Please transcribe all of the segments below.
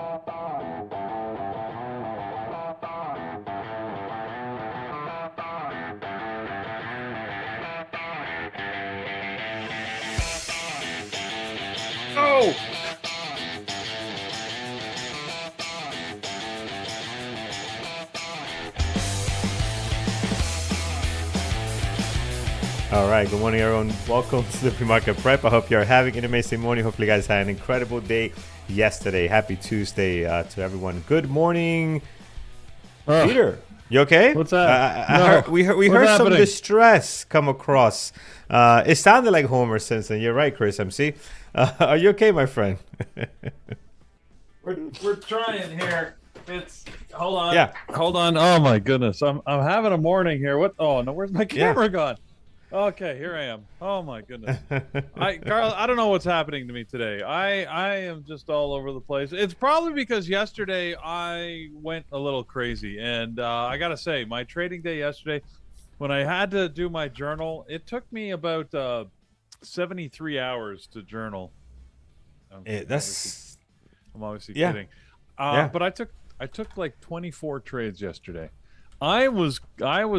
Oh! All right, good morning, everyone. Welcome to the pre-market prep. I hope you're having an amazing morning. Hopefully, you guys had an incredible day yesterday. Happy Tuesday to everyone. Good morning, Peter. You okay? What's that? We heard some distress come across. It sounded like Homer Simpson. You're right, Chris MC. Are you okay, my friend? We're trying here. Hold on. Yeah. Hold on. Oh my goodness. I'm having a morning here. What? Oh no, where's my camera gone? Okay, here I am. Oh my goodness. Carl, I don't know what's happening to me today. I am just all over the place. It's probably because yesterday I went a little crazy, and I gotta say, my trading day yesterday, when I had to do my journal, it took me about 73 hours to journal. I'm obviously kidding. But I took like 24 trades yesterday. I was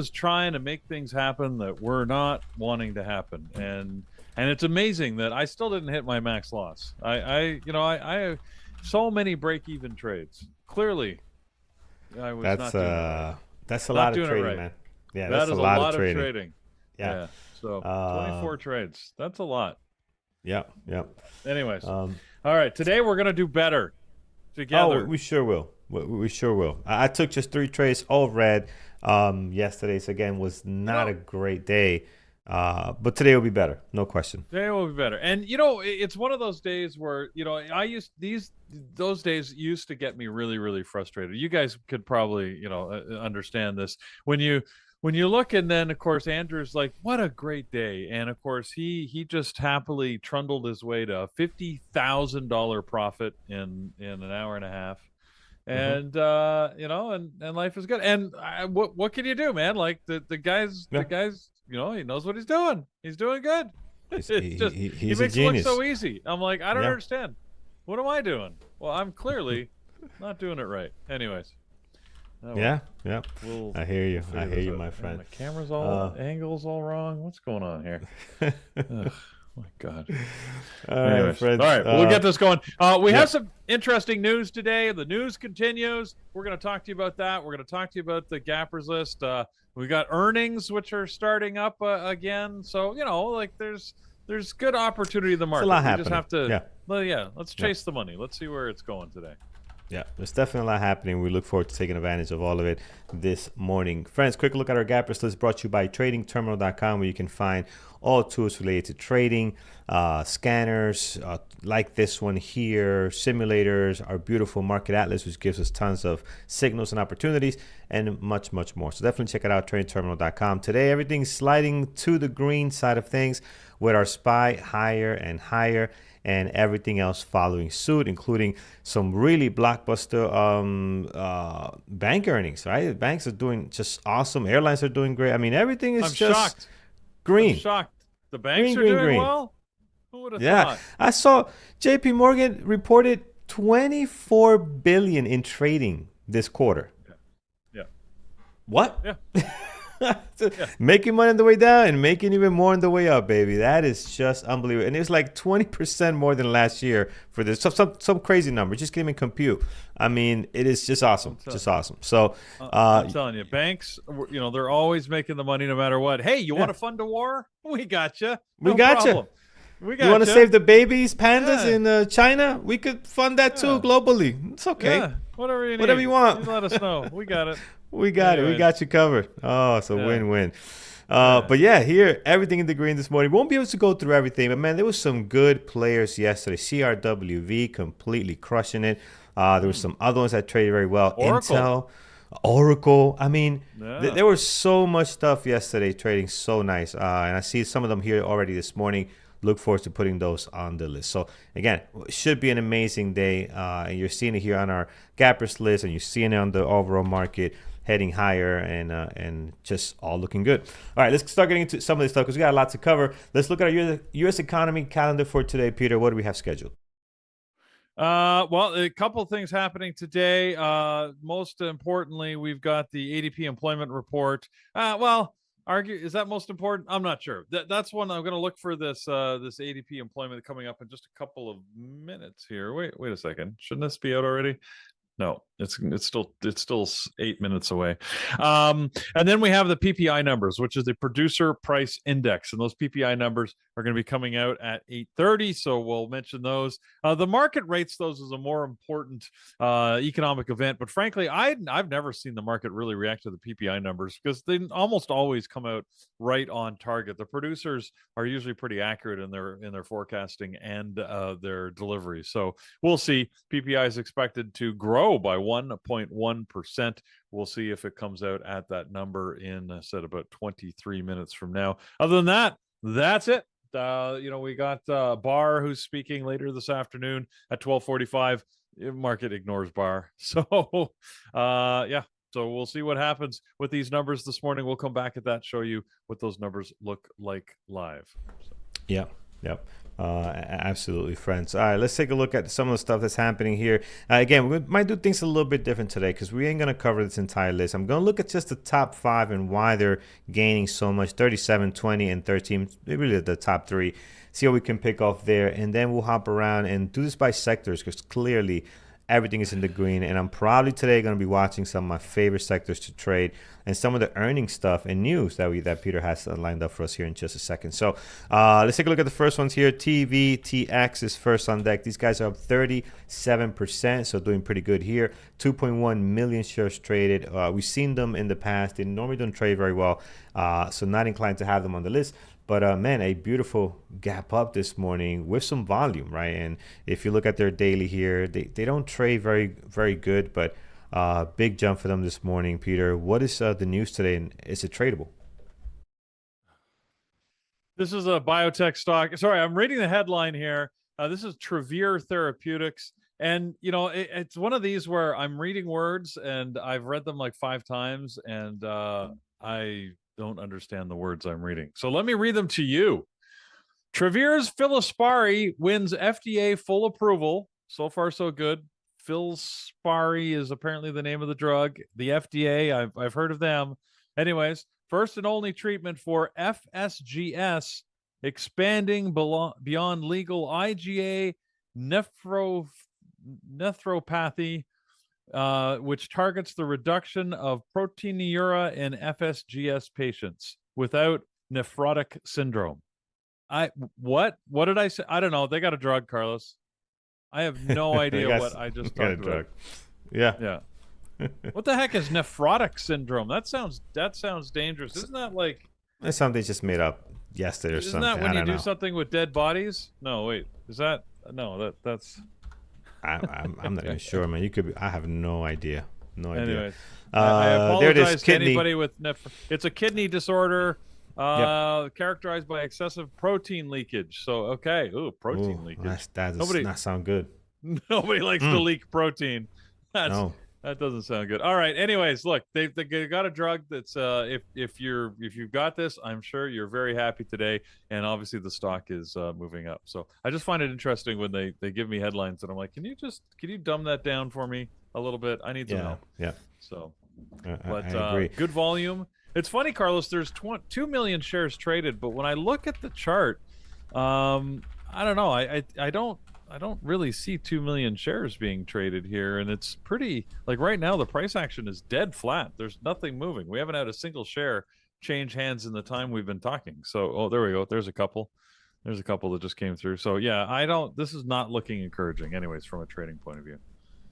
trying to make things happen that were not wanting to happen, and it's amazing that I still didn't hit my max loss. I have so many break-even trades. Clearly, I was not doing it right. That's a lot of trading, man. Yeah, that's a lot of trading. Yeah. So 24 trades. That's a lot. Yeah. Anyways, all right. Today we're gonna do better together. Oh, we sure will. We sure will. I took just 3 trades, all red. Yesterday's again was not a great day, but today will be better, no question. Today will be better, and it's one of those days where those days used to get me really, really frustrated. You guys could probably understand this when you look, and then of course Andrew's like, what a great day, and of course he just happily trundled his way to a $50,000 profit in an hour and a half. And and life is good. And what can you do, man? Like the guy's he knows what he's doing. He's doing good. He makes it look so easy. I'm like, I don't understand. What am I doing? Well, I'm clearly not doing it right. Anyways. I hear you. I hear you, my friend. My camera's all angles all wrong. What's going on here? Oh my God. All right, friends. All right, we'll get this going. We have some interesting news today. The news continues. We're going to talk to you about that. We're going to talk to you about the gappers list. We got earnings, which are starting up again. So, there's good opportunity in the market. There's a lot happening. We just have to, let's chase the money. Let's see where it's going today. Yeah, there's definitely a lot happening. We look forward to taking advantage of all of it this morning. Friends, quick look at our gappers list brought to you by tradingterminal.com, where you can find all tools related to trading, scanners like this one here, simulators, our beautiful market atlas, which gives us tons of signals and opportunities, and much, much more. So definitely check it out, tradingterminal.com. Today, everything's sliding to the green side of things with our SPY higher and higher, and everything else following suit, including some really blockbuster bank earnings, right? The banks are doing just awesome. Airlines are doing great. I mean, everything is shocked. Green. I'm shocked. The banks are doing well? Who would have thought? I saw JP Morgan reported $24 billion in trading this quarter. Yeah. What? Yeah. Making money on the way down and making even more on the way up, baby. That is just unbelievable. And it's like 20% more than last year for this. Some crazy number. Just can't even compute. I mean, it is just awesome. Just awesome. So I'm telling you, banks, they're always making the money no matter what. Hey, you want to fund a war? We got you. We got you. You want to save the babies, pandas in China? We could fund that too globally. It's okay. Yeah. Whatever you need. Whatever you want. You let us know. We got it. We got it. We got you covered. Oh, it's a win-win. But yeah, here, everything in the green this morning. Won't be able to go through everything, but man, there was some good players yesterday. CRWV completely crushing it. There were some other ones that traded very well. Oracle. I mean, there was so much stuff yesterday trading so nice. And I see some of them here already this morning. Look forward to putting those on the list. So again, it should be an amazing day. And you're seeing it here on our gappers list, and you're seeing it on the overall market heading higher, and just all looking good. All right, let's start getting into some of this stuff because we got a lot to cover. Let's look at our U.S. economy calendar for today. Peter, what do we have scheduled? Well, a couple things happening today. Most importantly, we've got the ADP employment report. Is that most important? I'm not sure. That's one I'm going to look for this ADP employment coming up in just a couple of minutes here. Wait a second. Shouldn't this be out already? No, it's still 8 minutes away. And then we have the PPI numbers, which is the producer price index, and those PPI numbers are going to be coming out at 8:30. So we'll mention those. The market rates those as a more important economic event, but frankly, I've never seen the market really react to the PPI numbers because they almost always come out right on target. The producers are usually pretty accurate in their forecasting and their delivery. So we'll see. PPI is expected to grow by 1.1%. We'll see if it comes out at that number in said about 23 minutes from now. Other than that, that's it. We got Barr who's speaking later this afternoon at 12:45. Market ignores Barr. So yeah. So we'll see what happens with these numbers this morning. We'll come back at that, show you what those numbers look like live. So. Yep. Absolutely, friends. All right, let's take a look at some of the stuff that's happening here. Again, we might do things a little bit different today because we ain't going to cover this entire list. I'm going to look at just the top 5 and why they're gaining so much, 37, 20, and 13, really the top 3. See what we can pick off there, and then we'll hop around and do this by sectors because clearly everything is in the green, and I'm probably today going to be watching some of my favorite sectors to trade and some of the earnings stuff and news that Peter has lined up for us here in just a second. So let's take a look at the first ones here. TVTX is first on deck. These guys are up 37%, so doing pretty good here. 2.1 million shares traded. We've seen them in the past. They normally don't trade very well, so not inclined to have them on the list. But man, a beautiful gap up this morning with some volume, right? And if you look at their daily here, they don't trade very, very good, but big jump for them this morning. Peter, what is the news today, and is it tradable? This is a biotech stock. Sorry, I'm reading the headline here. This is Travere Therapeutics. And, it's one of these where I'm reading words and I've read them like 5 times and I don't understand the words I'm reading. So let me read them to you. Travere's Filspari wins FDA full approval. So far, so good. Filspari is apparently the name of the drug. The FDA, I've heard of them. Anyways, first and only treatment for FSGS, expanding beyond legal IgA nephropathy, which targets the reduction of proteinuria in FSGS patients without nephrotic syndrome. What did I say? I don't know. They got a drug, Carlos. I have no idea what I just talked about. Yeah. What the heck is nephrotic syndrome? That sounds dangerous. Isn't that like? It's something just made up yesterday or something. Isn't that when you do something with dead bodies? No, wait. Is that? No, that's. I'm not even sure, man. You could be. I have no idea. No idea. Anyways, I apologize there it is, to anybody with it's a kidney disorder characterized by excessive protein leakage. So okay, protein leakage. That does not sound good. Nobody likes to leak protein. That doesn't sound good. All right. Anyways, look, they got a drug that's if you've got this, I'm sure you're very happy today. And obviously the stock is moving up. So I just find it interesting when they give me headlines and I'm like, can you dumb that down for me a little bit? I need to know. Yeah. So, I agree. Good volume. It's funny, Carlos. There's 2 million shares traded, but when I look at the chart, I don't know. I don't really see 2 million shares being traded here, and it's pretty like right now the price action is dead flat. There's nothing moving. We haven't had a single share change hands in the time we've been talking. So, there we go. There's a couple that just came through. So yeah, this is not looking encouraging anyways from a trading point of view.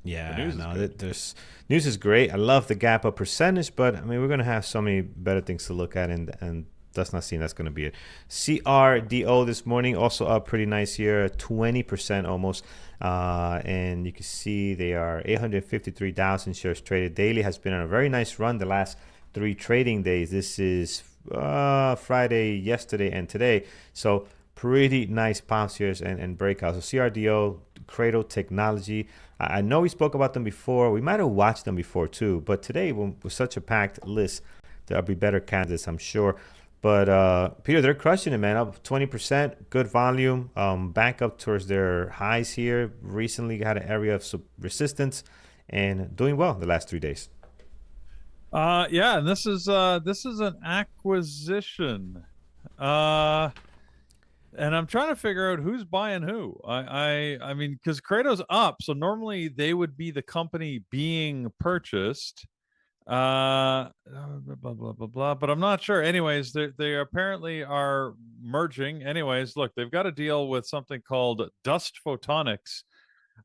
Yeah, there's news is great. I love the gap up percentage, but I mean we're gonna have so many better things to look at, and that's not seeing that's going to be it. CRDO this morning also up pretty nice here, 20% almost. And you can see they are 853,000 shares traded. Daily has been on a very nice run the last 3 trading days. This is Friday, yesterday, and today. So pretty nice pounce here and breakouts. So CRDO, Cradle Technology. I know we spoke about them before. We might have watched them before too. But today, with such a packed list, there'll be better candidates, I'm sure. But Peter, they're crushing it, man. Up 20%, good volume. Back up towards their highs here. Recently had an area of resistance, and doing well the last 3 days. Yeah, and this is an acquisition. Uh and I'm trying to figure out who's buying who. I mean, because CRDO's up, so normally they would be the company being purchased. Blah blah blah blah, but I'm not sure. Anyways, they apparently are merging. Anyways, look, they've got a deal with something called Dust Photonics.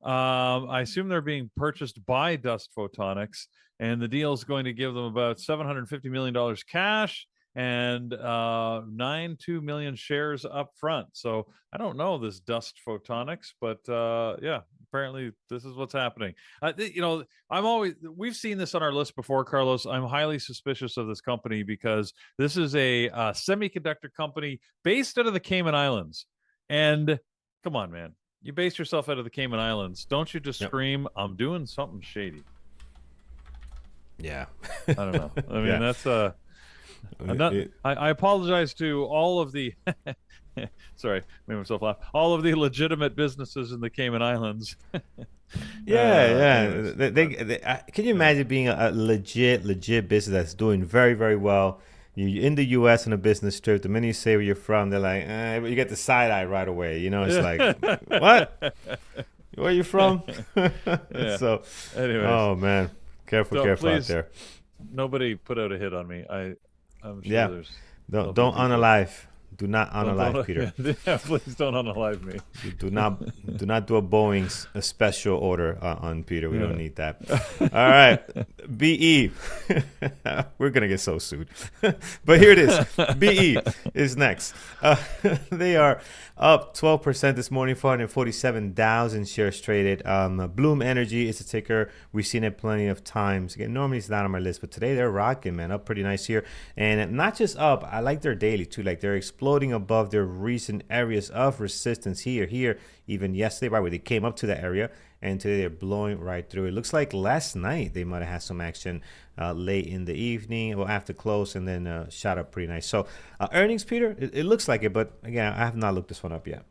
I assume they're being purchased by Dust Photonics, and the deal is going to give them about $750 million cash and 92 million shares up front. So I don't know this Dust Photonics, but yeah, apparently this is what's happening. We've seen this on our list before, Carlos. I'm highly suspicious of this company because this is a semiconductor company based out of the Cayman Islands. And come on, man. You base yourself out of the Cayman Islands. Don't you just scream, I'm doing something shady? Yeah. I don't know. I mean, that's I apologize to all of the sorry, made myself laugh. All of the legitimate businesses in the Cayman Islands. Yeah. Can you imagine being a legit business that's doing very, very well? You're in the U.S. on a business trip. The minute you say where you're from, they're like, you get the side eye right away. You know, it's like, what? Where are you from? So, anyways. Oh man, careful please, out there. Nobody put out a hit on me. I'm sure there's. Don't unalive. Do not unalive Peter. Yeah, please don't unalive me. Do not do a Boeing special order on Peter. We don't need that. All right, BE. We're gonna get so sued, but here it is. BE is next. They are up 12% this morning, 447,000 shares traded. Bloom Energy is a ticker. We've seen it plenty of times. Again, normally it's not on my list, but today they're rocking, man. Up pretty nice here, and not just up. I like their daily too. Like they're exploding above their recent areas of resistance here, even yesterday, right where they came up to that area, and today they're blowing right through. It looks like last night they might have had some action late in the evening or after close, and then shot up pretty nice. So earnings, Peter, it looks like it, but again, I have not looked this one up yet.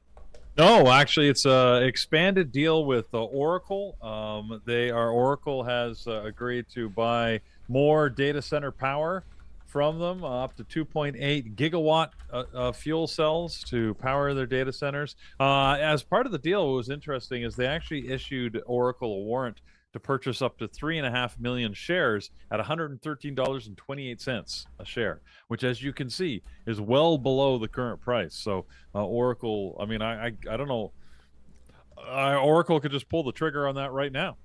No, actually, it's a expanded deal with Oracle. Oracle has agreed to buy more data center power from them, up to 2.8 gigawatt fuel cells to power their data centers. As part of the deal, what was interesting is they actually issued Oracle a warrant to purchase up to 3.5 million shares at $113.28 a share, which, as you can see, is well below the current price. So Oracle, I mean, I don't know. Oracle could just pull the trigger on that right now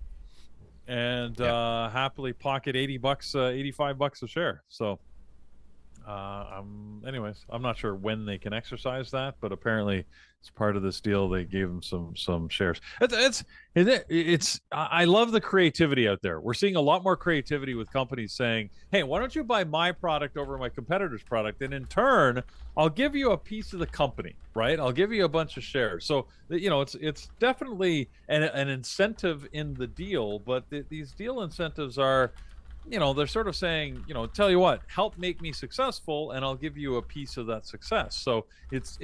and happily pocket $80, $85 a share. So anyways, I'm not sure when they can exercise that, but apparently it's part of this deal. They gave them some shares. I love the creativity out there. We're seeing a lot more creativity with companies saying, hey, why don't you buy my product over my competitor's product? And in turn, I'll give you a piece of the company, right? I'll give you a bunch of shares. So, it's definitely an incentive in the deal, but these deal incentives are, they're sort of saying, tell you what, help make me successful, and I'll give you a piece of that success. So it's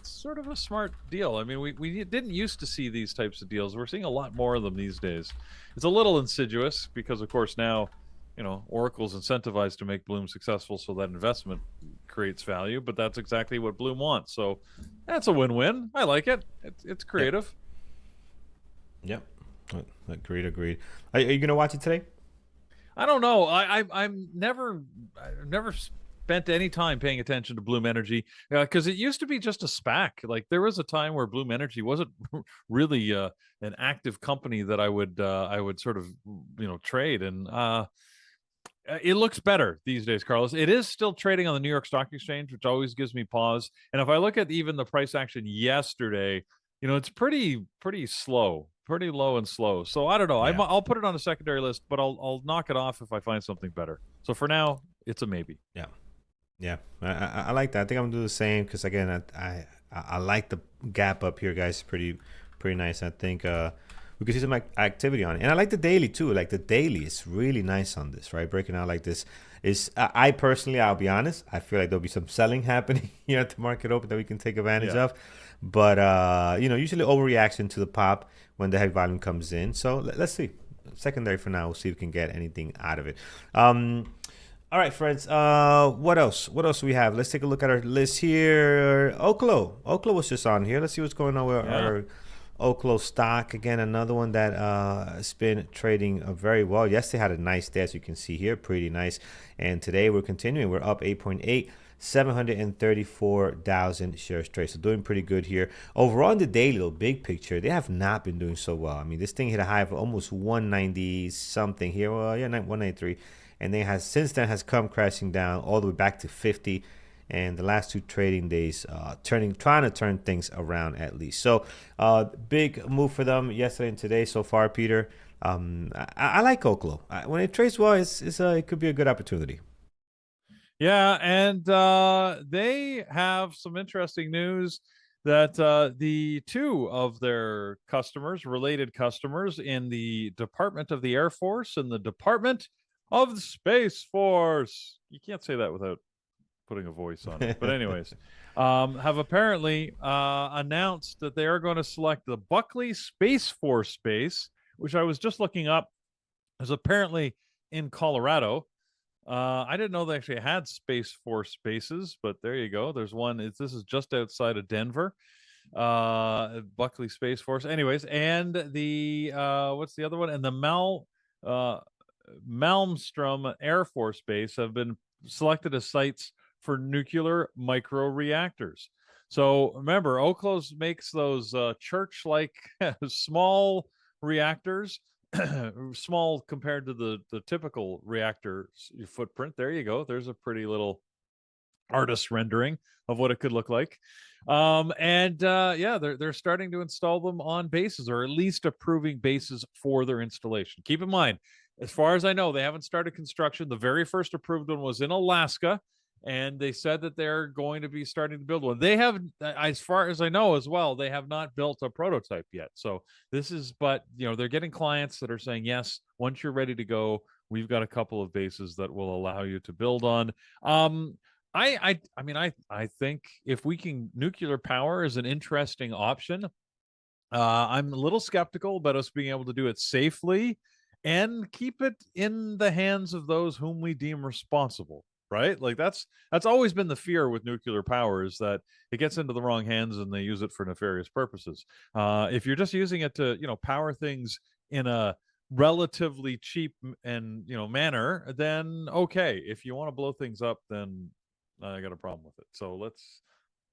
sort of a smart deal. I mean, we didn't used to see these types of deals. We're seeing a lot more of them these days. It's a little insidious because, of course, now, Oracle's incentivized to make Bloom successful, so that investment creates value. But that's exactly what Bloom wants. So that's a win-win. I like it. It's creative. Yep. Agreed. Are you gonna watch it today? I don't know. I've never spent any time paying attention to Bloom Energy because it used to be just a SPAC. Like there was a time where Bloom Energy wasn't really an active company that I would sort of trade, and it looks better these days, Carlos. It is still trading on the New York Stock Exchange, which always gives me pause. And if I look at even the price action yesterday, it's pretty slow. Pretty low and slow. So I don't know. Yeah. I'll put it on a secondary list, but I'll knock it off if I find something better. So for now, it's a maybe. Yeah. I like that. I think I'm gonna do the same because again, I like the gap up here, guys. Pretty nice. I think we we could see some activity on it. And I like the daily too. Like the daily is really nice on this, right? Breaking out like this is, I personally, I'll be honest, I feel like there'll be some selling happening here at the market open that we can take advantage of. But, you know, usually overreaction to the pop when the heavy volume comes in. So let's see. Secondary for now. We'll see if we can get anything out of it. All right, friends. What else? What else do we have? Let's take a look at our list here. OKLO. OKLO was just on here. Let's see what's going on with our OKLO stock. Again, another one that has been trading very well. Yesterday had a nice day, as you can see here. Pretty nice. And today we're continuing. We're up 8.8. 734,000 shares trade. So doing pretty good here. Overall in the daily, the big picture, they have not been doing so well. I mean, this thing hit a high of almost 190 something here. Well, yeah, 193. And then has since then has come crashing down all the way back to 50. And the last 2 trading days, trying to turn things around at least. So big move for them yesterday and today so far, Peter. I like OKLO. When it trades well, it could be a good opportunity. Yeah, and they have some interesting news that the 2 of their customers, related customers in the Department of the Air Force and the Department of the Space Force, you can't say that without putting a voice on it, but anyways, have apparently announced that they are going to select the Buckley Space Force base, which I was just looking up, is apparently in Colorado. I didn't know they actually had Space Force bases, but there you go. There's one. This is just outside of Denver. Buckley Space Force. Anyways, and the what's the other one? And the Malmstrom Air Force Base have been selected as sites for nuclear microreactors. So remember, OKLO makes those church-like small reactors. Small compared to the typical reactor footprint. There you go. There's a pretty little artist rendering of what it could look like. They're starting to install them on bases, or at least approving bases for their installation. Keep in mind, as far as I know, they haven't started construction. The very first approved one was in Alaska, and they said that they're going to be starting to build one. They have, as far as I know as well, they have not built a prototype yet. So this is, but you know, they're getting clients that are saying, yes, once you're ready to go, we've got a couple of bases that will allow you to build on. I think if we can, nuclear power is an interesting option. I'm a little skeptical about us being able to do it safely and keep it in the hands of those whom we deem responsible. Right? Like that's always been the fear with nuclear power, is that it gets into the wrong hands and they use it for nefarious purposes. If you're just using it to, you know, power things in a relatively cheap and, you know, manner, then okay. If you want to blow things up, then I got a problem with it. So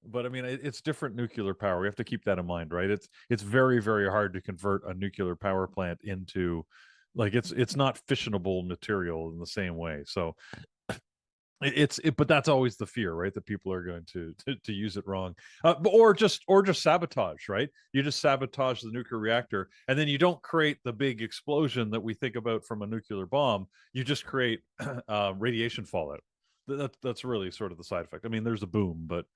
but I mean, it's different nuclear power. We have to keep that in mind, right? It's very, very hard to convert a nuclear power plant into, like, it's not fissionable material in the same way. So but that's always the fear, right? That people are going to use it wrong, or just sabotage, right? You just sabotage the nuclear reactor, and then you don't create the big explosion that we think about from a nuclear bomb. You just create radiation fallout. That's really sort of the side effect. I mean, there's a boom, but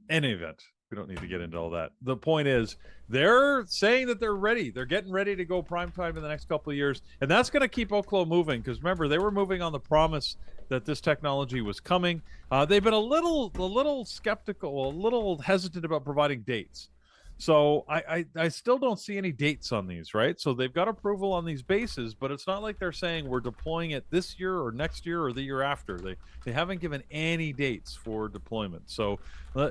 in any event, we don't need to get into all that. The point is, they're saying that they're ready. They're getting ready to go prime time in the next couple of years, and that's going to keep OKLO moving. Because remember, they were moving on the promise that this technology was coming. They've been a little skeptical, a little hesitant about providing dates. So I still don't see any dates on these, right? So they've got approval on these bases, but it's not like they're saying we're deploying it this year or next year or the year after. They haven't given any dates for deployment. So,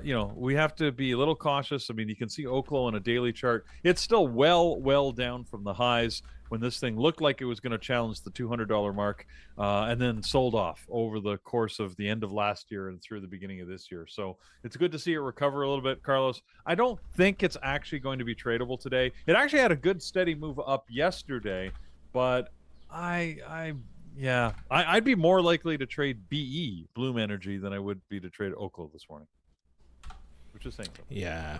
you know, we have to be a little cautious. I mean, you can see OKLO on a daily chart. It's still well down from the highs when this thing looked like it was going to challenge the $200 mark, and then sold off over the course of the end of last year and through the beginning of this year. So it's good to see it recover a little bit, Carlos. I don't think it's actually going to be tradable today. It actually had a good steady move up yesterday, but I'd be more likely to trade BE, Bloom Energy, than I would be to trade OKLO this morning. Which is saying something. Yeah.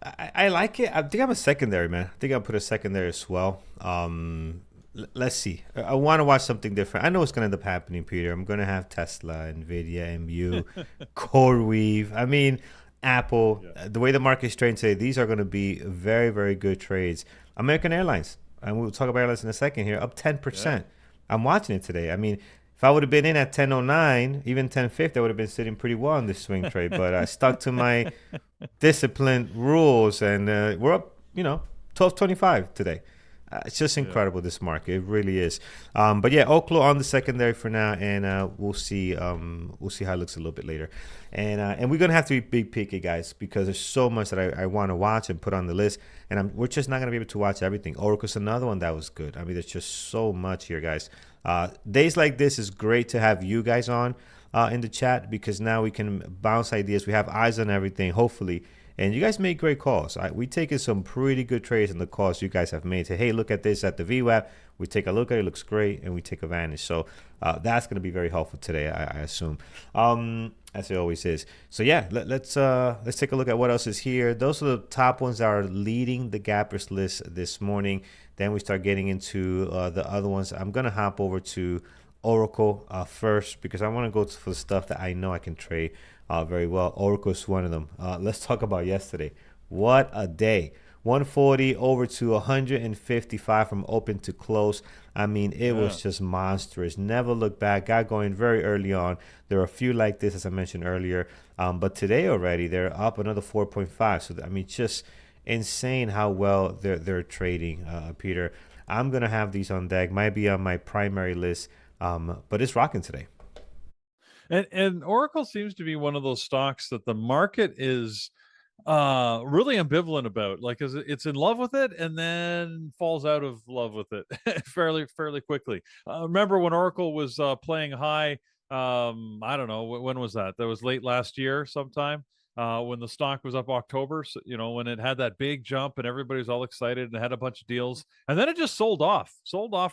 I like it. I think I'm a secondary, man. I think I'll put a secondary as well. Let's see. I want to watch something different. I know what's going to end up happening, Peter. I'm going to have Tesla, NVDA, MU, CoreWeave. I mean, Apple. The way the market's trading today, these are going to be very, very good trades. American Airlines, and we'll talk about airlines in a second here, up 10%. Yeah. I'm watching it today. I mean, if I would have been in at 10.09, even 10.50, I would have been sitting pretty well on this swing trade. But I stuck to my disciplined rules, and we're up, 12.25 today. It's just incredible, this market. It really is. But yeah, OKLO on the secondary for now, and we'll see how it looks a little bit later. And we're gonna have to be big picky, guys, because there's so much that I want to watch and put on the list, and we're just not gonna be able to watch everything. Oracle's another one that was good. I mean, there's just so much here, guys. Days like this is great to have you guys on in the chat, because now we can bounce ideas. We have eyes on everything, hopefully. And you guys make great calls. We taken some pretty good trades in the calls you guys have made. Say, hey, look at this at the VWAP. We take a look at it. It looks great, and we take advantage. So that's going to be very helpful today, I assume, as it always is. So yeah, let's take a look at what else is here. Those are the top ones that are leading the gappers list this morning. Then we start getting into the other ones. I'm going to hop over to Oracle first, because I want to go for the stuff that I know I can trade very well. Oracle is one of them. Let's talk about yesterday. What a day. 140 over to 155 from open to close. I mean, it was just monstrous. Never looked back. Got going very early on. There are a few like this, as I mentioned earlier. But today already, they're up another 4.5. So, I mean, just insane how well they're trading, Peter. I'm going to have these on deck. Might be on my primary list. But it's rocking today. And Oracle seems to be one of those stocks that the market is really ambivalent about. Like, it's in love with it and then falls out of love with it fairly quickly. Remember when Oracle was playing high? I don't know, when was that? That was late last year sometime. When the stock was up October, so, when it had that big jump and everybody was all excited and had a bunch of deals, and then it just sold off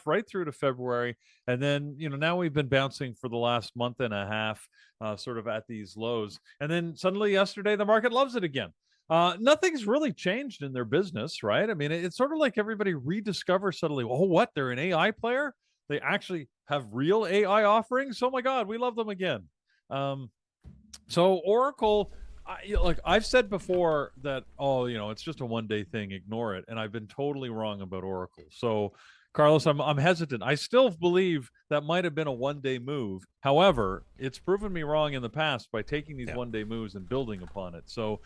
right through to February. And then, now we've been bouncing for the last month and a half, sort of at these lows. And then suddenly yesterday, the market loves it again. Nothing's really changed in their business, right? I mean, it's sort of like everybody rediscovers suddenly, oh, what? They're an AI player? They actually have real AI offerings? Oh my God, we love them again. So Oracle, I've said before that, it's just a one-day thing, ignore it. And I've been totally wrong about Oracle. So, Carlos, I'm hesitant. I still believe that might have been a one-day move. However, it's proven me wrong in the past by taking these one-day moves and building upon it. So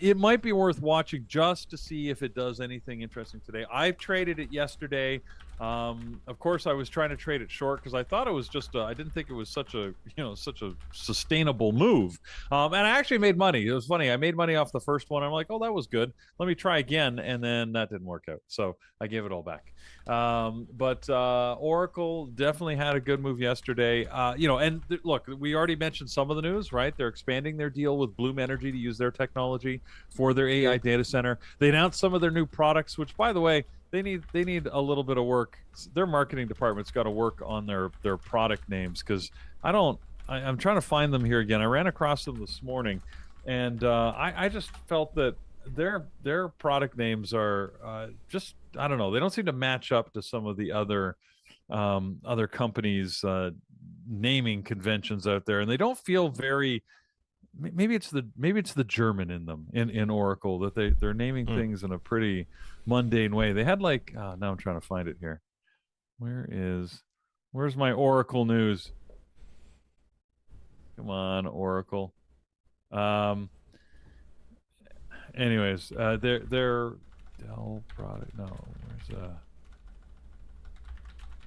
it might be worth watching just to see if it does anything interesting today. I traded it yesterday. Of course, I was trying to trade it short because I thought it was just I didn't think it was such a sustainable move. And I actually made money. It was funny. I made money off the first one. I'm like, oh, that was good. Let me try again. And then that didn't work out. So I gave it all back. But Oracle definitely had a good move yesterday. Look, we already mentioned some of the news, right? They're expanding their deal with Bloom Energy to use their technology for their AI data center. They announced some of their new products, which, by the way, they need a little bit of work. Their marketing department's got to work on their product names, because I'm trying to find them here again. I ran across them this morning, and I just felt that their product names are just, I don't know, they don't seem to match up to some of the other companies' naming conventions out there, and they don't feel very. Maybe it's the German in them in Oracle, that they're naming things in a pretty mundane way. They had now I'm trying to find it here. Where's my Oracle news? Come on, Oracle. Anyways, their Dell product. No,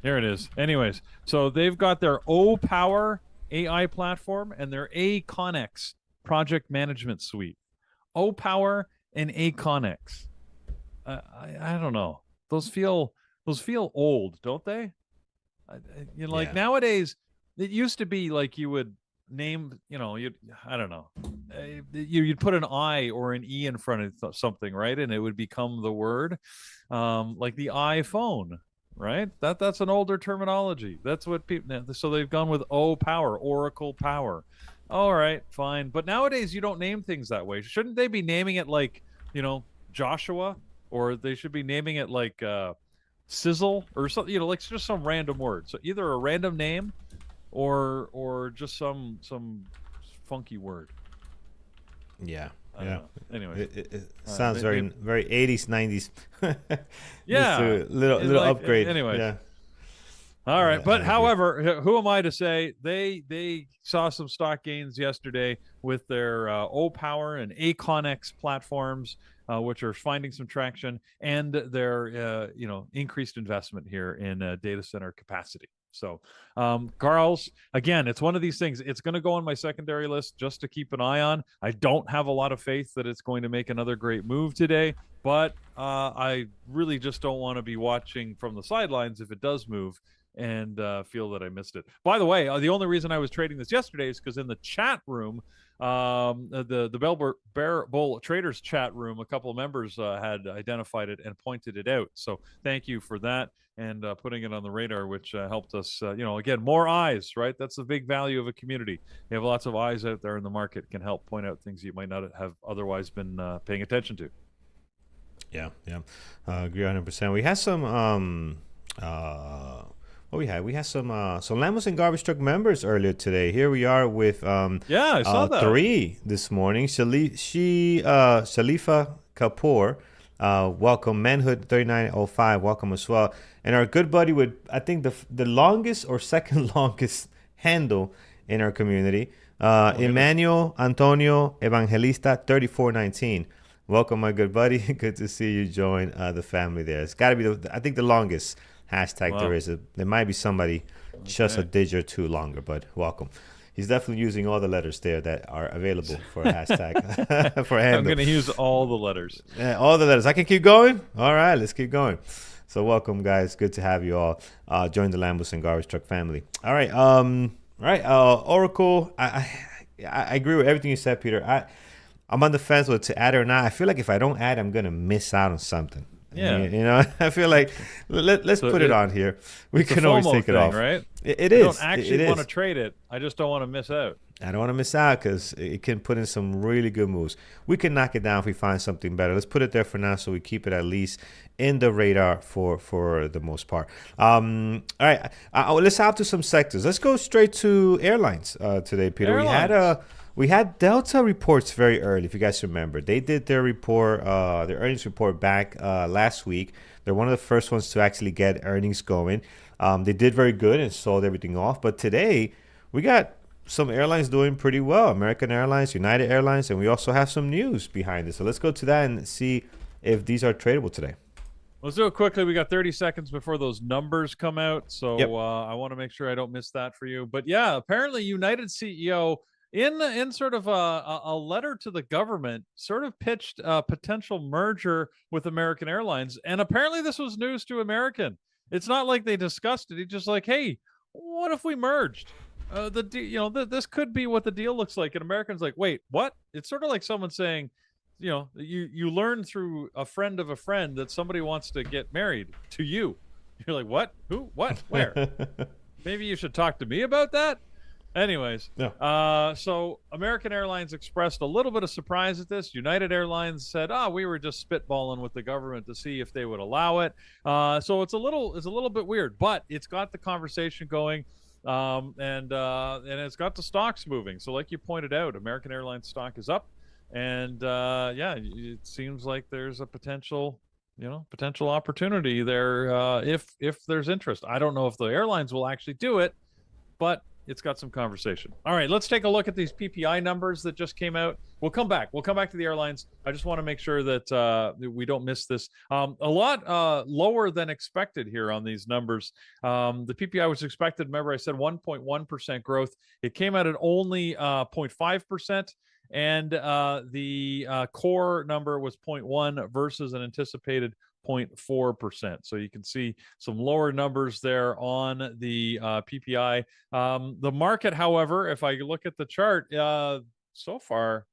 here it is. Anyways, so they've got their O-Power AI platform and their A-Connex project management suite. O-Power and A-Connex. I don't know. Those feel old, don't they? Nowadays, it used to be like you would name, I don't know. You'd put an I or an E in front of something, right? And it would become the word, like the iPhone. Right? That's an older terminology. That's what people. So they've gone with O-Power, Oracle Power. All right, fine. But nowadays you don't name things that way. Shouldn't they be naming it like, Joshua, or they should be naming it like Sizzle or something? Like just some random word. So either a random name, or just some funky word. Yeah. I don't know. Anyway, it sounds very 80s, 90s. Yeah, little like, upgrade. Anyways. Yeah. All right, but however, who am I to say they saw some stock gains yesterday with their O-Power and Aconex platforms, which are finding some traction, and their increased investment here in data center capacity. So, Carl's, again, it's one of these things. It's going to go on my secondary list just to keep an eye on. I don't have a lot of faith that it's going to make another great move today, but I really just don't want to be watching from the sidelines if it does move and feel that I missed it. By the way, the only reason I was trading this yesterday is because in the chat room, the Bear Bull Traders chat room, a couple of members had identified it and pointed it out. So thank you for that and putting it on the radar, which helped us, again, more eyes, right? That's the big value of a community. You have lots of eyes out there in the market can help point out things you might not have otherwise been paying attention to. Yeah. Agree 100%. We had some what we had some Lambos and Garbage Truck members earlier today. Here we are with I saw that 3 this morning. Shalifa Kapoor, welcome. Manhood 3905, welcome as well. And our good buddy with, I think, the longest or second longest handle in our community, Emmanuel Antonio Evangelista 3419. Welcome, my good buddy. Good to see you join the family there. It's got to be I think the longest hashtag there is. There might be somebody just a digit or 2 longer, but welcome. He's definitely using all the letters there that are available for a hashtag for a handle. I'm going to use all the letters. Yeah, all the letters. I can keep going? All right, let's keep going. So welcome, guys. Good to have you all join the Lambos and Garbage Truck family. All right. Oracle, I agree with everything you said, Peter. I'm on the fence whether to add it or not. I feel like if I don't add, I'm going to miss out on something. Yeah. I feel like let's put it on here. We can always take it off. Right? It is. I don't actually want to trade it. I just don't want to miss out. I don't want to miss out because it can put in some really good moves. We can knock it down if we find something better. Let's put it there for now so we keep it at least in the radar for the most part. All right. Let's hop to some sectors. Let's go straight to airlines today, Peter. Airlines. We had Delta reports very early, if you guys remember. They did their report, their earnings report back last week. They're one of the first ones to actually get earnings going. They did very good and sold everything off. But today, we got some airlines doing pretty well. American Airlines, United Airlines, and we also have some news behind it. So let's go to that and see if these are tradable today. Let's do it quickly. We got 30 seconds before those numbers come out. So I want to make sure I don't miss that for you. But yeah, apparently United CEO in sort of a letter to the government sort of pitched a potential merger with American Airlines. And apparently this was news to American. It's not like they discussed it. He's just like, hey, what if we merged? This could be what the deal looks like. And Americans like, wait, what? It's sort of like someone saying, you learn through a friend of a friend that somebody wants to get married to you. You're like, what? Who? What? Where? Maybe you should talk to me about that. Anyways, so American Airlines expressed a little bit of surprise at this. United Airlines said, we were just spitballing with the government to see if they would allow it. So it's a little bit weird, but it's got the conversation going. And it's got the stocks moving. So like you pointed out, American Airlines stock is up. And it seems like there's a potential opportunity there if there's interest. I don't know if the airlines will actually do it, but it's got some conversation. All right, let's take a look at these PPI numbers that just came out. We'll come back to the airlines. I just want to make sure that we don't miss this. A lot lower than expected here on these numbers. The PPI was expected. Remember, I said 1.1% growth. It came out at only 0.5%. And the core number was 0.1 versus an anticipated 0.4%. So you can see some lower numbers there on the PPI. The market, however, if I look at the chart, so far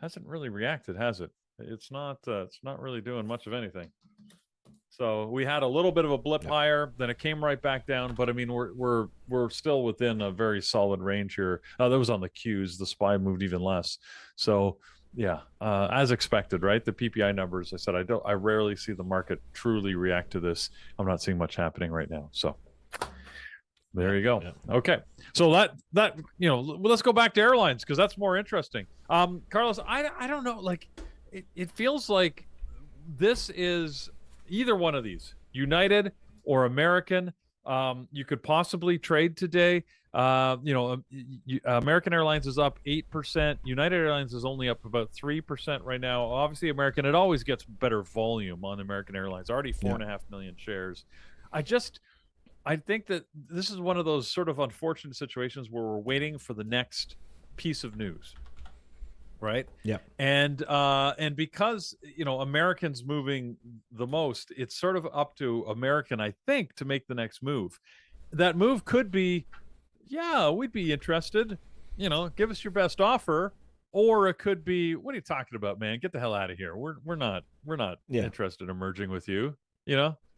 hasn't really reacted, has it? It's not really doing much of anything. So we had a little bit of a blip higher, then it came right back down. But I mean, we're still within a very solid range here. That was on the Qs. The SPY moved even less. So yeah, as expected, right? The PPI numbers. I said I rarely see the market truly react to this. I'm not seeing much happening right now. So There you go. Yeah. Okay. So that let's go back to airlines because that's more interesting. Carlos, I don't know, like it feels like this is either one of these, United or American. You could possibly trade today. American Airlines is up 8%. United Airlines is only up about 3% right now. Obviously, American, it always gets better volume on American Airlines. Already 4.5 million shares. I think that this is one of those sort of unfortunate situations where we're waiting for the next piece of news, right? Yeah. And because Americans moving the most, it's sort of up to American, I think, to make the next move. That move could be, yeah, we'd be interested. Give us your best offer, or it could be, what are you talking about, man? Get the hell out of here. We're not interested in merging with you.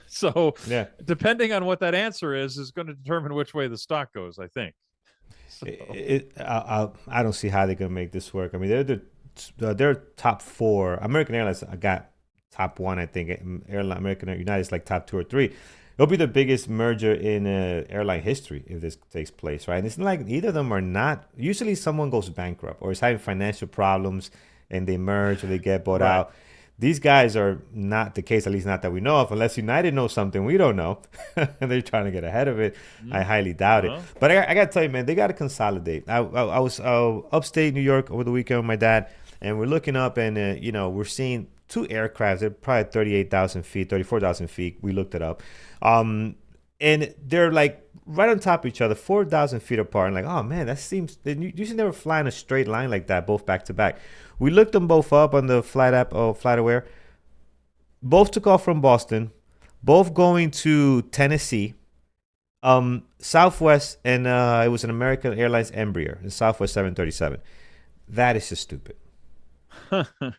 So Yeah. depending on what that answer is going to determine which way the stock goes, I think. So. I don't see how they're gonna make this work. I mean, they're top 4. American Airlines got top 1, I think. American United is like top 2 or 3. It'll be the biggest merger in airline history if this takes place, right? And it's not like either of them are not. Usually, someone goes bankrupt or is having financial problems, and they merge or they get bought out. These guys are not the case, at least not that we know of, unless United knows something we don't know and they're trying to get ahead of it. I highly doubt it. But I got to tell you, man, they got to consolidate. I was upstate New York over the weekend with my dad, and we're looking up, and we're seeing 2 aircrafts. They're probably 38,000 feet, 34,000 feet. We looked it up. And they're like right on top of each other, 4,000 feet apart. And like, oh man, that seems, they usually never fly in a straight line like that, both back to back. We looked them both up on the flight app of FlightAware. Both took off from Boston, both going to Tennessee, Southwest, and it was an American Airlines Embraer, and Southwest 737. That is just stupid.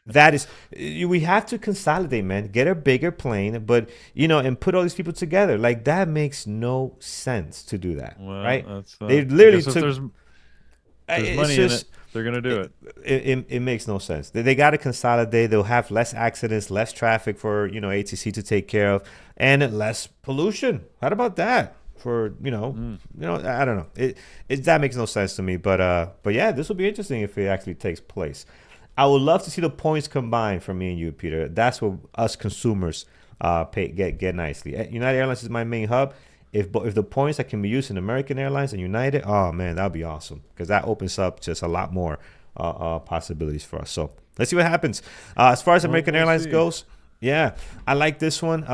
That is, we have to consolidate, man. Get a bigger plane, but and put all these people together. Like, that makes no sense to do that, right? They literally took. There's money in it, they're gonna do it. It makes no sense. They got to consolidate. They'll have less accidents, less traffic for ATC to take care of, and less pollution. How about that? For I don't know. It that makes no sense to me. But yeah, this will be interesting if it actually takes place. I would love to see the points combined for me and you, Peter. That's what us consumers get nicely. United Airlines is my main hub. If the points that can be used in American Airlines and United, oh man, that would be awesome, because that opens up just a lot more possibilities for us. So let's see what happens. As far as American Airlines goes, yeah, I like this one.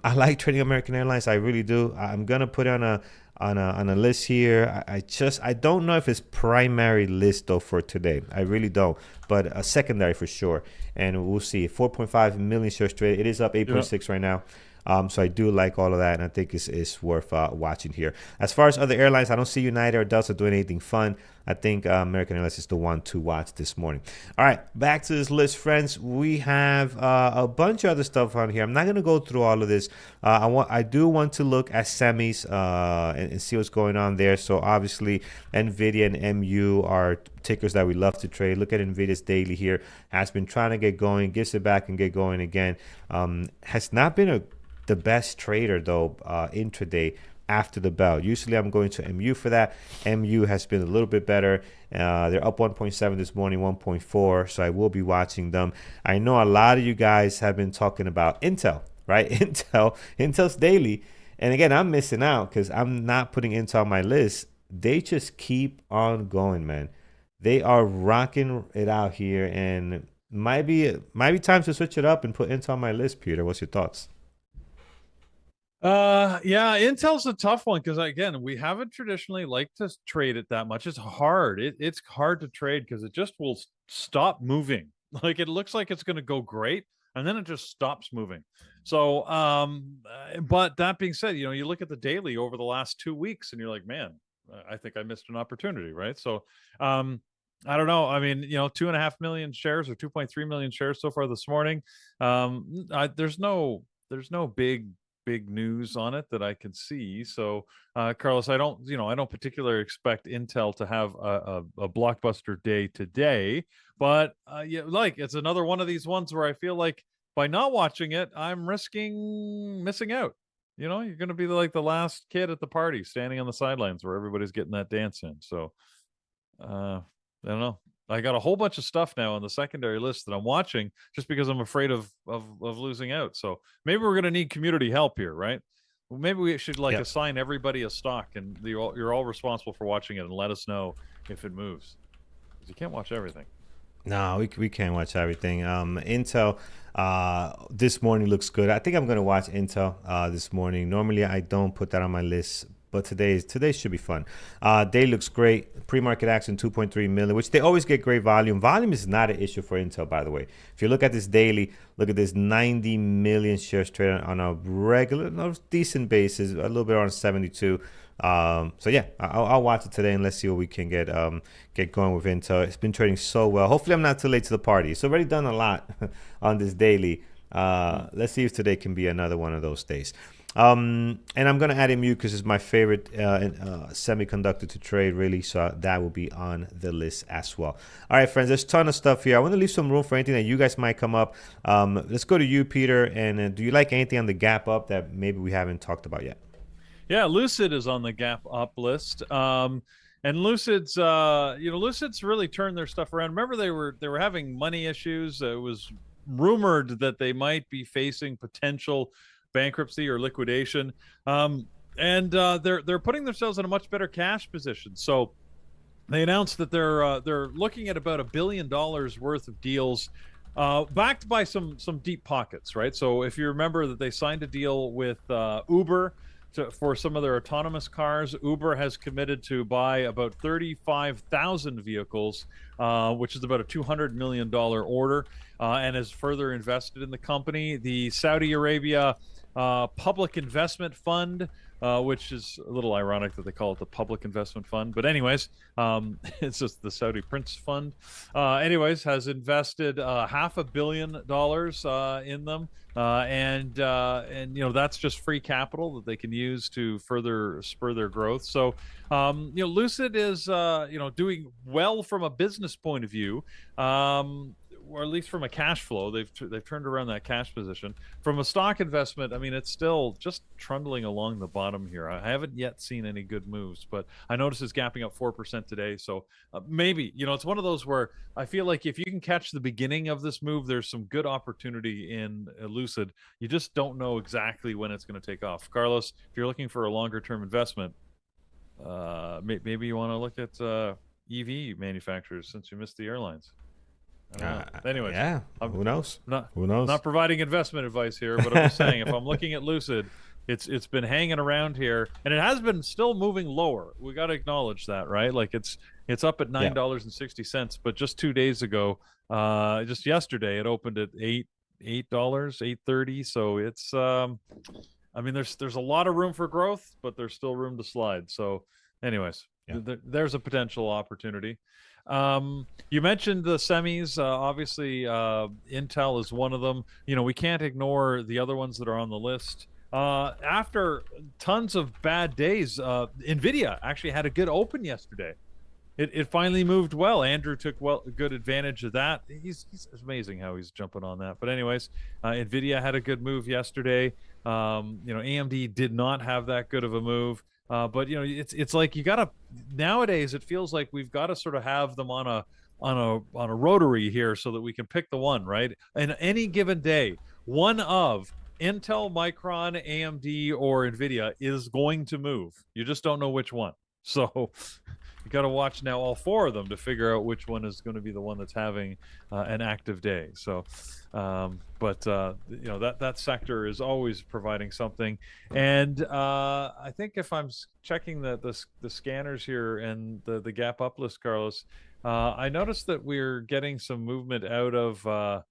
I like trading American Airlines. I really do. I'm gonna put it on a list here. I don't know if it's primary list though for today. I really don't, but a secondary for sure. And we'll see. 4.5 million shares traded. It is up 8.6 right now. So I do like all of that, and I think it's worth watching here. As far as other airlines, I don't see United or Delta doing anything fun. I think American Airlines is the one to watch this morning. All right, back to this list, friends. We have a bunch of other stuff on here. I'm not going to go through all of this. I do want to look at semis and see what's going on there. So obviously, NVIDIA and MU are tickers that we love to trade. Look at NVIDIA's daily here. Has been trying to get going, gives it back and get going again. Has not been the best trader though intraday after the bell. Usually I'm going to MU for that. MU has been a little bit better. They're up 1.7 this morning, 1.4. So I will be watching them. I know a lot of you guys have been talking about Intel, right? Intel's daily. And again, I'm missing out because I'm not putting Intel on my list. They just keep on going, man. They are rocking it out here, and might be time to switch it up and put Intel on my list. Peter, what's your thoughts? Yeah, Intel's a tough one because again, we haven't traditionally liked to trade it that much. It's hard. It's hard to trade because it just will stop moving. Like, it looks like it's going to go great, and then it just stops moving. So, but that being said, you look at the daily over the last 2 weeks, and you're like, man, I think I missed an opportunity, right? So, I don't know. I mean, 2.5 million shares or 2.3 million shares so far this morning. There's no big news on it that I can see. So, Carlos, I don't particularly expect Intel to have a blockbuster day today, but yeah, like, it's another one of these ones where I feel like by not watching it, I'm risking missing out. you know, you're going to be like the last kid at the party standing on the sidelines where everybody's getting that dance in. So, I don't know. I got a whole bunch of stuff now on the secondary list that I'm watching just because I'm afraid of losing out. So maybe we're going to need community help here, right? Well, maybe we should like Yep. assign everybody a stock, and you're all responsible for watching it, and let us know if it moves. 'Cause you can't watch everything. No, we can't watch everything. Intel this morning looks good. I think I'm gonna watch Intel this morning. Normally I don't put that on my list, but today should be fun. Day looks great. Pre-market action 2.3 million, which they always get great volume. Volume is not an issue for Intel, by the way. If you look at this daily, look at this 90 million shares traded on a regular, no, decent basis, a little bit around 72. So yeah, I'll watch it today and let's see what we can get going with Intel. It's been trading so well. Hopefully I'm not too late to the party. It's already done a lot on this daily. Let's see if today can be another one of those days. And I'm gonna add MU because it's my favorite semiconductor to trade, really. So that will be on the list as well. All right, friends, there's a ton of stuff here. I want to leave some room for anything that you guys might come up. Let's go to you, Peter. And do you like anything on the gap up that maybe we haven't talked about yet? Yeah, Lucid is on the gap up list. And Lucid's Lucid's really turned their stuff around. Remember they were having money issues. It was rumored that they might be facing potential bankruptcy or liquidation. And they're putting themselves in a much better cash position. So they announced that they're looking at about $1 billion worth of deals, backed by some deep pockets, right? So if you remember that they signed a deal with Uber for some of their autonomous cars. Uber has committed to buy about 35,000 vehicles, which is about a $200 million order, and has further invested in the company. The Saudi Arabia Public Investment Fund, which is a little ironic that they call it the Public Investment Fund. But anyways, it's just the Saudi Prince Fund. Anyways, has invested $500 million in them. And that's just free capital that they can use to further spur their growth. So Lucid is doing well from a business point of view, or at least from a cash flow. They've turned around that cash position. From a stock investment, I mean, it's still just trundling along the bottom here. I haven't yet seen any good moves, but I noticed it's gapping up 4% today. So maybe it's one of those where I feel like if you can catch the beginning of this move, there's some good opportunity in Lucid. You just don't know exactly when it's going to take off. Carlos, if you're looking for a longer term investment, maybe you want to look at EV manufacturers since you missed the airlines. Anyways, yeah. Who knows? Who knows? Not providing investment advice here, but I'm just saying if I'm looking at Lucid, it's been hanging around here, and it has been still moving lower. We got to acknowledge that, right? Like it's up at $9.60, but just 2 days ago, just yesterday, it opened at $8.30. So it's I mean, there's a lot of room for growth, but there's still room to slide. So, anyways, there's a potential opportunity. You mentioned the semis. Obviously, Intel is one of them. We can't ignore the other ones that are on the list. After tons of bad days, NVIDIA actually had a good open yesterday. It finally moved well. Andrew took good advantage of that. He's amazing how he's jumping on that. But anyways, NVIDIA had a good move yesterday. AMD did not have that good of a move. But it's like you gotta, nowadays it feels like we've got to sort of have them on a rotary here so that we can pick the one, right? And any given day, one of Intel, Micron, AMD, or NVIDIA is going to move. You just don't know which one. So you got to watch now all four of them to figure out which one is going to be the one that's having an active day. So, that sector is always providing something. And I think if I'm checking the scanners here and the gap up list, Carlos, I noticed that we're getting some movement out of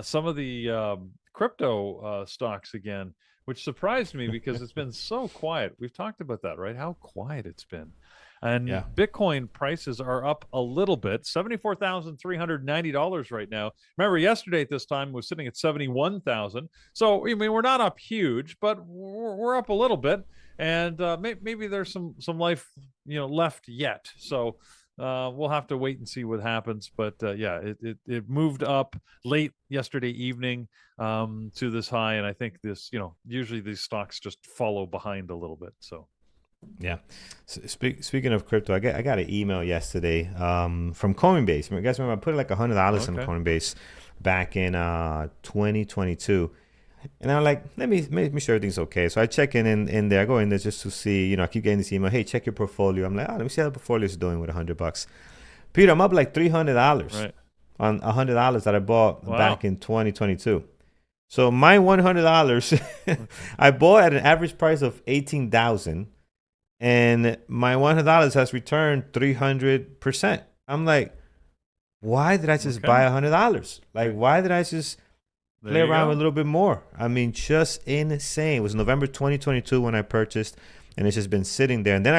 some of the crypto stocks again, which surprised me because it's been so quiet. We've talked about that, right? How quiet it's been. And Bitcoin prices are up a little bit, $74,390 right now. Remember, yesterday at this time was sitting at 71,000. So I mean, we're not up huge, but we're up a little bit, and maybe there's some life left yet. So we'll have to wait and see what happens. But yeah, it moved up late yesterday evening to this high, and I think this, usually these stocks just follow behind a little bit. So Yeah. So speaking of crypto, I got an email yesterday from Coinbase. You guys remember I put like $100 in Coinbase back in 2022. And I'm like, let me make sure everything's okay. So I check in there. I go in there just to see, I keep getting this email. Hey, check your portfolio. I'm like, let me see how the portfolio is doing with $100. Peter, I'm up like $300 on $100 that I bought back in 2022. So my $100, I bought at an average price of $18,000, and my $100 has returned 300%. I'm like, why did I just buy $100? Like, why did I just play around with a little bit more? I mean, just insane. It was November 2022 when I purchased, and it's just been sitting there. And then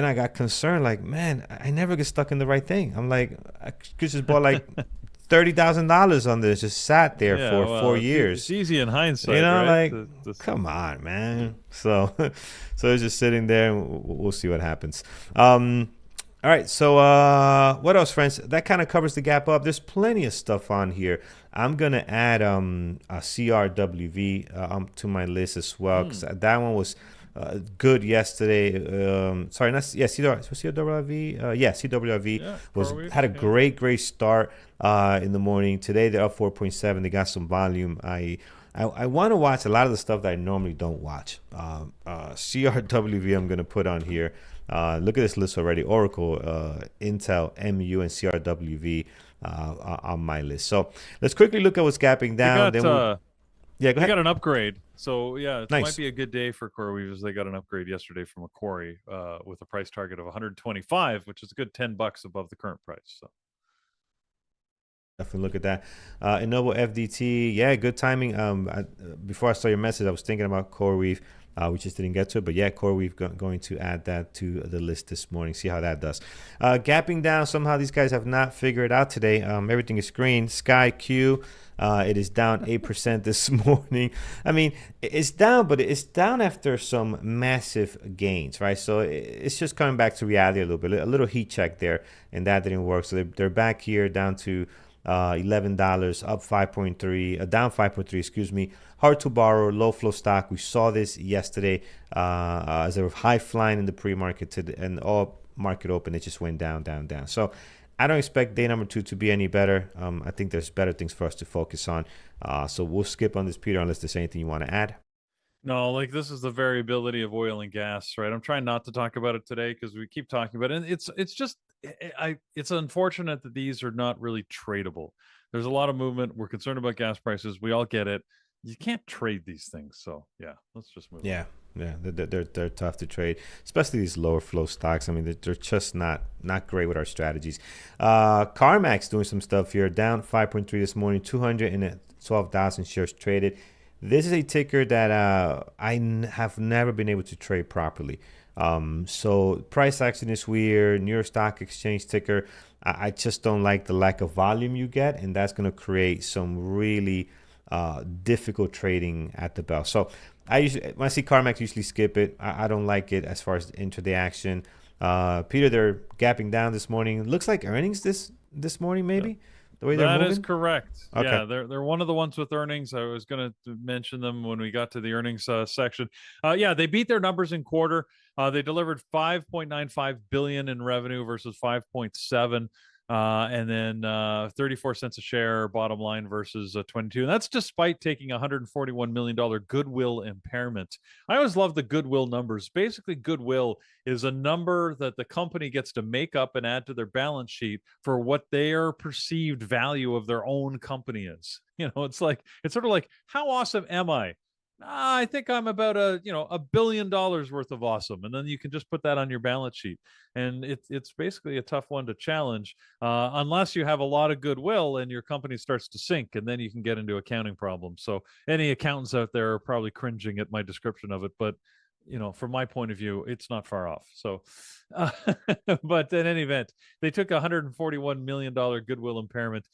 I got concerned, like, man, I never get stuck in the right thing. I'm like, I could just bought like $30,000 on this, just sat there for 4 years. It's easy in hindsight, right? Like, come on, man. So it's just sitting there, and we'll see what happens. All right, so what else, friends? That kind of covers the gap up. There's plenty of stuff on here. I'm going to add a CRWV to my list as well, because that one was good yesterday. CRWV. CRWV had a great start in the morning. Today, they're up 4.7. They got some volume. I want to watch a lot of the stuff that I normally don't watch. CRWV I'm going to put on here. Look at this list already. Oracle, Intel, MU, and CRWV on my list. So let's quickly look at what's gapping down. Go ahead. They got an upgrade. So yeah, it nice. Might be a good day for CoreWeave, as they got an upgrade yesterday from Macquarie with a price target of 125, which is a good $10 above the current price. So definitely look at that. Ennoble FDT, yeah, good timing. Before I saw your message, I was thinking about CoreWeave. We just didn't get to it, but yeah, CoreWeave going to add that to the list this morning. See how that does. Gapping down, somehow these guys have not figured it out today. Everything is green. SkyQ, it is down 8% this morning. I mean, it's down, but it's down after some massive gains, right? So it's just coming back to reality a little bit. A little heat check there, and that didn't work. So they're back here down to $11, up 5.3, down 5.3, excuse me. Hard to borrow, low flow stock. We saw this yesterday as they were high flying in the pre-market and all market open. It just went down. So I don't expect day number 2 to be any better. I think there's better things for us to focus on. So we'll skip on this, Peter, unless there's anything you want to add. No, like this is the variability of oil and gas, right? I'm trying not to talk about it today because we keep talking about it. And it's unfortunate that these are not really tradable. There's a lot of movement. We're concerned about gas prices. We all get it. You can't trade these things. So yeah, let's just move. Yeah, they're tough to trade, especially these lower flow stocks. I mean, they're just not great with our strategies. CarMax doing some stuff here, down 5.3 this morning, 212,000 shares traded. This is a ticker that I have never been able to trade properly. So price action is weird. New York Stock Exchange ticker. I just don't like the lack of volume you get, and that's going to create some really difficult trading at the bell. So when I see CarMax, usually skip it. I don't like it as far as intraday action. Peter, they're gapping down this morning. Looks like earnings this morning, maybe. The way they're moving? That is correct. Okay. Yeah, they're one of the ones with earnings. I was going to mention them when we got to the earnings section. Yeah, they beat their numbers in quarter. They delivered $5.95 billion in revenue versus 5.7, and then 34 cents a share bottom line versus 22. And that's despite taking $141 million goodwill impairment. I always love the goodwill numbers. Basically, goodwill is a number that the company gets to make up and add to their balance sheet for what their perceived value of their own company is. It's sort of like, how awesome am I? I think I'm about $1 billion worth of awesome. And then you can just put that on your balance sheet. And it's basically a tough one to challenge unless you have a lot of goodwill and your company starts to sink, and then you can get into accounting problems. So any accountants out there are probably cringing at my description of it, but from my point of view, it's not far off. So, but in any event, they took $141 million goodwill impairment.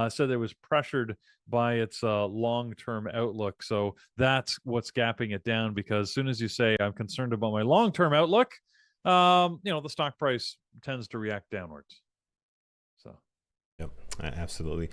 Said it was pressured by its long-term outlook. So that's what's gapping it down, because as soon as you say, I'm concerned about my long-term outlook, The stock price tends to react downwards. So. Yep, absolutely.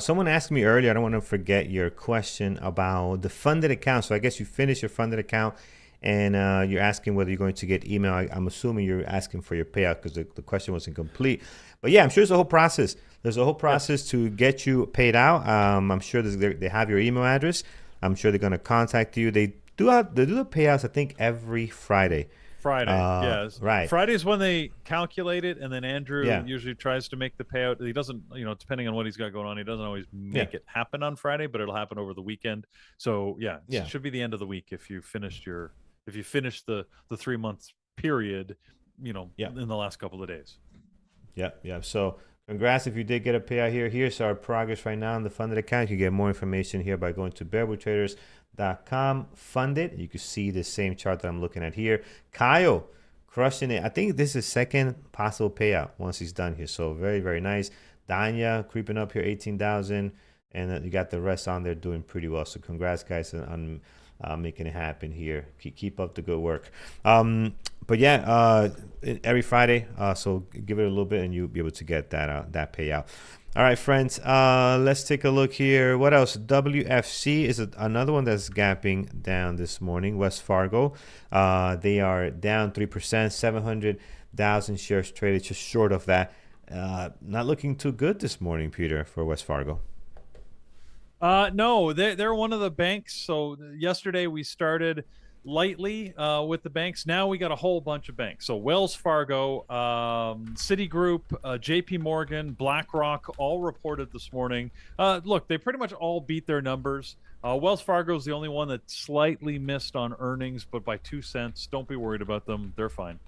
Someone asked me earlier, I don't want to forget your question about the funded account. So I guess you finished your funded account and you're asking whether you're going to get email. I'm assuming you're asking for your payout because the question wasn't complete. But yeah, I'm sure there's a whole process. There's a whole process to get you paid out. I'm sure they have your email address. I'm sure they're going to contact you. They do the payouts, I think, every Friday. Yes. Right. Friday's when they calculate it, and then Andrew Yeah. usually tries to make the payout. He doesn't, depending on what he's got going on, he doesn't always make it happen on Friday, but it'll happen over the weekend. So it should be the end of the week if you finished the 3 month period, in the last couple of days. Yeah. So congrats if you did get a payout here. Here's our progress right now on the funded account. You can get more information here by going to bearwoodtraders.com funded. You can see the same chart that I'm looking at here. Kyle crushing it. I think this is second possible payout once he's done here. So very, very nice. Danya creeping up here, 18,000. And you got the rest on there doing pretty well. So congrats, guys, on making it happen here. Keep up the good work. But yeah, every Friday. So give it a little bit, and you'll be able to get that payout. All right, friends. Let's take a look here. What else? WFC is another one that's gapping down this morning. West Fargo. They are down 3%. 700,000 shares traded, just short of that. Not looking too good this morning, Peter, for West Fargo. No, they're one of the banks. So yesterday we started lightly with the banks. Now we got a whole bunch of banks. So Wells Fargo, Citigroup, JP Morgan, BlackRock all reported this morning. Look, they pretty much all beat their numbers. Wells Fargo is the only one that slightly missed on earnings, but by 2 cents. Don't be worried about them. They're fine.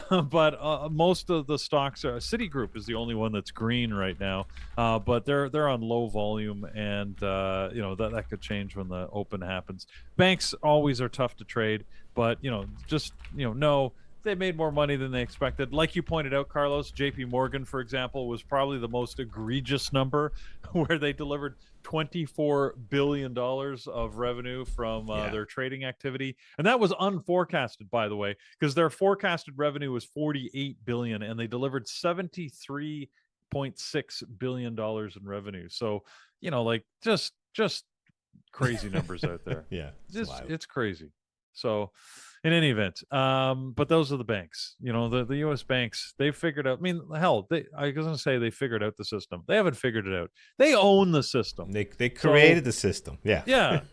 But most of the stocks are. Citigroup is the only one that's green right now, but they're on low volume, and that could change when the open happens. Banks always are tough to trade, but no, they made more money than they expected. Like you pointed out, Carlos, JP Morgan, for example, was probably the most egregious number, where they delivered $24 billion of revenue from their trading activity. And that was unforecasted, by the way, because their forecasted revenue was $48 billion, and they delivered $73.6 billion in revenue. So, just crazy numbers out there. Yeah. It's crazy. So in any event, but those are the banks, the U.S. banks, they figured out, I mean, hell, I was going to say they figured out the system. They haven't figured it out. They own the system. They created the system. Yeah. Yeah.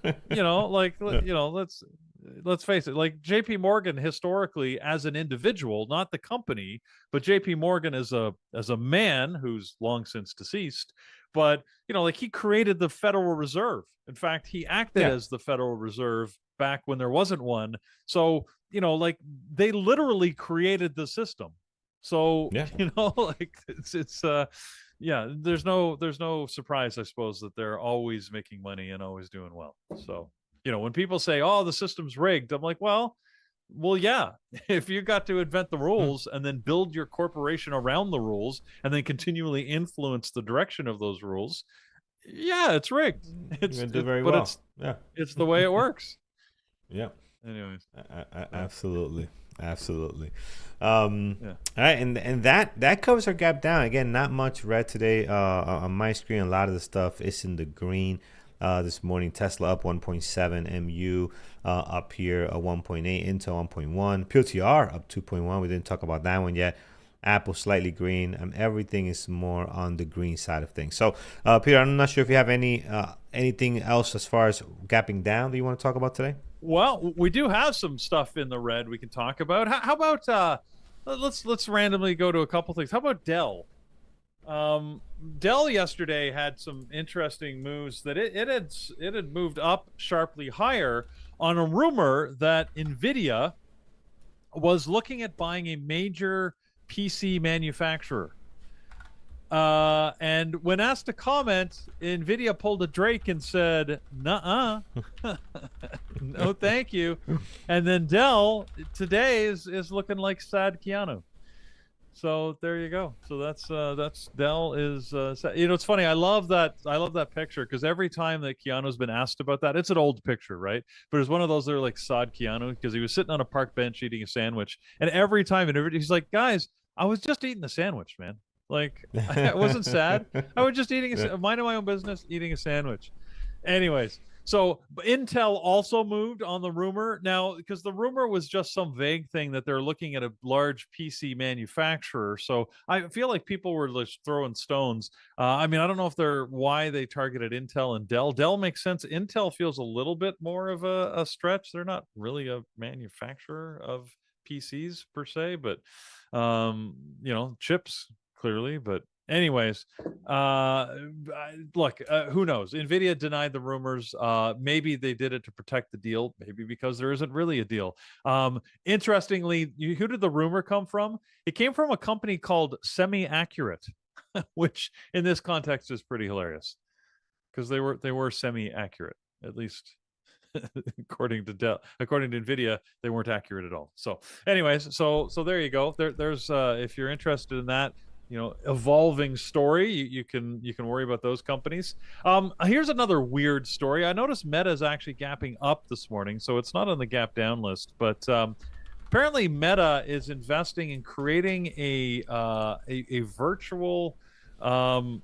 Let's face it, like JP Morgan historically as an individual, not the company, but JP Morgan as a man who's long since deceased, but he created the Federal Reserve. In fact, he acted as the Federal Reserve back when there wasn't one. So, they literally created the system. So, there's no surprise, I suppose, that they're always making money and always doing well. So, when people say, "Oh, the system's rigged," I'm like, well, yeah. If you got to invent the rules and then build your corporation around the rules and then continually influence the direction of those rules, yeah, it's rigged. It's the way it works. Yeah. Anyways. Absolutely. All right, and that covers our gap down. Again, not much red today on my screen. A lot of the stuff is in the green. This morning, Tesla up 1.7, MU up here 1.8, Intel 1.1, PLTR up 2.1. We didn't talk about that one yet. Apple slightly green. Everything is more on the green side of things. So, Peter, I'm not sure if you have anything else as far as gapping down that you want to talk about today. Well, we do have some stuff in the red we can talk about. How about let's randomly go to a couple things. How about Dell? Dell yesterday had some interesting moves that it had moved up sharply higher on a rumor that NVIDIA was looking at buying a major PC manufacturer. And when asked to comment, NVIDIA pulled a Drake and said, "Nuh-uh, no, thank you." And then Dell today is looking like sad Keanu. So there you go. So that's Dell is it's funny. I love that picture because every time that Keanu's been asked about that, it's an old picture, right? But it's one of those that are like sod Keanu because he was sitting on a park bench eating a sandwich, and every time he's like, guys, I was just eating a sandwich, man. Like I wasn't sad. I was just minding my own business, eating a sandwich. Anyways, so Intel also moved on the rumor now because the rumor was just some vague thing that they're looking at a large PC manufacturer. So I feel like people were just throwing stones. I mean, I don't know if why they targeted Intel and Dell. Dell makes sense. Intel feels a little bit more of a stretch. They're not really a manufacturer of PCs per se, but chips clearly. But anyways, look, who knows? NVIDIA denied the rumors. Maybe they did it to protect the deal, maybe because there isn't really a deal. Interestingly, who did the rumor come from? It came from a company called Semi-Accurate, which in this context is pretty hilarious because they were semi-accurate, at least according to Dell. According to NVIDIA, they weren't accurate at all. So anyways, so there you go. There's if you're interested in that, evolving story, you can worry about those companies. Here's another weird story. I noticed Meta is actually gapping up this morning, so it's not on the gap down list, but apparently Meta is investing in creating a virtual a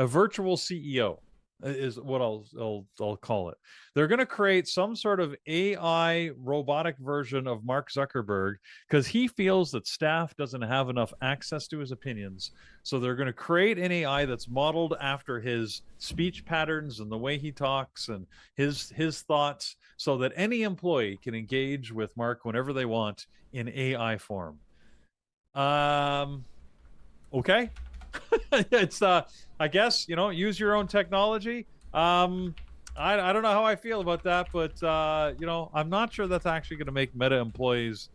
virtual CEO is what I'll call it. They're going to create some sort of AI robotic version of Mark Zuckerberg because he feels that staff doesn't have enough access to his opinions. So they're going to create an AI that's modeled after his speech patterns and the way he talks and his thoughts, so that any employee can engage with Mark whenever they want in AI form. Okay. It's I guess use your own technology. I don't know how I feel about that, but I'm not sure that's actually going to make Meta employees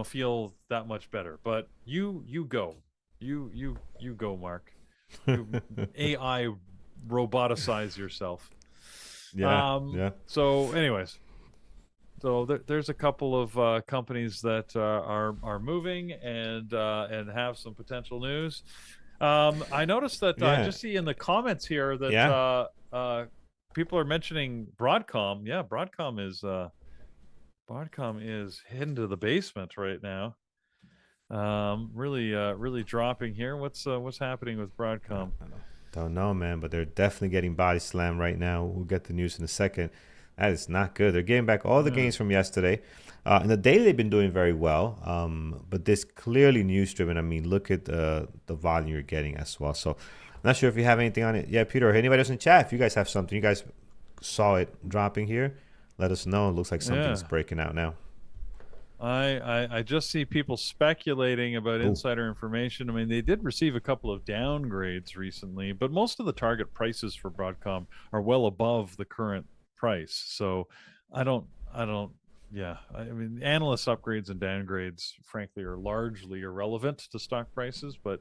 feel that much better. But you go, Mark. You AI roboticize yourself. Yeah. So anyways, so there's a couple of companies that are moving and have some potential news. I noticed that I just see in the comments here that people are mentioning Broadcom. Yeah, Broadcom is hidden to the basement right now. Really dropping here. What's happening with Broadcom? Don't know, man, but they're definitely getting body slammed right now. We'll get the news in a second. That is not good. They're getting back all the gains from yesterday. In the daily, they've been doing very well, but this clearly news-driven. I mean, look at the volume you're getting as well. So I'm not sure if you have anything on it. Yeah, Peter, or anybody else in chat, if you guys have something, you guys saw it dropping here, let us know. It looks like something's breaking out now. I just see people speculating about insider information. I mean, they did receive a couple of downgrades recently, but most of the target prices for Broadcom are well above the current price. So I mean, analyst upgrades and downgrades, frankly, are largely irrelevant to stock prices. But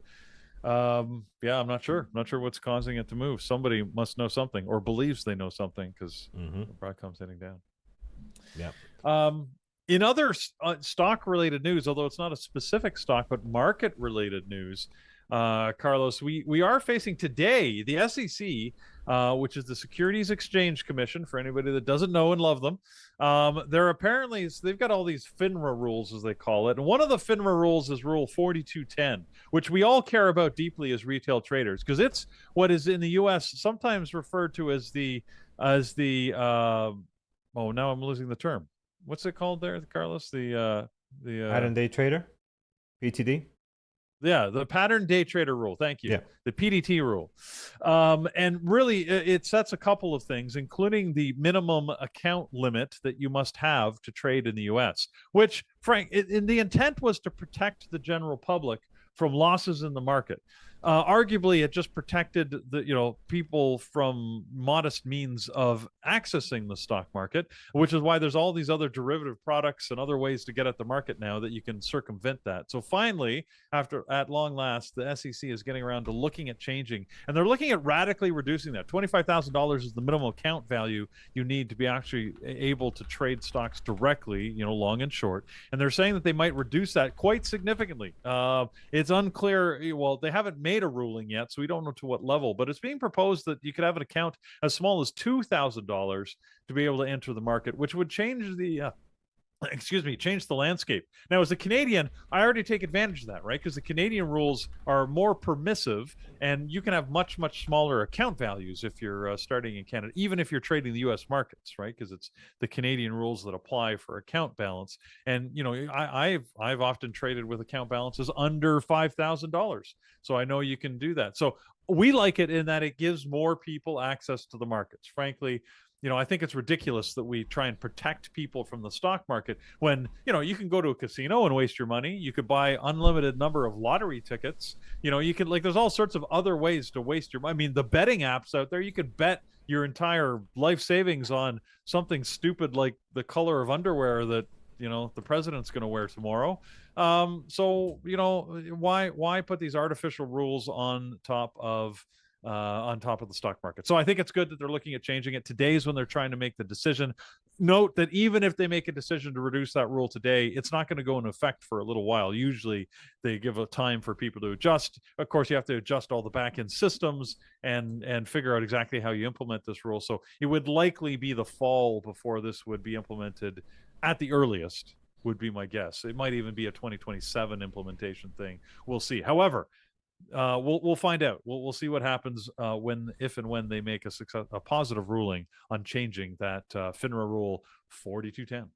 I'm not sure. I'm not sure what's causing it to move. Somebody must know something or believes they know something because Broadcom's heading down. Yeah. In other stock-related news, although it's not a specific stock, but market-related news, Carlos, we are facing today the SEC, which is the Securities Exchange Commission, for anybody that doesn't know and love them. They've got all these FINRA rules, as they call it. And one of the FINRA rules is Rule 4210, which we all care about deeply as retail traders, because it's what is in the U.S. sometimes referred to as now I'm losing the term. What's it called there, Carlos? The pattern day trader, PTD. Yeah, the pattern day trader rule. Thank you. Yeah. The PDT rule. And really, it sets a couple of things, including the minimum account limit that you must have to trade in the U.S., which, Frank, the intent was to protect the general public from losses in the market. Arguably, it just protected the people from modest means of accessing the stock market, which is why there's all these other derivative products and other ways to get at the market now that you can circumvent that. So finally, at long last, the SEC is getting around to looking at changing, and they're looking at radically reducing that. $25,000 is the minimum account value you need to be actually able to trade stocks directly, long and short. And they're saying that they might reduce that quite significantly. It's unclear. Well, they haven't made a ruling yet, so we don't know to what level, but it's being proposed that you could have an account as small as $2,000 to be able to enter the market, which would change the change the landscape. Now, as a Canadian, I already take advantage of that, right? Because the Canadian rules are more permissive, and you can have much, much smaller account values if you're starting in Canada, even if you're trading the U.S. markets, right? Because it's the Canadian rules that apply for account balance. And I've often traded with account balances under $5,000, so I know you can do that. So we like it in that it gives more people access to the markets. Frankly, I think it's ridiculous that we try and protect people from the stock market when, you can go to a casino and waste your money. You could buy unlimited number of lottery tickets. You can, there's all sorts of other ways to waste your money. I mean, the betting apps out there, you could bet your entire life savings on something stupid like the color of underwear that, the president's going to wear tomorrow. So, why put these artificial rules on top of the stock market? So I think it's good that they're looking at changing it. Today's when they're trying to make the decision. Note that even if they make a decision to reduce that rule today, it's not going to go into effect for a little while. Usually they give a time for people to adjust. Of course, you have to adjust all the back-end systems and figure out exactly how you implement this rule. So it would likely be the fall before this would be implemented at the earliest, would be my guess. It might even be a 2027 implementation thing. We'll see. However, we'll find out. We'll see what happens if and when they make a positive ruling on changing that FINRA rule 4210.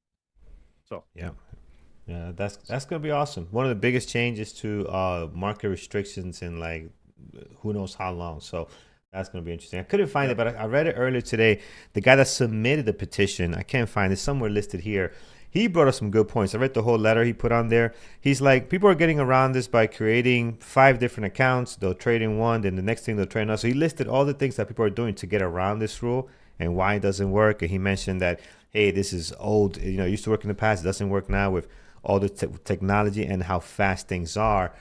So yeah, that's gonna be awesome. One of the biggest changes to market restrictions in who knows how long. So that's gonna be interesting. I couldn't find it, but I read it earlier today. The guy that submitted the petition, I can't find it, somewhere listed here. He brought us some good points. I read the whole letter he put on there. He's like, people are getting around this by creating 5 different accounts. They'll trade in one, then the next thing they'll trade another. So he listed all the things that people are doing to get around this rule and why it doesn't work. And he mentioned that, hey, this is old. It used to work in the past. It doesn't work now with all the technology and how fast things are.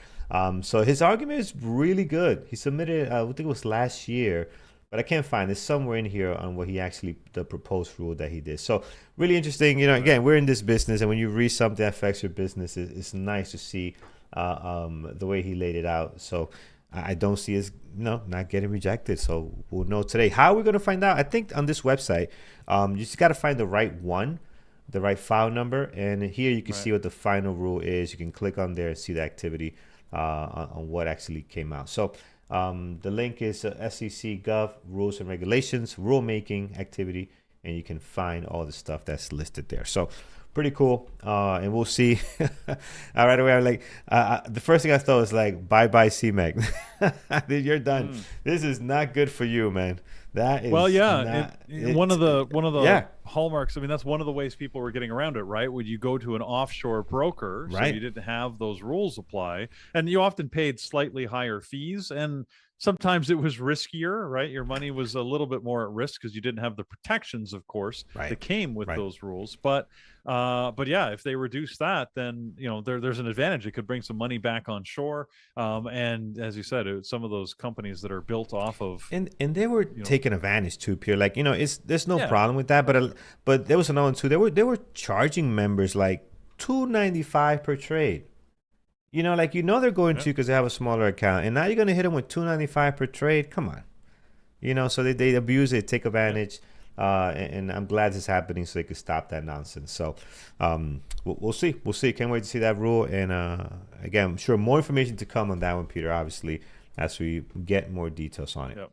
So his argument is really good. He submitted, I think it was last year, but I can't find it. Somewhere in here on what the proposed rule that he did. So really interesting. Again, we're in this business, and when you read something that affects your business, it's nice to see the way he laid it out. So I don't see us not getting rejected. So we'll know today. How are we going to find out? I think on this website, you just got to find the right one, the right file number, and here you can see what the final rule is. You can click on there and see the activity on what actually came out. So the link is SEC Gov Rules and Regulations Rulemaking Activity, and you can find all the stuff that's listed there. So pretty cool. And we'll see. Right away, I'm like, the first thing I thought was like, bye CMEG. You're done. This is not good for you, man. That is one of the hallmarks. I mean, that's one of the ways people were getting around it, right? Would you go to an offshore broker, so you didn't have those rules apply, and you often paid slightly higher fees, and sometimes it was riskier, right? Your money was a little bit more at risk because you didn't have the protections, of course, that came with those rules. But yeah, if they reduce that, then there's an advantage. It could bring some money back on shore. And as you said, some of those companies that are built off of and they were taking advantage too, Pierre. Like there's no problem with that, but there was another one too. They were charging members like $2.95 per trade. They're going to because they have a smaller account, and now you're going to hit them with $2.95 per trade. Come on, so they abuse it, take advantage, and I'm glad this is happening so they could stop that nonsense. So we'll see. Can't wait to see that rule, and again, I'm sure more information to come on that one, Peter. Obviously, as we get more details on it. Yep.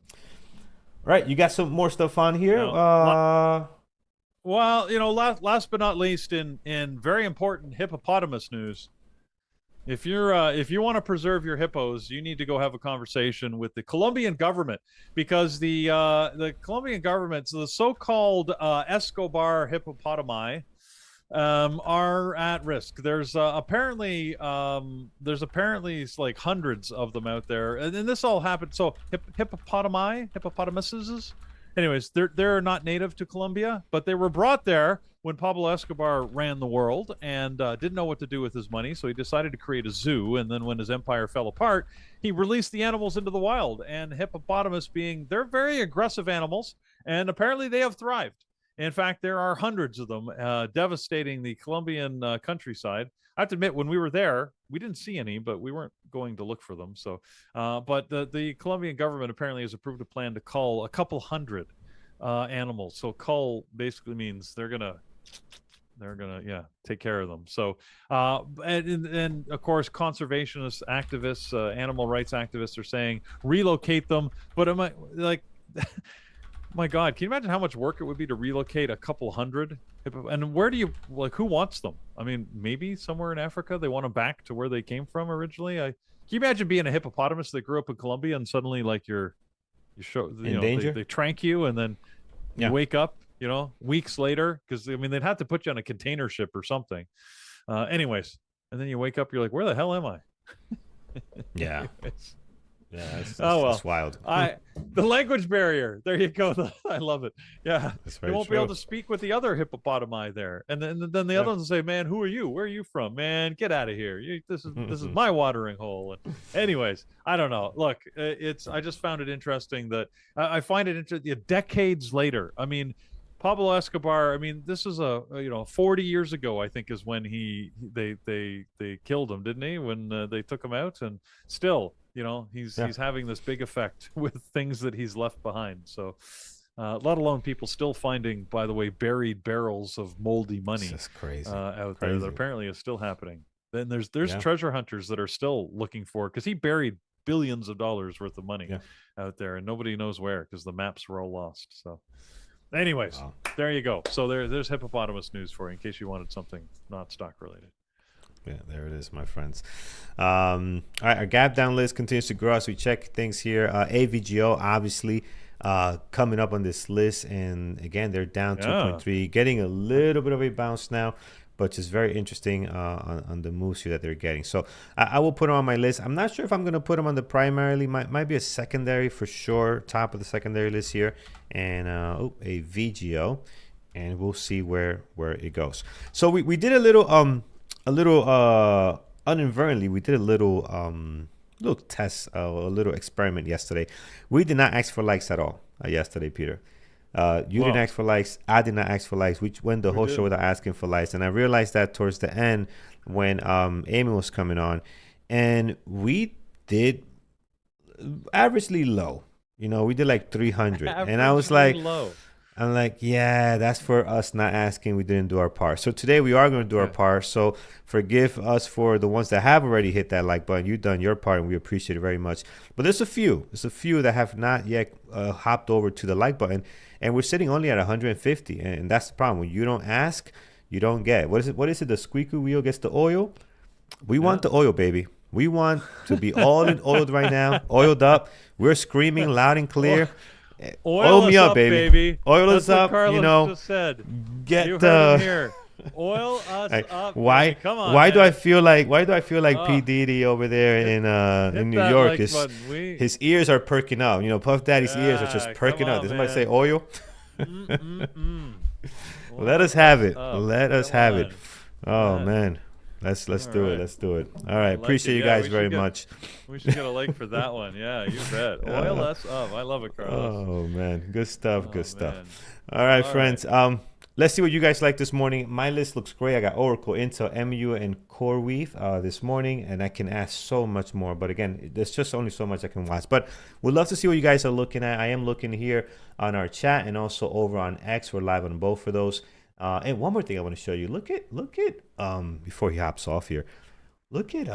Right, you got some more stuff on here. Last but not least, in very important hippopotamus news. If you want to preserve your hippos, you need to go have a conversation with the Colombian government, because the Colombian government, so the so-called Escobar hippopotami, are at risk. There's apparently like hundreds of them out there, and this all happened. So hippopotamuses. Anyways, they're not native to Colombia, but they were brought there when Pablo Escobar ran the world and didn't know what to do with his money, so he decided to create a zoo. And then when his empire fell apart, he released the animals into the wild. And they're very aggressive animals, and apparently they have thrived. In fact, there are hundreds of them devastating the Colombian countryside. I have to admit, when we were there, we didn't see any, but we weren't going to look for them. So, but the Colombian government apparently has approved a plan to cull a couple hundred animals. So cull basically means they're gonna take care of them. So and of course conservationist activists, animal rights activists are saying relocate them. But am I like my God, can you imagine how much work it would be to relocate a couple hundred? And where do you, like, who wants them? I mean, maybe somewhere in Africa they want them back to where they came from originally. Can you imagine being a hippopotamus that grew up in Colombia and suddenly like you in danger? They trank you and then you wake up, weeks later, because I mean they'd have to put you on a container ship or something. Anyways, and then you wake up, you're like, where the hell am I? Yeah. Anyways. Yeah, it's wild. The language barrier. There you go. I love it. Yeah, you won't be able to speak with the other hippopotami there, and then the other ones will say, "Man, who are you? Where are you from? Man, get out of here! This is my watering hole." And anyways, I don't know. Look, I just found it interesting that I find it interesting. Decades later, I mean, Pablo Escobar. I mean, this is 40 years ago. I think is when they killed him, didn't he? When they took him out, and still. He's having this big effect with things that he's left behind. So, let alone people still finding, by the way, buried barrels of moldy money. That's crazy. Out there that apparently is still happening. Then there's treasure hunters that are still looking for, because he buried billions of dollars worth of money out there, and nobody knows where because the maps were all lost. So, anyways, there you go. So there's hippopotamus news for you in case you wanted something not stock related. Yeah, there it is, my friends. All right, our gap down list continues to grow as we check things here. AVGO, obviously, coming up on this list. And again, they're down 2.3, getting a little bit of a bounce now, but just very interesting on the moves here that they're getting. So I will put them on my list. I'm not sure if I'm going to put them on the primarily. Might be a secondary for sure, top of the secondary list here. And a VGO. And we'll see where it goes. So we did a little inadvertently, we did a little test, a little experiment yesterday. We did not ask for likes at all yesterday, Peter. You didn't ask for likes. I did not ask for likes. We went the whole show without asking for likes, and I realized that towards the end when Amy was coming on, and we did averagely low. We did like 300, and I was like, low. I'm like, yeah, that's for us not asking. We didn't do our part. So today we are going to do our part. So forgive us for the ones that have already hit that like button. You've done your part, and we appreciate it very much. But there's a few that have not yet hopped over to the like button, and we're sitting only at 150. And that's the problem. When you don't ask, you don't get. What is it? The squeaky wheel gets the oil. We want the oil, baby. We want to be all in oiled right now, oiled up. We're screaming loud and clear. Oil me up, baby. Oil us up. Carlos just said. Get you heard him here. Oil us up. Why? Come on. Why do I feel like P Diddy over there in New York? His ears are perking up. Puff Daddy's ears are just perking up. Did somebody say oil? Let us have it. Let us have it. Oh man. Let's do it. Let's do it. All right. Appreciate you guys very much. We should get a like for that one. Yeah, you bet. Oil us up. I love it, Carlos. Oh man, good stuff. Good stuff. All right, friends. Let's see what you guys like this morning. My list looks great. I got Oracle, Intel, MU, and CoreWeave this morning, and I can add so much more. But again, there's just only so much I can watch. But we'd love to see what you guys are looking at. I am looking here on our chat and also over on X. We're live on both of those. And one more thing I want to show you. Look at before he hops off here. Look at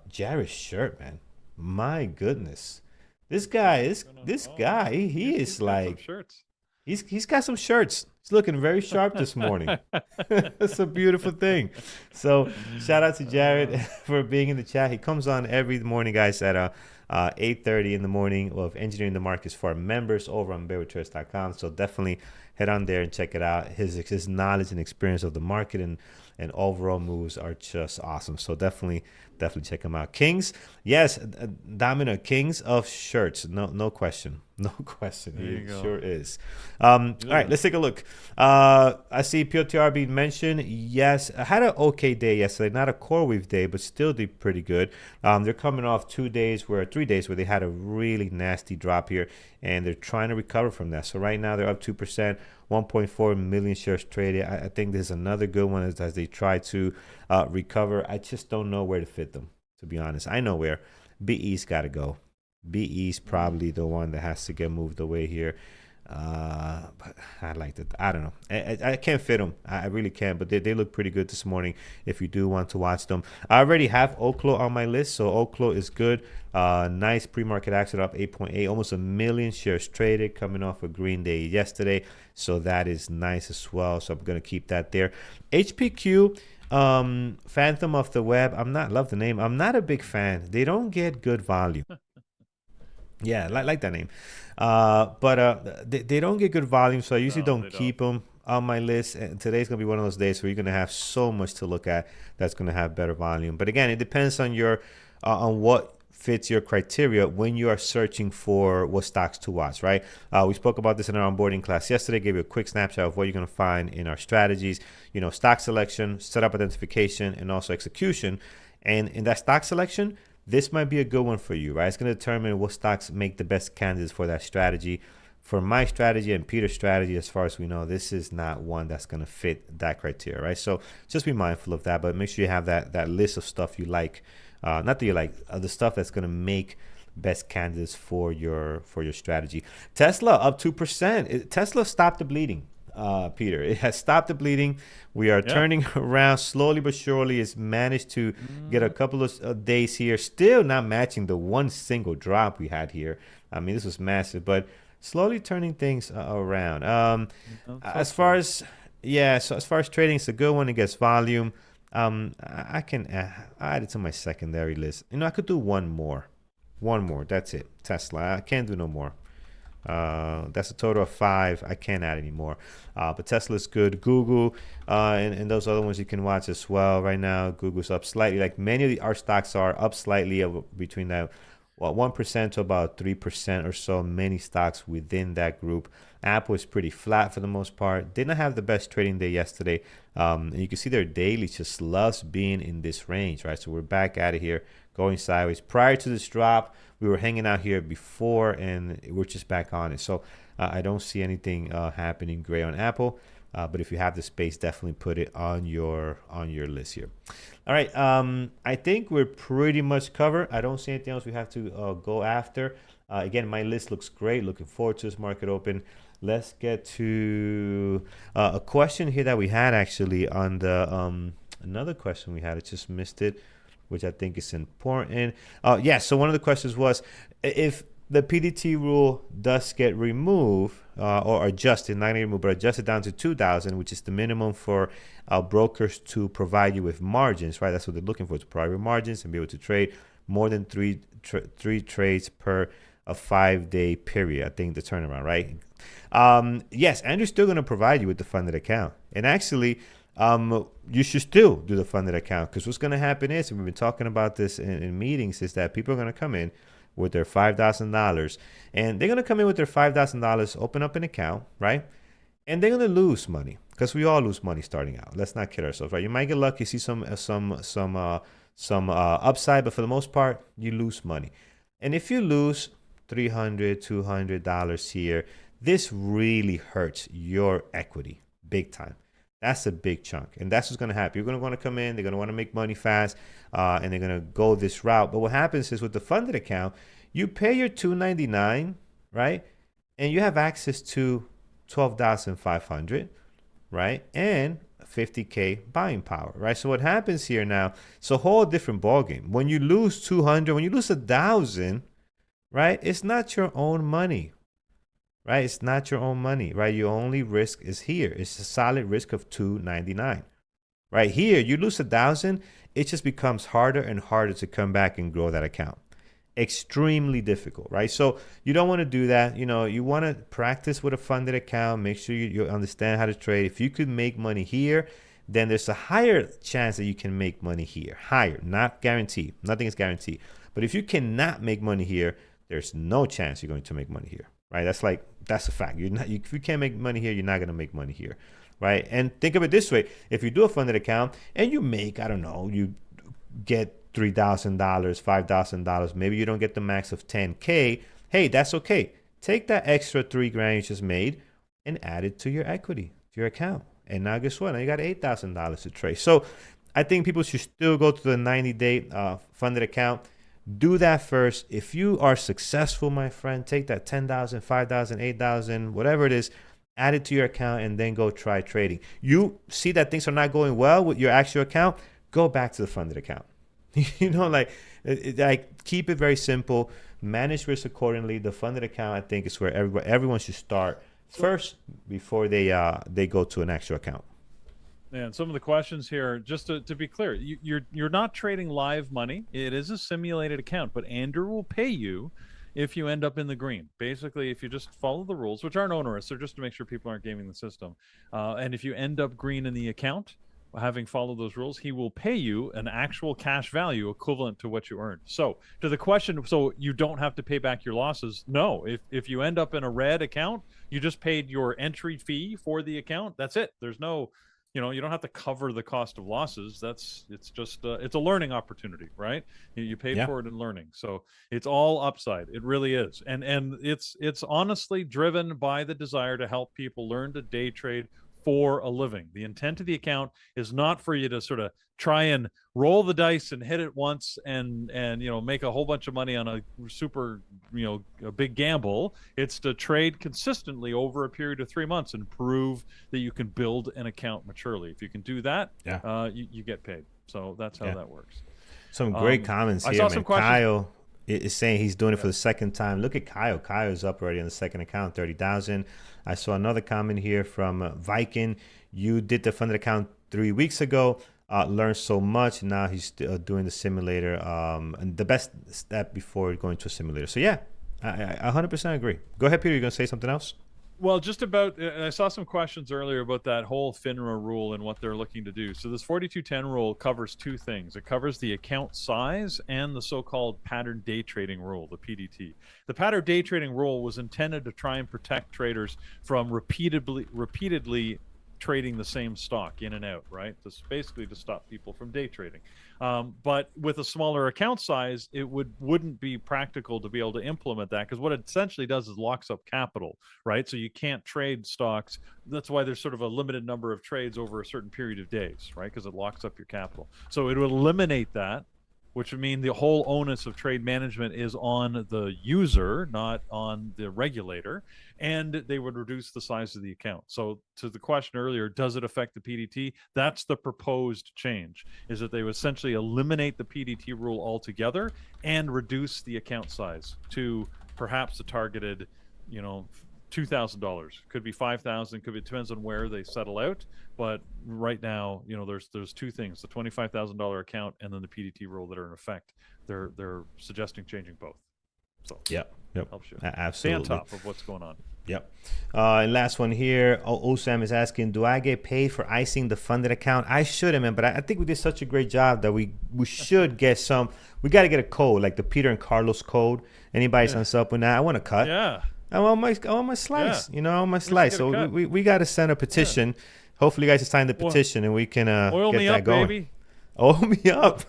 Jared's shirt, man. My goodness. This guy he is like he's got some shirts. He's looking very sharp this morning. That's a beautiful thing. So shout out to Jared for being in the chat. He comes on every morning, guys, at 8:30 in the morning of Engineering the Markets for our members over on bearwithtrust.com. So definitely head on there and check it out. His knowledge and experience of the market and overall moves are just awesome. So definitely check him out. Kings, yes, Domino, kings of shirts. No question. No question. He sure is. All right, let's take a look. I see PLTR being mentioned. Yes, I had an okay day yesterday. Not a CoreWeave day, but still did pretty good. They're coming off 3 days where they had a really nasty drop here, and they're trying to recover from that. So right now they're up 2%, 1.4 million shares traded. I think this is another good one as they try to recover. I just don't know where to fit them, to be honest. I know where. BE's got to go. BE's probably the one that has to get moved away here. But I like that. I don't know. I can't fit them. I really can't. But they look pretty good this morning if you do want to watch them. I already have OKLO on my list, so OKLO is good. Nice pre-market action, up 8.8, almost 1 million shares traded, coming off a green day yesterday. So that is nice as well. So I'm gonna keep that there. HPQ. Phantom of the Web. Love the name. I'm not a big fan. They don't get good volume. Yeah, like that name. But they don't get good volume, so I usually don't keep them on my list. And today's going to be one of those days where you're going to have so much to look at that's going to have better volume. But again, it depends on your on what fits your criteria when you are searching for what stocks to watch, right? We spoke about this in our onboarding class yesterday, gave you a quick snapshot of what you're going to find in our strategies, stock selection, setup identification, and also execution. And in that stock selection, this might be a good one for you, right? It's going to determine what stocks make the best candidates for that strategy. For my strategy and Peter's strategy, as far as we know, this is not one that's going to fit that criteria, right? So just be mindful of that, but make sure you have that list of stuff you like. Not that you like, the stuff that's going to make best candidates for your strategy. Tesla up 2%. Tesla stopped the bleeding. Peter, it has stopped the bleeding. We are turning around slowly but surely. It's managed to get a couple of days here, still not matching the one single drop we had here. I mean, this was massive, but slowly turning things around. As far as trading, it's a good one. It gets volume. I can add it to my secondary list. I could do one more. That's it. Tesla. I can't do no more. That's a total of 5. I can't add any more. But Tesla's good. Google and those other ones you can watch as well. Right now, Google's up slightly. Like many of our stocks are up slightly between that 1% to about 3% or so. Many stocks within that group. Apple is pretty flat for the most part. Did not have the best trading day yesterday. And you can see their daily just loves being in this range, right? So we're back at it here, going sideways. Prior to this drop, we were hanging out here before, and we're just back on it. So I don't see anything happening great on Apple. But if you have the space, definitely put it on your list here. All right. I think we're pretty much covered. I don't see anything else we have to go after. Again, my list looks great. Looking forward to this market open. Let's get to a question here that we had actually on the another question we had. I just missed it, which I think is important. So one of the questions was if the PDT rule does get removed or adjusted, not removed, but adjusted down to 2,000, which is the minimum for brokers to provide you with margins, right? That's what they're looking for, to provide margins and be able to trade more than three trades per a 5-day period. I think the turnaround, right? Yes, Andrew's still going to provide you with the funded account. And actually, you should still do the funded account, because what's going to happen is, and we've been talking about this in meetings, is that people are going to come in with their $5,000, and they're going to come in with their $5,000, open up an account, right? And they're going to lose money, because we all lose money starting out. Let's not kid ourselves, right? You might get lucky, see some upside, but for the most part, you lose money. And if you lose $300, $200 here, this really hurts your equity big time. That's a big chunk. And that's what's going to happen. You're going to want to come in. They're going to want to make money fast. And they're going to go this route. But what happens is with the funded account, you pay your $299, right? And you have access to $12,500, right? And 50K buying power, right? So what happens here now, it's a whole different ballgame. When you lose 200, when you lose 1,000, right? It's not your own money. Right? It's not your own money, right? Your only risk is here. It's a solid risk of $299. Right here, you lose 1,000, it just becomes harder and harder to come back and grow that account. extremely difficult, right? So you don't want to do that. You want to practice with a funded account. Make sure you understand how to trade. If you could make money here, then there's a higher chance that you can make money here. Higher, not guaranteed. Nothing is guaranteed. But if you cannot make money here, there's no chance you're going to make money here, right? That's a fact. If you can't make money here, you're not going to make money here, right? And think of it this way. If you do a funded account and you make, I don't know, you get $3,000, $5,000, maybe you don't get the max of 10K. Hey, that's okay. Take that extra $3,000 you just made and add it to your equity, to your account. And now guess what? Now you got $8,000 to trade. So I think people should still go to the 90-day funded account. Do that first. If you are successful, my friend, take that 10,000, 5,000, 8,000, whatever it is, add it to your account and then go try trading. You see that things are not going well with your actual account, go back to the funded account. Like keep it very simple. Manage risk accordingly. The funded account, I think, is where everyone should start first before they go to an actual account. And some of the questions here, just to be clear, you're not trading live money. It is a simulated account, but Andrew will pay you if you end up in the green. Basically, if you just follow the rules, which aren't onerous, they're just to make sure people aren't gaming the system. And if you end up green in the account, having followed those rules, he will pay you an actual cash value equivalent to what you earned. So to the question, so you don't have to pay back your losses. No, if you end up in a red account, you just paid your entry fee for the account. That's it. There's no, you don't have to cover the cost of losses. It's just it's a learning opportunity, right? You paid for it in learning. So it's all upside. It really is. And it's honestly driven by the desire to help people learn to day trade for a living. The intent of the account is not for you to sort of try and roll the dice and hit it once and make a whole bunch of money on a super a big gamble. It's to trade consistently over a period of 3 months and prove that you can build an account maturely. If you can do that, you get paid. So that's how that works. Some great comments here, man. Kyle is saying he's doing it for the second time. Look at Kyle. Kyle's up already on the second account, 30,000. I saw another comment here from Viking. You did the funded account 3 weeks ago. Learned so much. Now he's doing the simulator. And the best step before going to a simulator. So yeah, I 100% agree. Go ahead, Peter. You're gonna say something else? Well, just about, I saw some questions earlier about that whole FINRA rule and what they're looking to do. So this 4210 rule covers two things. It covers the account size and the so-called pattern day trading rule, the PDT. The pattern day trading rule was intended to try and protect traders from repeatedly trading the same stock in and out, right? Just basically to stop people from day trading. But with a smaller account size, it wouldn't be practical to be able to implement that, because what it essentially does is locks up capital, right? So you can't trade stocks. That's why there's sort of a limited number of trades over a certain period of days, right? Because it locks up your capital. So it would eliminate that, which would mean the whole onus of trade management is on the user, not on the regulator, and they would reduce the size of the account. So to the question earlier, does it affect the PDT? That's the proposed change, is that they would essentially eliminate the PDT rule altogether and reduce the account size to perhaps a targeted, $2,000. Could be $5,000. Could be, it depends on where they settle out. But right now, there's two things: the $25,000 account and then the PDT rule that are in effect. They're suggesting changing both. So yep, helps you absolutely stay on top of what's going on. Yep. And last one here. Osam is asking, do I get paid for icing the funded account? I shouldn't, man, but I think we did such a great job that we should get some. We got to get a code, like the Peter and Carlos code. Anybody signs up with that? I want to cut. Yeah. I want my slice. I want my slice. So we got to send a petition. Yeah. Hopefully, you guys sign the petition and we can oil get me that up, going. Baby. Oil me up.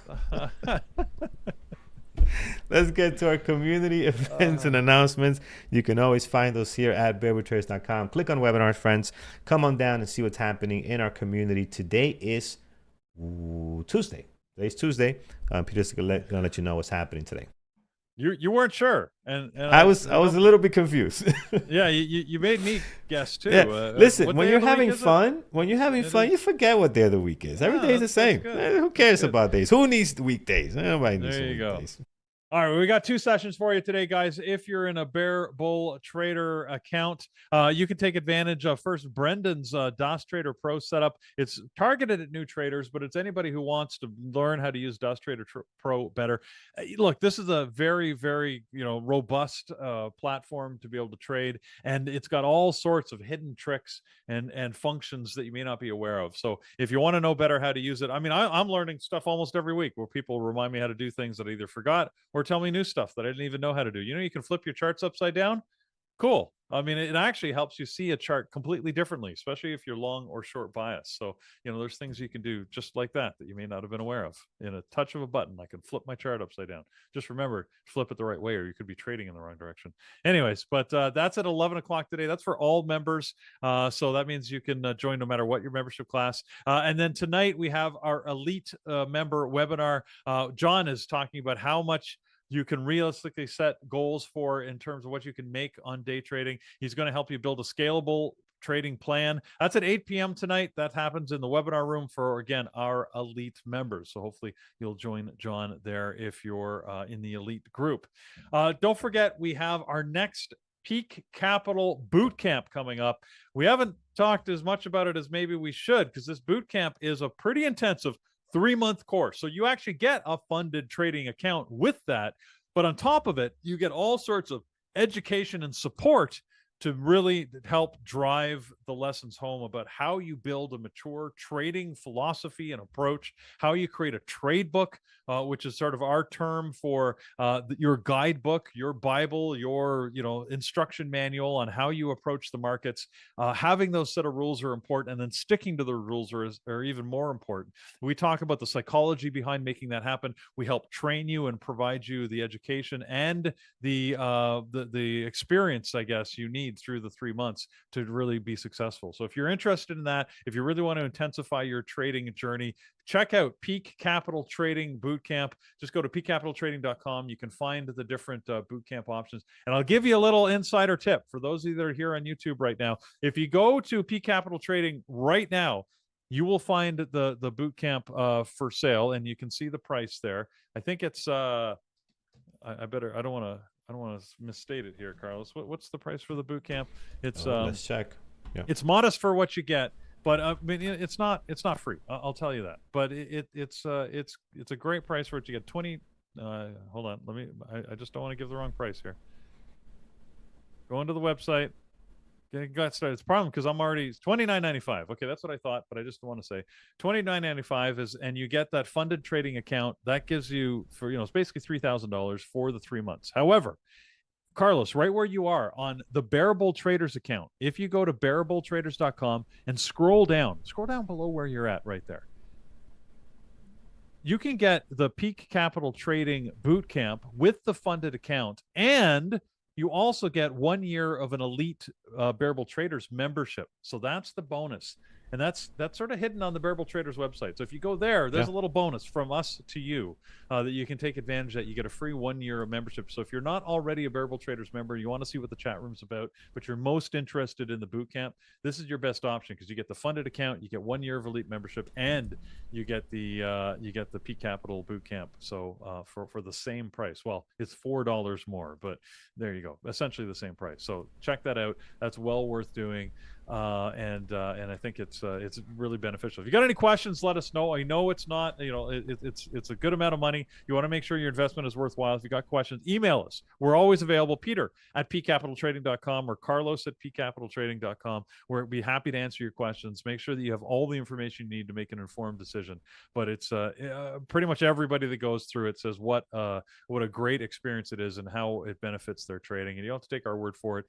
Let's get to our community events and announcements. You can always find those here at bearwithtraders.com. Click on webinars, friends. Come on down and see what's happening in our community. Today is Tuesday. Today's Tuesday. Peter's going to let you know what's happening today. You weren't sure, and I was a little bit confused. Yeah, you made me guess too. Yeah. Listen, when you're having fun, you forget what day of the week is. Every day is the same. Who cares about days? Who needs weekdays? Nobody needs weekdays. All right, we got 2 sessions for you today, guys. If you're in a Bear Bull Trader account, you can take advantage of first Brendan's DOS Trader Pro setup. It's targeted at new traders, but it's anybody who wants to learn how to use DOS Trader Pro better. Look, this is a very, very robust platform to be able to trade, and it's got all sorts of hidden tricks and functions that you may not be aware of. So if you want to know better how to use it, I mean, I'm learning stuff almost every week where people remind me how to do things that I either forgot or tell me new stuff that I didn't even know how to do. You can flip your charts upside down. Cool. I mean, it actually helps you see a chart completely differently, especially if you're long or short bias. So, there's things you can do just like that you may not have been aware of. In a touch of a button, I can flip my chart upside down. Just remember, flip it the right way, or you could be trading in the wrong direction. Anyways, but that's at 11 o'clock today. That's for all members. So that means you can join no matter what your membership class. And then tonight we have our elite member webinar. John is talking about how much you can realistically set goals for in terms of what you can make on day trading. He's going to help you build a scalable trading plan. That's at 8 p.m. tonight. That happens in the webinar room for, again, our elite members. So hopefully you'll join John there if you're in the elite group. Don't forget, we have our next Peak Capital Bootcamp coming up. We haven't talked as much about it as maybe we should, because this bootcamp is a pretty intensive 3-month course. So you actually get a funded trading account with that. But on top of it, you get all sorts of education and support to really help drive the lessons home about how you build a mature trading philosophy and approach, how you create a trade book, which is sort of our term for your guidebook, your Bible, your instruction manual on how you approach the markets. Having those set of rules are important, and then sticking to the rules are even more important. We talk about the psychology behind making that happen. We help train you and provide you the education and the experience, I guess, you need through the 3 months to really be successful. So if you're interested in that, if you really want to intensify your trading journey, check out Peak Capital Trading Bootcamp. Just go to peakcapitaltrading.com. You can find the different bootcamp options. And I'll give you a little insider tip for those of you that are here on YouTube right now. If you go to Peak Capital Trading right now, you will find the bootcamp for sale, and you can see the price there. I think it's I don't want to misstate it here, Carlos. What's the price for the boot camp? It's let's check. Yeah. It's modest for what you get, but I mean, it's not free. I'll tell you that. But it's a great price for what you get. 20. Hold on. I just don't want to give the wrong price here. Go into the website. Got started. It's a problem because I'm already $29.95. Okay, that's what I thought, but I just want to say $29.95 is, and you get that funded trading account that gives you it's basically $3,000 for the 3 months. However, Carlos, right where you are on the Bearable Traders account, if you go to bearabletraders.com and scroll down below where you're at right there, you can get the Peak Capital Trading Bootcamp with the funded account, and you also get 1 year of an elite Bearable Traders membership. So that's the bonus. And that's sort of hidden on the Bearable Traders website. So if you go there's a little bonus from us to you that you can take advantage of. You get a free 1 year of membership. So if you're not already a Bearable Traders member, you want to see what the chat room's about, but you're most interested in the boot camp, this is your best option, because you get the funded account, you get 1 year of elite membership, and you get the Peak Capital boot camp. So for the same price. Well, it's $4 more, but there you go. Essentially the same price. So check that out. That's well worth doing. And I think it's really beneficial. If you got any questions, let us know. I know it's not, it's a good amount of money. You want to make sure your investment is worthwhile. If you got questions, email us. We're always available. Peter at peakcapitaltrading.com or Carlos at peakcapitaltrading.com. We'll be happy to answer your questions. Make sure that you have all the information you need to make an informed decision. But it's pretty much everybody that goes through it says what a great experience it is and how it benefits their trading. And you don't have to take our word for it.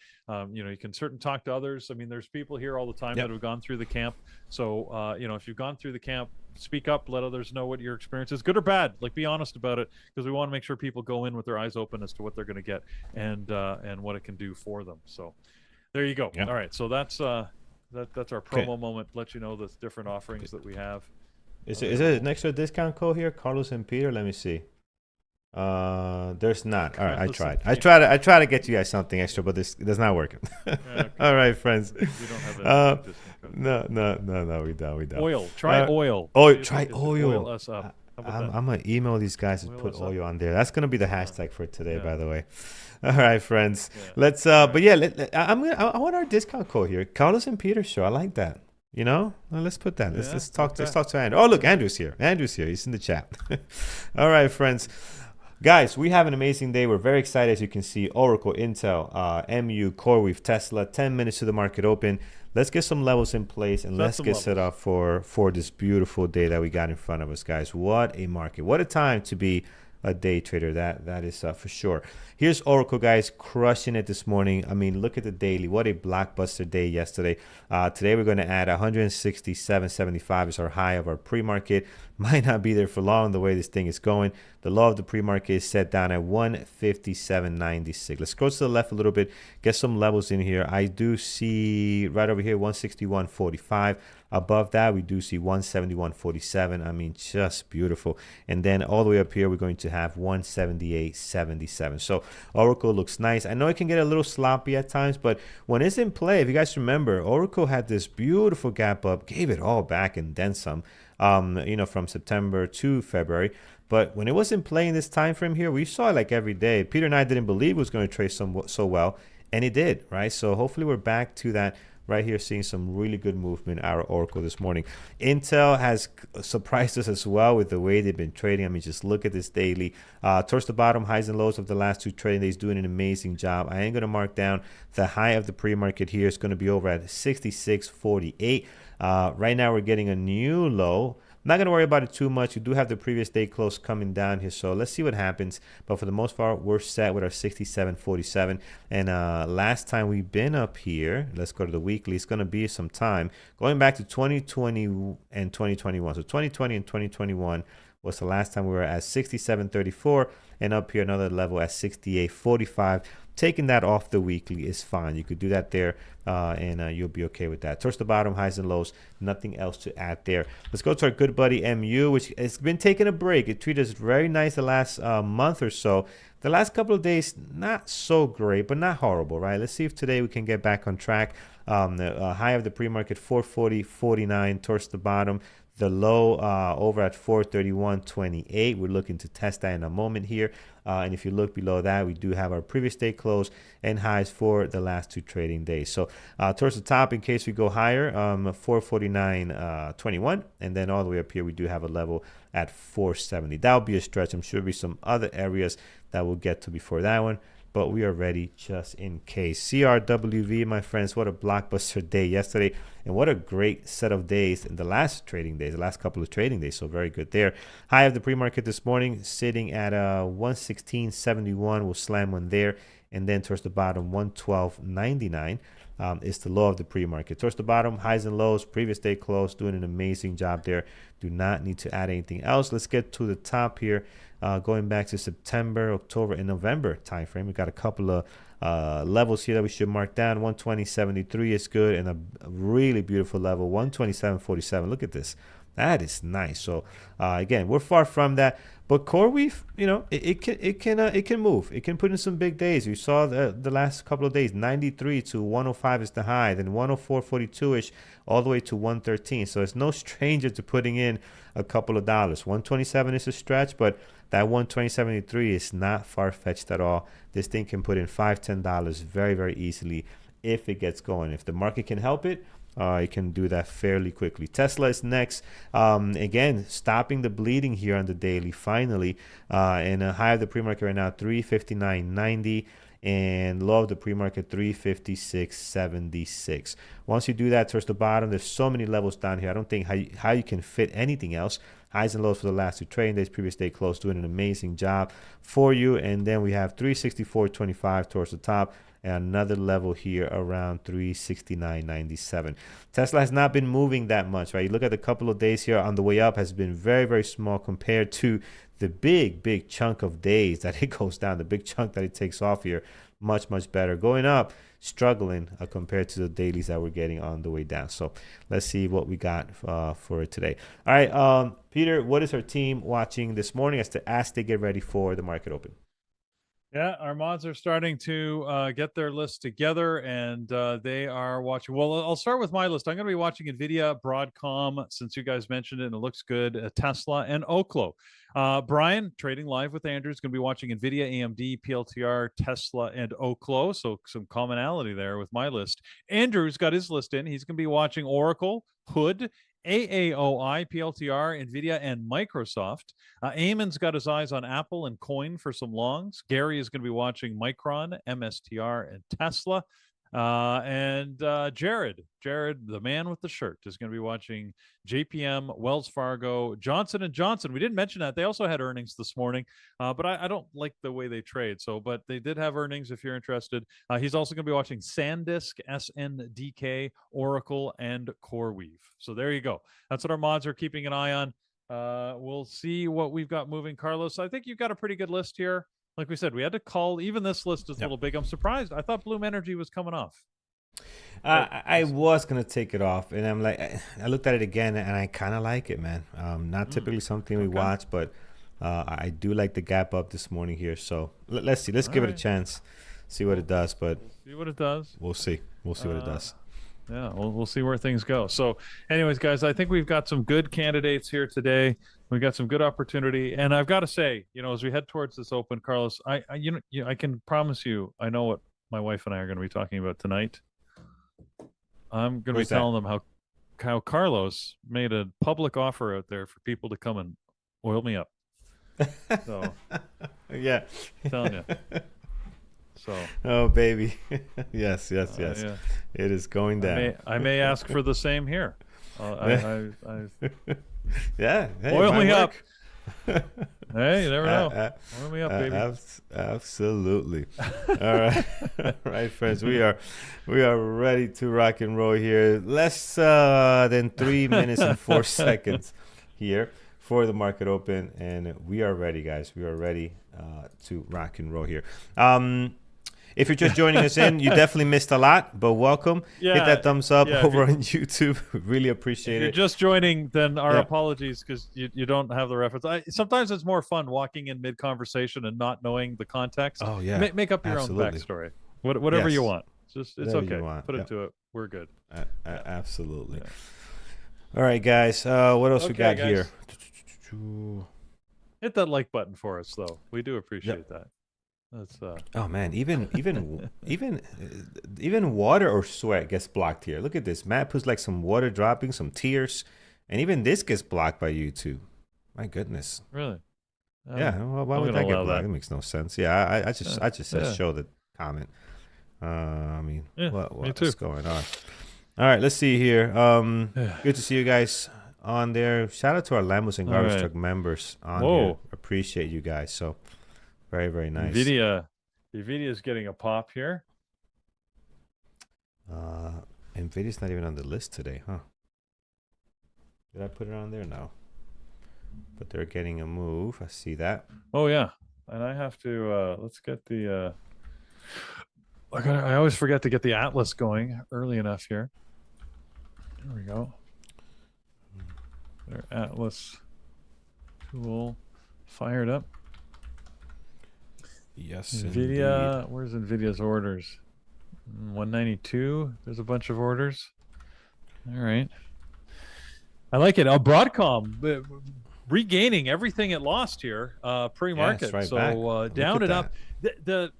You can certainly talk to others. I mean, there's people here all the time that have gone through the camp. So, if you've gone through the camp, speak up, let others know what your experience is, good or bad. Like, be honest about it, because we want to make sure people go in with their eyes open as to what they're going to get and what it can do for them. So there you go. Yeah. All right. So that's our promo moment. Let you know the different offerings that we have. Is there an extra discount code here, Carlos and Peter? Let me see. There's not. All right, I tried to get you guys something extra, but this does not work. Okay. All right, friends. We don't have a no, we don't. Oil. Try oil. Oh, try oil. Oil us up. How about I'm, that? I'm gonna email these guys and Wheel put us up. Oyo on there. That's gonna be the Yeah. hashtag for today, Yeah. by the way. All right, friends. Yeah. Let's. All right. But yeah, I want our discount code here. Carlos and Peter show. I like that. You know, well, let's put that. Yeah. Let's talk. Okay. Let's talk to Andrew. Oh, look, All right. Andrew's here. Andrew's here. He's in the chat. All right, friends. Guys, we have an amazing day. We're very excited, as you can see. Oracle, Intel, MU, CoreWeave, Tesla. 10 minutes to the market open. Let's get some levels in place and let's get set up for this beautiful day that we got in front of us, guys. What a market! What a time to be a day trader. That is for sure. Here's Oracle, guys, crushing it this morning. I mean, look at the daily. What a blockbuster day yesterday. Today we're going to add 167.75 is our high of our pre-market. Might not be there for long the way this thing is going. The low of the pre-market is set down at 157.96. Let's go to the left a little bit, get some levels in here. I do see right over here 161.45. Above that, we do see 171.47. I mean, just beautiful. And then all the way up here, we're going to have 178.77. So Oracle looks nice. I know it can get a little sloppy at times, but when it's in play, if you guys remember, Oracle had this beautiful gap up, gave it all back and then some, from September to February. But when it was in play in this time frame here, we saw it like every day. Peter and I didn't believe it was going to trade so well, and it did, right? So hopefully we're back to that right here, seeing some really good movement out of Oracle this morning. Intel has surprised us as well with the way they've been trading. I mean, just look at this daily. Towards the bottom, highs and lows of the last two trading days, doing an amazing job. I am going to mark down the high of the pre-market here. It's going to be over at 66.48. Right now, we're getting a new low. I'm not going to worry about it too much. You do have the previous day close coming down here, so let's see what happens. But for the most part, we're set with our 67.47. And last time we've been up here, let's go to the weekly. It's going to be some time. Going back to 2020 and 2021. So 2020 and 2021 was the last time we were at 67.34. And up here, another level at 68.45. Taking that off the weekly is fine. You could do that there, and you'll be okay with that. Towards the bottom, highs and lows, nothing else to add there. Let's go to our good buddy MU, which has been taking a break. It treated us very nice the last month or so. The last couple of days, not so great, but not horrible, right? Let's see if today we can get back on track. The high of the pre-market, 440.49 towards the bottom. The low over at 431.28. We're looking to test that in a moment here. And if you look below that, we do have our previous day close and highs for the last two trading days. So towards the top, in case we go higher, 449.21. And then all the way up here, we do have a level at 470. That will be a stretch. I'm sure there'll be some other areas that we'll get to before that one, but we are ready just in case. CRWV, my friends, what a blockbuster day yesterday, and what a great set of days in the last trading days, the last couple of trading days. So very good there. High of the pre-market this morning, sitting at 116.71. We'll slam one there, and then towards the bottom, 112.99. Is the low of the pre-market. Towards the bottom, highs and lows, previous day close, doing an amazing job there. Do not need to add anything else. Let's get to the top here. Going back to September, October, and November timeframe, we got a couple of levels here that we should mark down. 120.73 is good, and a really beautiful level, 127.47. Look at this. That is nice. So again, we're far from that, but CoreWeave, it can move. It can put in some big days. We saw the last couple of days, 93 to 105 is the high, then 104.42 ish, all the way to 113. So it's no stranger to putting in a couple of dollars. 127 is a stretch, but that 120.73 is not far-fetched at all. This thing can put in $5-10 very, very easily if it gets going. If the market can help it, it can do that fairly quickly. Tesla is next. Again, stopping the bleeding here on the daily finally. And a high of the pre-market right now, 359.90. And low of the pre-market, 356.76. Once you do that towards the bottom, there's so many levels down here. I don't think how you can fit anything else. Highs and lows for the last two trading days, previous day close, doing an amazing job for you. And then we have 364.25 towards the top, and another level here around 369.97. Tesla has not been moving that much, right? You look at the couple of days here on the way up, has been very, very small compared to the big chunk of days that it goes down, the big chunk that it takes off here. Much better. Going up, struggling compared to the dailies that we're getting on the way down. So let's see what we got for today. All right, Peter, what is our team watching this morning as they get ready for the market open? Yeah, our mods are starting to get their list together, and they are watching. Well, I'll start with my list. I'm going to be watching NVIDIA, Broadcom, since you guys mentioned it, and it looks good, Tesla, and OKLO. Brian, trading live with Andrew, is going to be watching NVIDIA, AMD, PLTR, Tesla, and OKLO, so some commonality there with my list. Andrew's got his list in. He's going to be watching Oracle, Hood, AAOI, PLTR, NVIDIA, and Microsoft. Eamon's got his eyes on Apple and Coin for some longs. Gary is going to be watching Micron, MSTR, and Tesla. And Jared, the man with the shirt, is going to be watching JPM, Wells Fargo, Johnson & Johnson. We didn't mention that. They also had earnings this morning, but I don't like the way they trade. So, but they did have earnings if you're interested. He's also going to be watching SanDisk, SNDK, Oracle, and CoreWeave. So there you go. That's what our mods are keeping an eye on. We'll see what we've got moving. Carlos, I think you've got a pretty good list here. Like we said, we had to call. Even this list is a little big. I'm surprised. I thought Bloom Energy was coming off. I was gonna take it off, and I'm like, I looked at it again, and I kind of like it, man. Not typically something we watch, but I do like the gap up this morning here. So let's see. Let's give it a chance, see what it does. But see what it does. We'll see. We'll see what it does. Yeah, we'll see where things go. So, anyways, guys, I think we've got some good candidates here today. We got some good opportunity, and I've got to say, as we head towards this open, Carlos, I can promise you, I know what my wife and I are going to be talking about tonight. I'm going to be telling them how Carlos made a public offer out there for people to come and oil me up. So, yeah, I'm telling you. So. Oh baby, yes. Yeah. It is going down. I may ask for the same here. Yeah. Hey, oil me up. Hey, you never know. Oil me up, baby. Absolutely. All right, all right, friends. We are ready to rock and roll here. Less than 3 minutes and 4 seconds here for the market open, and we are ready, guys. We are ready to rock and roll here. If you're just joining us in, you definitely missed a lot, but welcome. Hit that thumbs up over on YouTube. Really appreciate it. If you're just joining, then our apologies because you don't have the reference. Sometimes it's more fun walking in mid-conversation and not knowing the context. Oh, yeah. Make up your own backstory. Whatever you want. It's okay. Put it to it. We're good. Absolutely. Yeah. All right, guys. What else we got here? Hit that like button for us, though. We do appreciate that. That's oh man, even water or sweat gets blocked here. Look at this. Matt puts like some water dropping, some tears, and even this gets blocked by YouTube. My goodness. Really? Yeah. Well, why would that get blocked? That makes no sense. Yeah, I just said show the comment. I mean, what's going on? All right, let's see here. Good to see you guys on there. Shout out to our Lambos and Garbage Truck members on here. Appreciate you guys. So. Very, very nice. NVIDIA is getting a pop here. NVIDIA's not even on the list today, huh? Did I put it on there? No. But they're getting a move. I see that. Oh, yeah. And I have to, let's get the, I always forget to get the Atlas going early enough here. There we go. Their Atlas tool fired up. Yes, NVIDIA. indeed. Where's NVIDIA's orders? 192. There's a bunch of orders. All right. I like it. Broadcom regaining everything it lost here pre-market. Right so down and up. The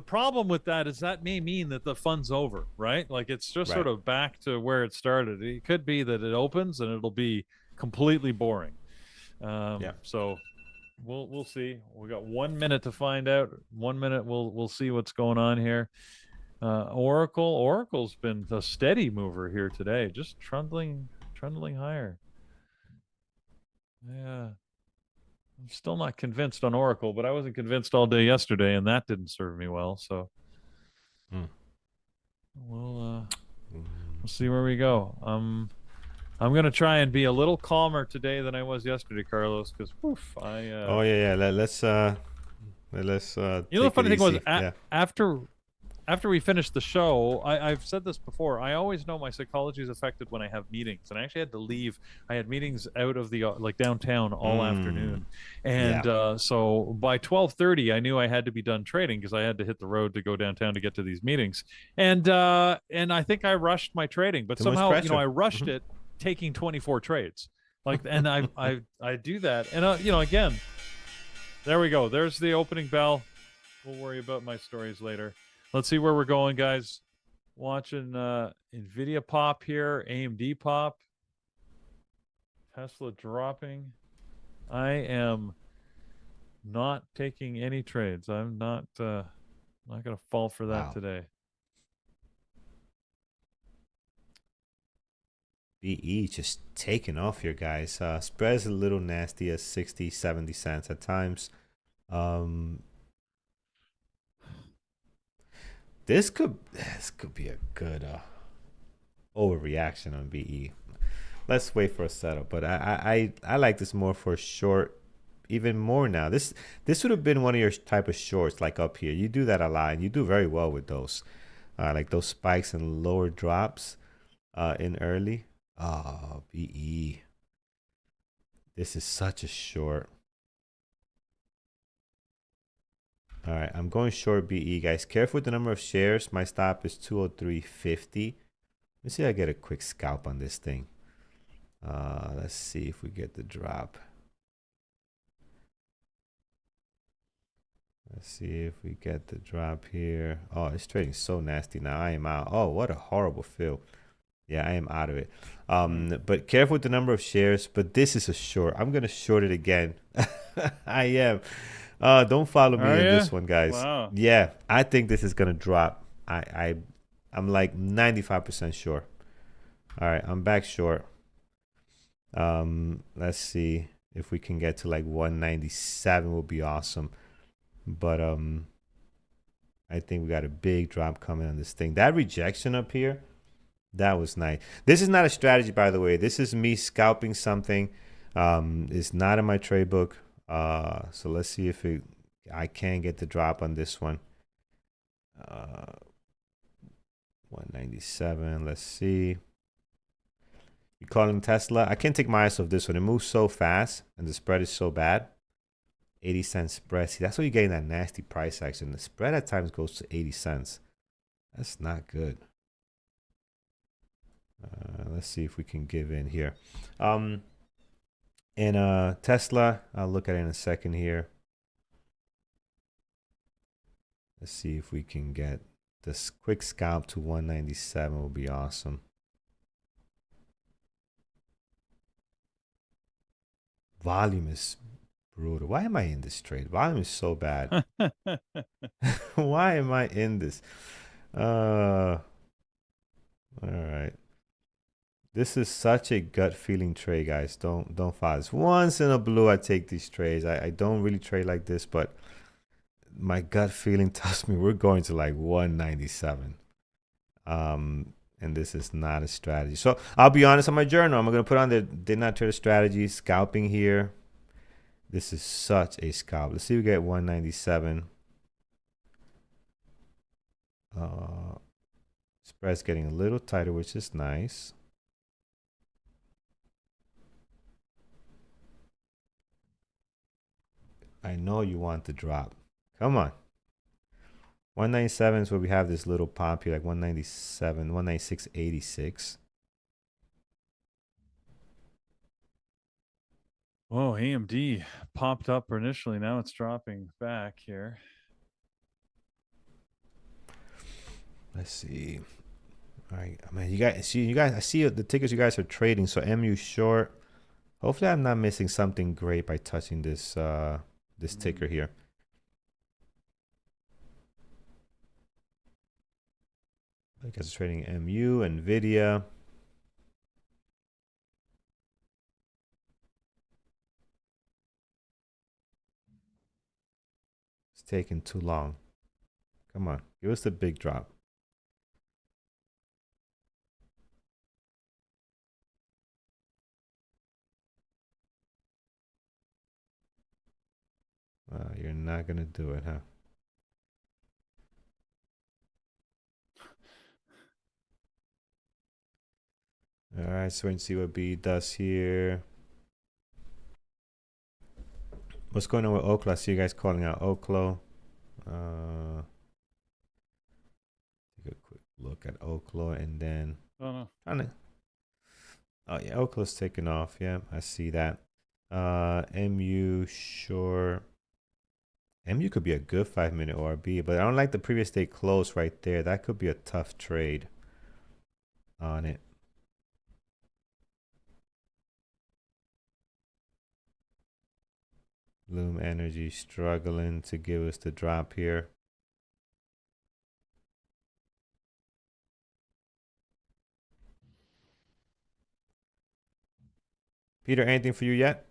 problem with that is that may mean that the fund's over, right? Like it's just sort of back to where it started. It could be that it opens and it'll be completely boring. So. We'll see. We got 1 minute to find out. 1 minute, we'll see what's going on here. Oracle's been a steady mover here today, just trundling higher. Yeah, I'm still not convinced on Oracle, but I wasn't convinced all day yesterday, and that didn't serve me well. So we'll see where we go. I'm going to try and be a little calmer today than I was yesterday, Carlos, because let's you know, the funny thing was, after after we finish the show, I've said this before. I always know my psychology is affected when I have meetings, and I actually had to leave. I had meetings out of the like downtown all afternoon, and Yeah. so by 12:30, I knew I had to be done trading because I had to hit the road to go downtown to get to these meetings, and I think I rushed my trading, but Too much somehow pressure. I rushed it, taking 24 trades. Like, and I do that, and again, there we go. There's the opening bell. We'll worry about my stories later. Let's see where we're going, guys. Watching NVIDIA pop here, AMD pop, Tesla dropping. I am not taking any trades. I'm not going to fall for that today. BE just taking off here, guys. Spread's a little nasty at 60, 70 cents at times. This could be a good overreaction on BE. Let's wait for a setup, but I like this more for a short, even more now. This would have been one of your type of shorts, like up here. You do that a lot, and you do very well with those, like those spikes and lower drops in early. Oh, BE. This is such a short. All right, I'm going short BE, guys. Careful with the number of shares. My stop is 203.50. Let's see if I get a quick scalp on this thing. Let's see if we get the drop. Let's see if we get the drop here. Oh, it's trading so nasty now. I am out. Oh, what a horrible fill. Yeah, I am out of it. But careful with the number of shares. But this is a short. I'm gonna short it again. I am. Don't follow me in this one, guys. Wow. Yeah, I think this is gonna drop. I'm like 95% sure. All right, I'm back short. Let's see if we can get to like 197 will be awesome. But I think we got a big drop coming on this thing. That rejection up here, that was nice. This is not a strategy, by the way. This is me scalping something. It's not in my trade book. So let's see if I can get the drop on this one. 197. Let's see. You calling Tesla? I can't take my eyes off this one. It moves so fast, and the spread is so bad. 80-cent spread. See, that's why you're getting that nasty price action. The spread at times goes to 80 cents. That's not good. Let's see if we can give in here. And Tesla, I'll look at it in a second here. Let's see if we can get this quick scalp to 197 will be awesome. Volume is brutal. Why am I in this trade? Volume is so bad. Why am I in this? All right. This is such a gut feeling trade, guys. Don't follow this. Once in a blue, I take these trades. I don't really trade like this, but my gut feeling tells me we're going to like 197. And this is not a strategy. So I'll be honest on my journal. I'm going to put on the did not trade a strategy, scalping here. This is such a scalp. Let's see if we get 197. Spread's getting a little tighter, which is nice. I know you want the drop. Come on. 197 is where we have this little pop here, like 197, 196.86. Oh, AMD popped up initially. Now it's dropping back here. Let's see. All right, I mean, you guys, I see the tickets you guys are trading. So MU short. Hopefully, I'm not missing something great by touching this this ticker here. I guess it's trading MU, NVIDIA. It's taking too long. Come on, give us the big drop. You're not gonna do it, huh? All right, so we can see what B does here. What's going on with OKLO? I see you guys calling out OKLO. Take a quick look at OKLO and then. Oh no. Oh yeah, OKLO's taking off. Yeah, I see that. MU sure. MU could be a good 5-minute ORB, but I don't like the previous day close right there. That could be a tough trade on it. Bloom Energy struggling to give us the drop here. Peter, anything for you yet?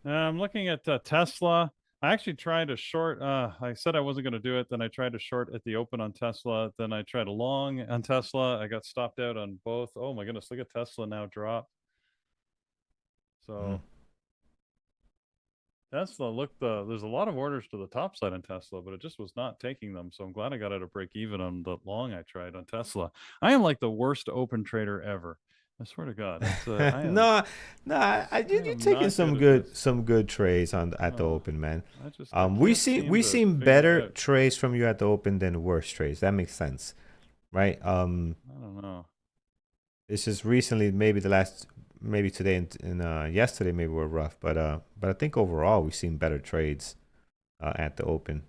I'm looking at Tesla. I actually tried to short. I said I wasn't going to do it. Then I tried to short at the open on Tesla. Then I tried a long on Tesla. I got stopped out on both. Oh my goodness! Look at Tesla now drop. So Tesla, look, there's a lot of orders to the top side on Tesla, but it just was not taking them. So I'm glad I got out of break even on the long I tried on Tesla. I am like the worst open trader ever. I swear to God. No, you're taking some good trades at the open, man. We seen better trades from you at the open than worse trades. That makes sense, right? I don't know. It's just recently, maybe today and yesterday maybe were rough, but I think overall we've seen better trades at the open.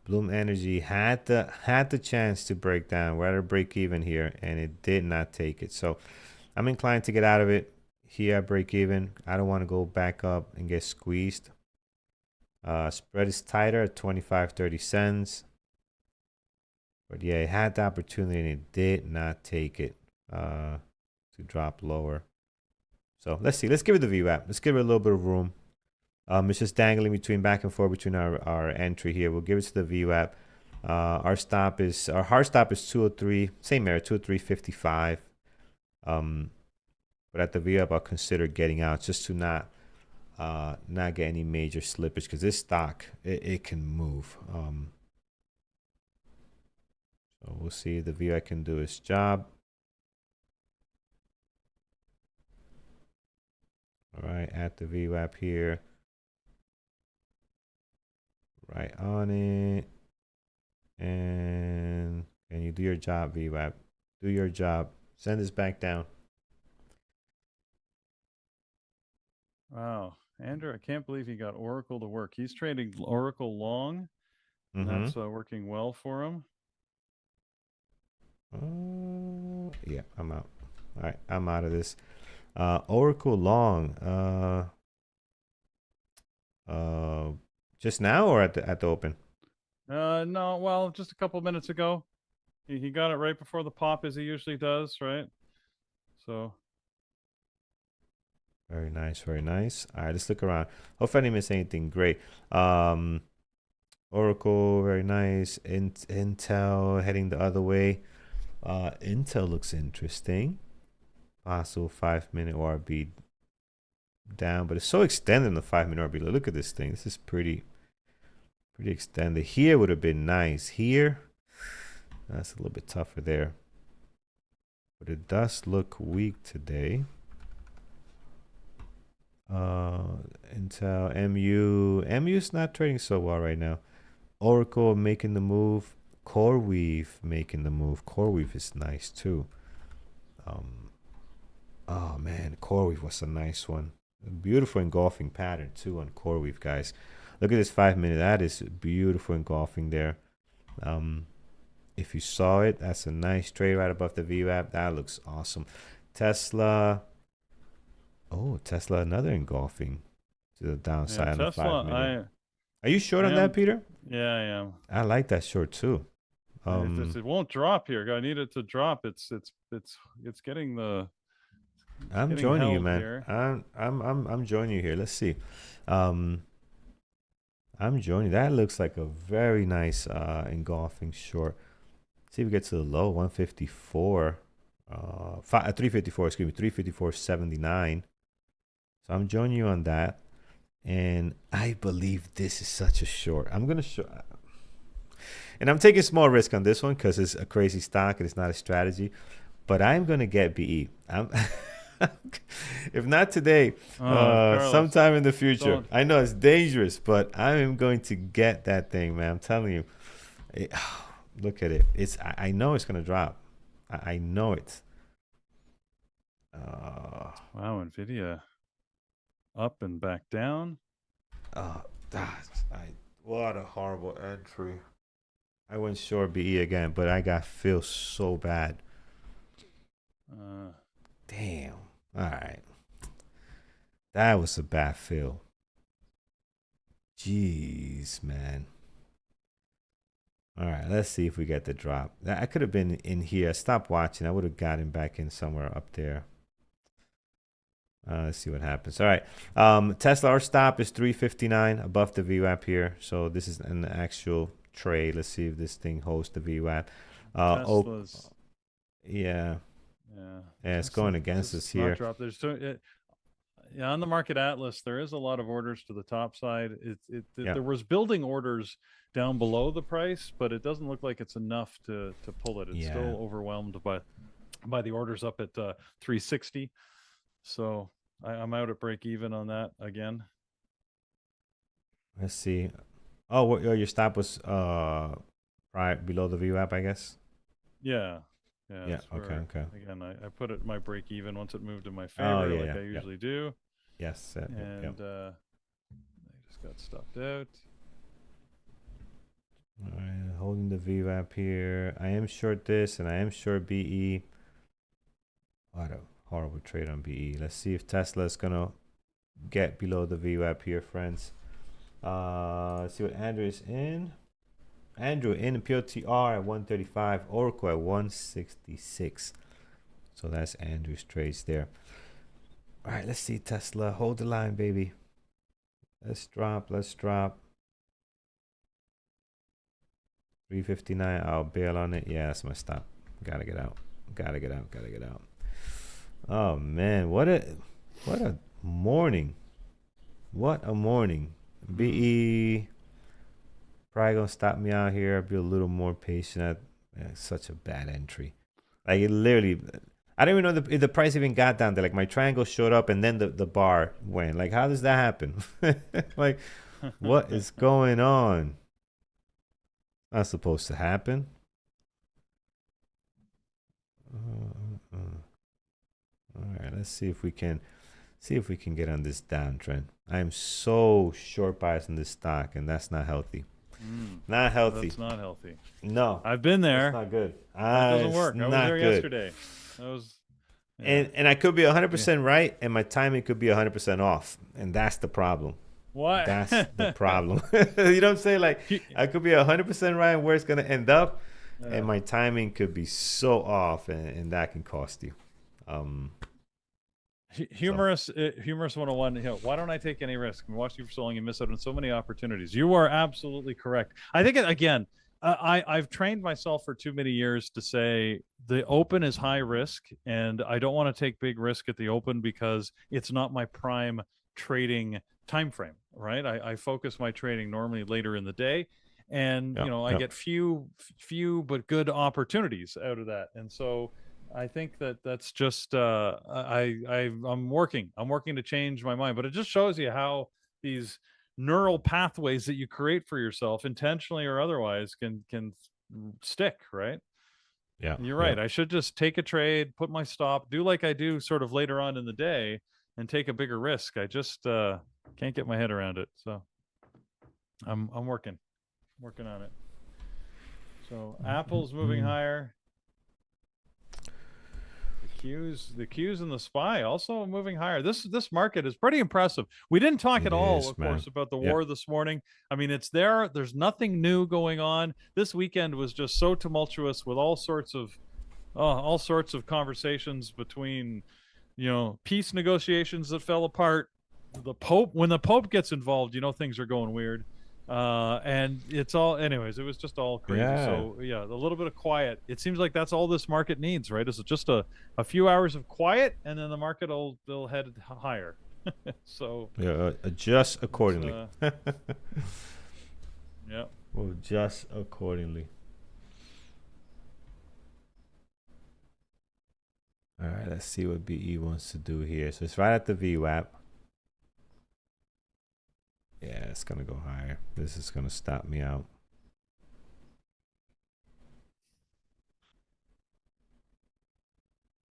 Bloom Energy had the chance to break down. We're at a break even here, and it did not take it. So I'm inclined to get out of it here at break even. I don't want to go back up and get squeezed. Spread is tighter at 25-30 cents. But yeah, it had the opportunity and it did not take it to drop lower. So let's see. Let's give it the VWAP. Let's give it a little bit of room. It's just dangling back and forth between our entry here. We'll give it to the VWAP. Our hard stop is 203. Same area, 203.55. But at the VWAP, I'll consider getting out just to not get any major slippage, because this stock it can move. So we'll see if the VWAP can do its job. All right, at the VWAP here. Right on it. And can you do your job, VWAP? Do your job. Send this back down. Wow. Andrew, I can't believe he got Oracle to work. He's trading Oracle long. And that's working well for him. Yeah, I'm out. All right, I'm out of this. Oracle long. Just now or at the open? No, well, just a couple minutes ago. He got it right before the pop, as he usually does, right? So. Very nice, very nice. All right, let's look around. Hopefully I didn't miss anything great. Oracle, very nice. Intel heading the other way. Intel looks interesting. Possible 5-minute ORB down, but it's so extended in the 5-minute ORB. Look at this thing. This is pretty extended. Here would have been nice. Here, that's a little bit tougher there. But it does look weak today. Intel, MU's not trading so well right now. Oracle making the move. CoreWeave making the move. CoreWeave is nice too. Oh man, CoreWeave was a nice one. A beautiful engulfing pattern too on CoreWeave, guys. Look at this 5-minute. That is beautiful engulfing there. If you saw it, that's a nice trade right above the VWAP. That looks awesome. Tesla. Oh, Tesla, another engulfing to the downside on the 5-minute. Are you short on that, Peter? Yeah, I am. I like that short too. It won't drop here. I need it to drop. It's getting the. I'm joining you, man. Here. I'm joining you here. Let's see. I'm joining. That looks like a very nice engulfing short. Let's see if we get to the low 154. 354. Excuse me, 354.79. So I'm joining you on that, and I believe this is such a short. I'm gonna show. And I'm taking small risk on this one because it's a crazy stock and it's not a strategy. But I'm gonna get BE. If not today, Carlos, sometime in the future. don't. I know it's dangerous, but I am going to get that thing, man. I'm telling you. Look at it. I know it's gonna drop. I know it. Wow, NVIDIA up and back down. What a horrible entry. I went short BE again, but I got feel so bad. Damn. All right. That was a bad feel. Jeez, man. All right, let's see if we get the drop. I could have been in here. I stopped watching. I would have gotten back in somewhere up there. Let's see what happens. All right. Tesla, our stop is 359 above the VWAP here. So this is an actual trade. Let's see if this thing holds the VWAP. Tesla's. Yeah. Yeah, it's going against us here. Drop. Yeah, on the market atlas, there is a lot of orders to the top side. There was building orders down below the price, but it doesn't look like it's enough to pull it. It's still overwhelmed by the orders up at 360. So I'm out at break even on that again. Let's see. Oh, your stop was right below the VWAP, I guess. Yeah. Okay. Again, I put it my break even once it moved in my favor, I usually do. Yes. And I just got stopped out. All right, holding the VWAP here. I am short this, and I am short BE. What a horrible trade on BE. Let's see if Tesla is gonna get below the VWAP here, friends. Let's see what Andrew is in. Andrew in PLTR at 135, Oracle at 166. So that's Andrew's trades there. All right, let's see Tesla. Hold the line, baby. Let's drop. 359. I'll bail on it. Yeah, that's my stop. Gotta get out. Oh man, what a morning. What a morning. BE probably gonna stop me out here. I'll be a little more patient. Such a bad entry. Like it literally, I don't even know if the price even got down there. Like my triangle showed up and then the bar went. Like how does that happen? Like what is going on? Not supposed to happen. All right, let's see if we can get on this downtrend. I am so short biased in this stock, and that's not healthy. Not healthy. That's not healthy. No, I've been there. That's not good. That doesn't work. I was there yesterday. That was. Yeah. And I could be 100% right, and my timing could be 100% off, and that's the problem. What? That's the problem. You know what I'm saying? Like I could be 100% right on where it's gonna end up, and my timing could be so off, and that can cost you. Humorous 101. Why don't I take any risk? I'm watching you for so long, you miss out on so many opportunities. You are absolutely correct. I think again, I've trained myself for too many years to say the open is high risk, and I don't want to take big risk at the open because it's not my prime trading time frame. Right? I focus my trading normally later in the day, and I get few but good opportunities out of that, and so. I think that's just I'm working to change my mind, but it just shows you how these neural pathways that you create for yourself, intentionally or otherwise, can stick, right? Yeah, you're right. I should just take a trade, put my stop, do like I do sort of later on in the day, and take a bigger risk. I just can't get my head around it, so I'm working on it. So Apple's moving higher. The Qs and the SPY also moving higher. This market is pretty impressive. We didn't talk at all, of course, about the war this morning. I mean, it's there. There's nothing new going on. This weekend was just so tumultuous with all sorts of conversations between, peace negotiations that fell apart. The Pope, when the Pope gets involved, things are going weird. And it's all, anyways, it was just all crazy. So a little bit of quiet. It seems like that's all this market needs, right? Is it just a few hours of quiet, and then the market will head higher. So adjust accordingly. We'll adjust accordingly. All right, let's see what BE wants to do here. So it's right at the VWAP. Yeah, it's gonna go higher. This is gonna stop me out.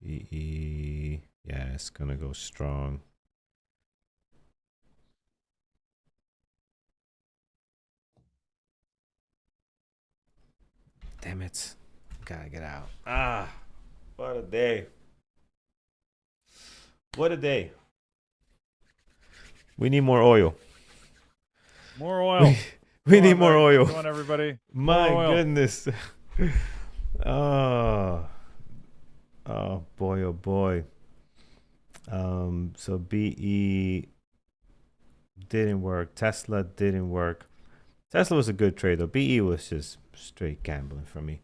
BE, yeah, it's gonna go strong. Damn it. Gotta get out. Ah, what a day. What a day. We need more oil. More oil. We need more oil. Come on, everybody. My goodness. Oh. Oh boy, oh boy. So BE didn't work. Tesla didn't work. Tesla was a good trade though. BE was just straight gambling for me.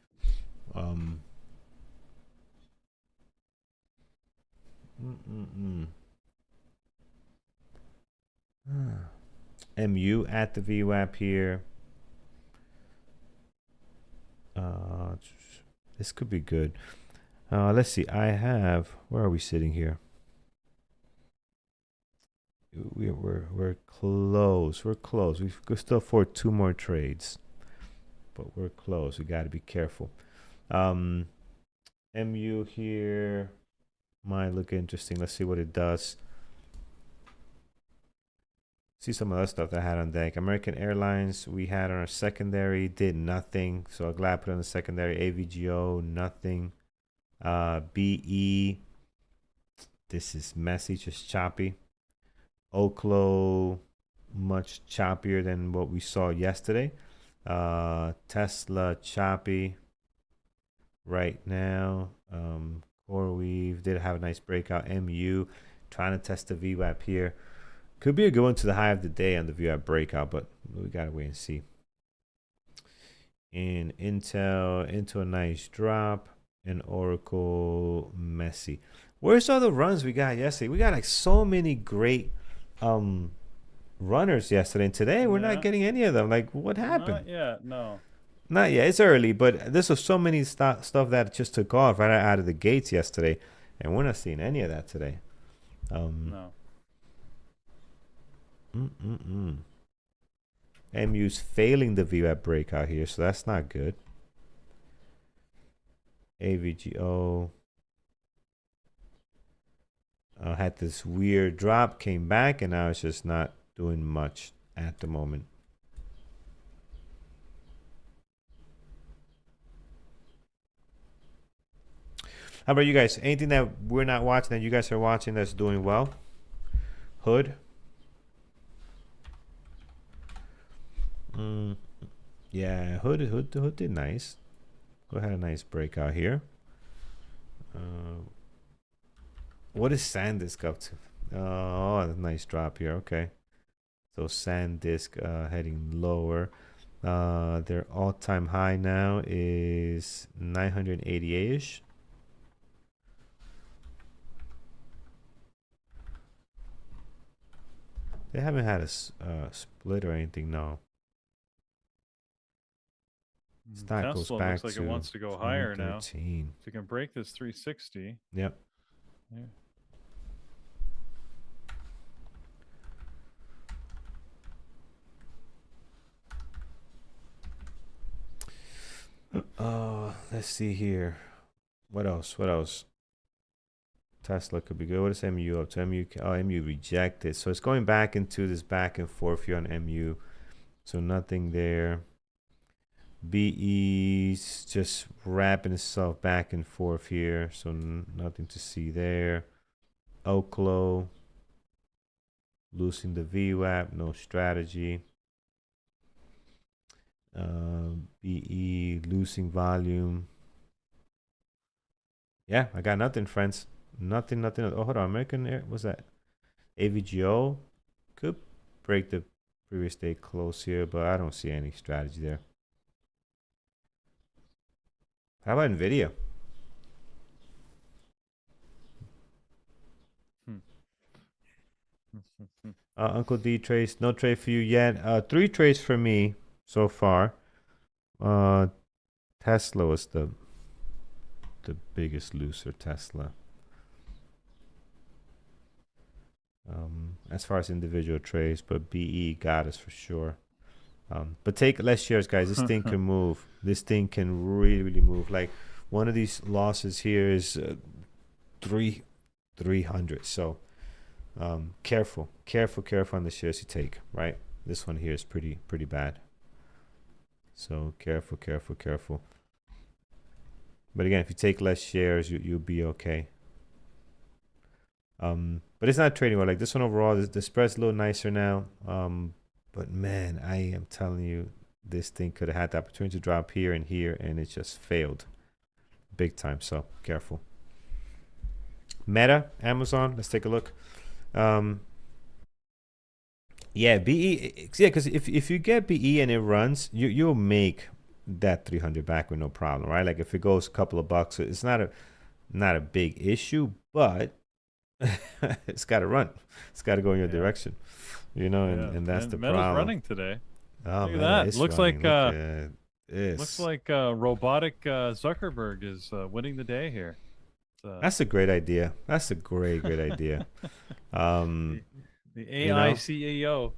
MU at the VWAP here. This could be good. Let's see. I have. Where are we sitting here? We're close. We're close. We could still afford 2 more trades, but we're close. We got to be careful. MU here might look interesting. Let's see what it does. See some of the stuff that I had on deck. American Airlines, we had on our secondary, did nothing. So I'm glad I put on the secondary. AVGO, nothing. BE, this is messy, just choppy. OKLO, much choppier than what we saw yesterday. Tesla, choppy right now. CoreWeave did have a nice breakout. MU, trying to test the VWAP here. Could be a good one to the high of the day on the VWAP breakout, but we gotta wait and see. And Intel into a nice drop, and Oracle messy. Where's all the runs we got yesterday? We got like so many great runners yesterday, and today we're not getting any of them. Like, what happened? Not yet, no. Not yet. It's early, but this was so many stuff that just took off right out of the gates yesterday, and we're not seeing any of that today. No. MU's failing the VWAP breakout here, so that's not good. AVGO had this weird drop, came back, and now it's just not doing much at the moment. How about you guys? Anything that we're not watching that you guys are watching that's doing well? Hood? Yeah, Hood did nice. Go ahead, a nice breakout here. What is SanDisk up to? Oh, nice drop here. Okay, so SanDisk heading lower. Their all-time high now is 988-ish. They haven't had a split or anything, no. Tesla looks like it wants to go higher now. If you can break this 360. Yep. Yeah. Let's see here. What else? Tesla could be good. What is MU up to? MU rejected. So it's going back into this back and forth here on MU. So nothing there. BE's just wrapping itself back and forth here. So nothing to see there. OKLO losing the VWAP. No strategy. BE losing volume. Yeah, I got nothing, friends. Nothing. Oh, hold on. American Air, what's that? AVGO could break the previous day close here, but I don't see any strategy there. How about NVIDIA? Uncle D trades. No trade for you yet. 3 trades for me so far. Tesla was the biggest loser. Tesla. As far as individual trades, but BE got us for sure. But take less shares, guys. This thing can move. This thing can really move. Like one of these losses here is 300. So careful on the shares you take. Right. This one here is pretty bad. So careful. But again, if you take less shares, you'll be okay. But it's not trading well. Like this one overall, the spread's a little nicer now. But man, I am telling you, this thing could have had the opportunity to drop here, and it just failed big time. So careful. Meta, Amazon. Let's take a look. Yeah, BE. Yeah, because if you get BE and it runs, you'll make that 300 back with no problem, right? Like if it goes a couple of bucks, it's not a big issue, but it's got to run. It's got to go in your direction, and that's the Meta's problem. running today. Oh, Look at that. Looks running. like robotic Zuckerberg is winning the day here. That's a great idea. That's a great idea. The AI CEO.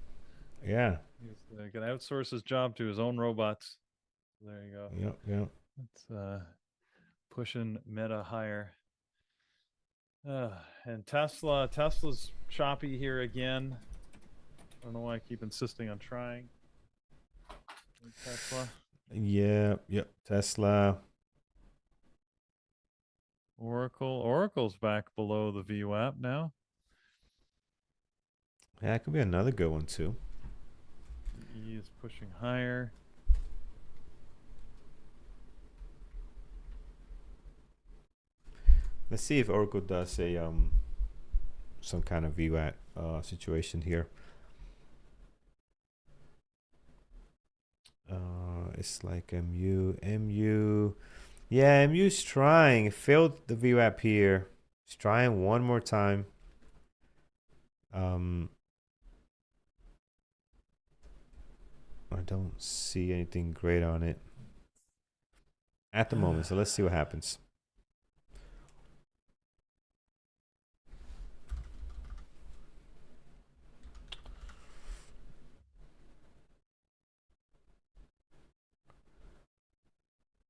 Yeah. He's going to outsource his job to his own robots. There you go. Yep. It's pushing Meta higher. And Tesla's choppy here again. I don't know why I keep insisting on trying. Tesla. Yep. Tesla. Oracle's back below the VWAP now. Yeah, it could be another good one too. E is pushing higher. Let's see if Oracle does a some kind of VWAP situation here. It's like MU. Yeah, MU's trying. It failed the VWAP here. It's trying one more time. I don't see anything great on it at the moment. So let's see what happens.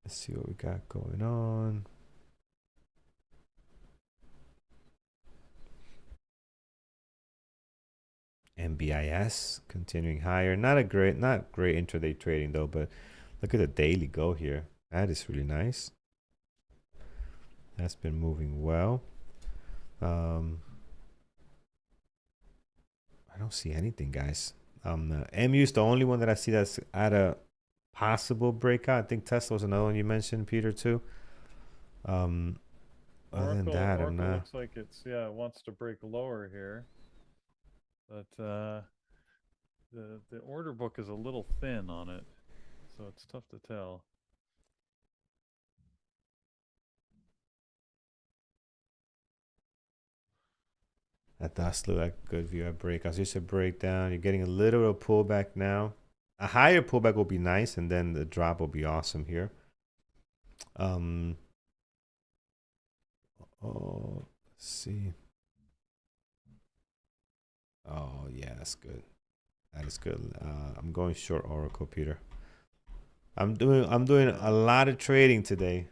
Let's see what we got going on. MBIS continuing higher. Not great intraday trading though, but look at the daily go here. That is really nice. That's been moving well. I don't see anything, guys. MU is the only one that I see that's at a possible breakout. I think Tesla was another one you mentioned, Peter, too. Other than that, I'm not. Looks like it wants to break lower here, but the order book is a little thin on it, so it's tough to tell. That does look like a good view at breakouts. Here's a breakdown. You're getting a little bit of pullback now. A higher pullback will be nice, and then the drop will be awesome here. Let's see. Oh yeah, that's good. That is good. I'm going short Oracle, Peter. I'm doing a lot of trading today.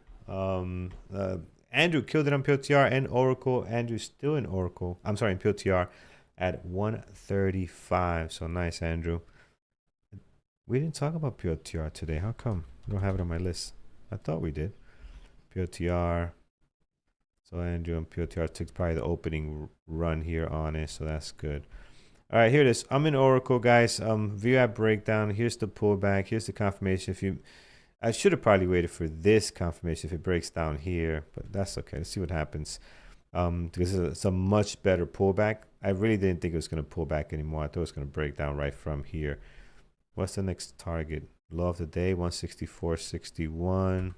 Andrew killed it on PLTR and Oracle. Andrew's still in Oracle. I'm sorry, in PLTR at 135. So nice, Andrew. We didn't talk about PLTR today. How come? I don't have it on my list. I thought we did. PLTR. So Andrew and PLTR took probably the opening run here on it. So that's good. All right, here it is. I'm in Oracle, guys. VWAP breakdown. Here's the pullback. Here's the confirmation. I should have probably waited for this confirmation if it breaks down here, but that's okay. Let's see what happens. Because it's a much better pullback. I really didn't think it was going to pull back anymore. I thought it was going to break down right from here. What's the next target? Low of the day, 164.61.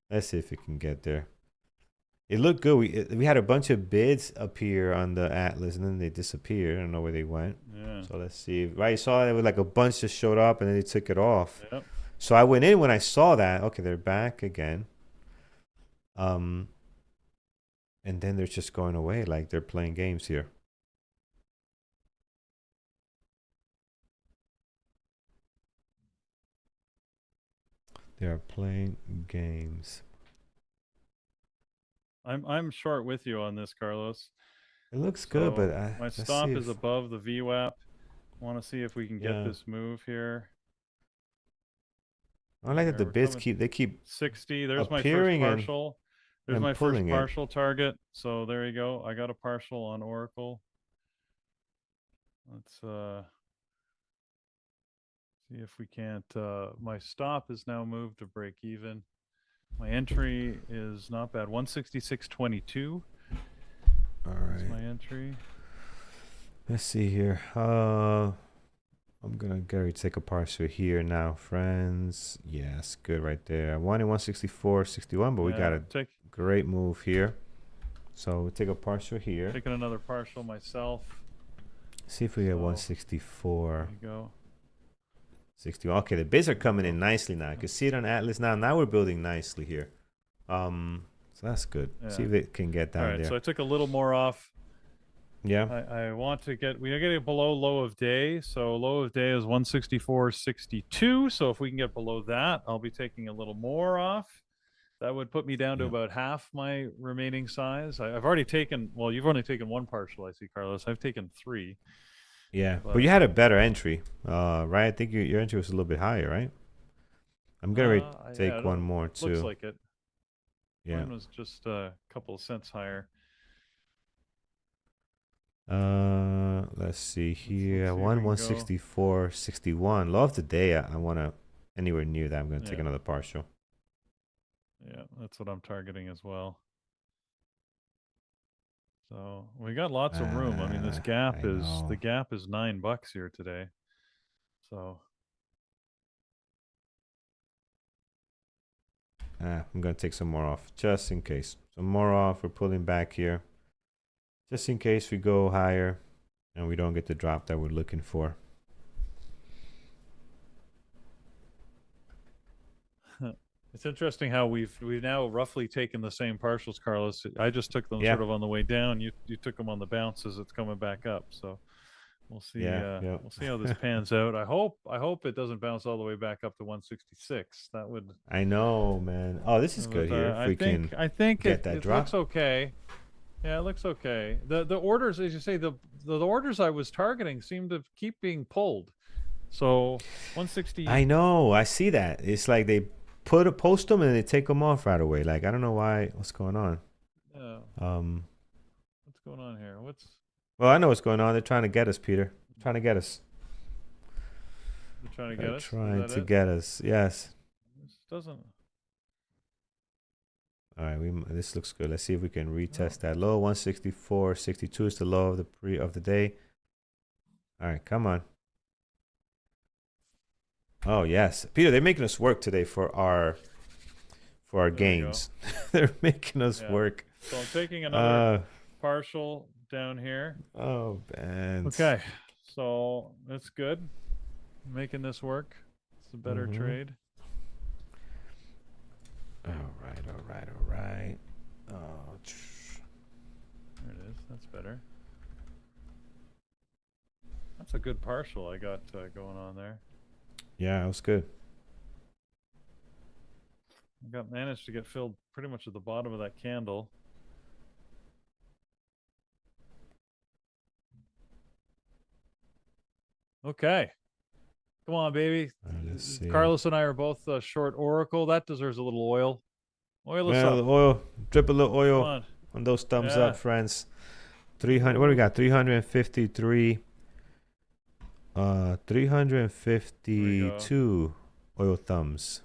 Let's see if it can get there. It looked good. We had a bunch of bids appear on the Atlas, and then they disappeared. I don't know where they went. Yeah. So let's see. Right, you saw it was like a bunch just showed up, and then they took it off. Yep. So I went in when I saw that. Okay, they're back again. And then they're just going away like they're playing games here. They are playing games. I'm short with you on this, Carlos. It looks good, but my let's stop see is above the VWAP. Want to see if we can get this move here. I like that the bids keep 60. There's my first partial. There's my first partial target. So there you go. I got a partial on Oracle. Let's see if we can't. My stop is now moved to break even. My entry is not bad. 166.22. All right. That's my entry. Let's see here. I'm gonna take a partial here now, friends. Yes, good right there. I wanted 164.61, but we got a great move here. So we'll take a partial here. Taking another partial myself. See if we get 164. There you go. 61. Okay, the bids are coming in nicely now. You can see it on Atlas now. Now we're building nicely here. So that's good. Yeah. See if it can get down there. So I took a little more off. Yeah. I want to get, we are getting below low of day. So low of day is 164.62. So if we can get below that, I'll be taking a little more off. That would put me down to about half my remaining size. I've already taken, well, you've only taken one partial, I see, Carlos. I've taken 3. Yeah, but you had a better entry, right? I think your entry was a little bit higher, right? I'm going to take one more, too. Looks like it. Yeah. Mine was just a couple of cents higher. Let's see here. 164.61. Low of the day. I want to anywhere near that. I'm going to take another partial. Yeah, that's what I'm targeting as well. So we got lots of room. I mean, this gap the gap is $9 here today. So I'm gonna take some more off just in case. Some more off. We're pulling back here, just in case we go higher and we don't get the drop that we're looking for. It's interesting how we've now roughly taken the same partials, Carlos. I just took them sort of on the way down. You took them on the bounce as it's coming back up. So we'll see. We'll see how this pans out. I hope it doesn't bounce all the way back up to 166. That would. I know, man. Oh, this is good here. I think it looks okay. Yeah, it looks okay. The orders, as you say, the orders I was targeting seem to keep being pulled. So 160. I know. I see that. It's like they post them and they take them off right away. Like, I don't know why. What's going on? Yeah. What's going on here? Well, I know what's going on. They're trying to get us, Peter. Trying to get us. They're trying to get us? Trying to get us. Yes. This doesn't. All right, this looks good. Let's see if we can retest that low. 164.62 is the low of the day. All right, come on. Oh yes, Peter, they're making us work today for our gains. They're making us work. So I'm taking another partial down here. Oh man. Okay, so that's good. Making this work. It's a better trade. All right. Oh, there it is. That's better. That's a good partial I got going on there. Yeah, that was good. I managed to get filled pretty much at the bottom of that candle. Okay. Come on, baby. Let's see. Carlos and I are both short Oracle. That deserves a little oil. Oil us up. Oil. Drip a little oil on those thumbs up, friends. 300. What do we got? 353. 352 oil thumbs.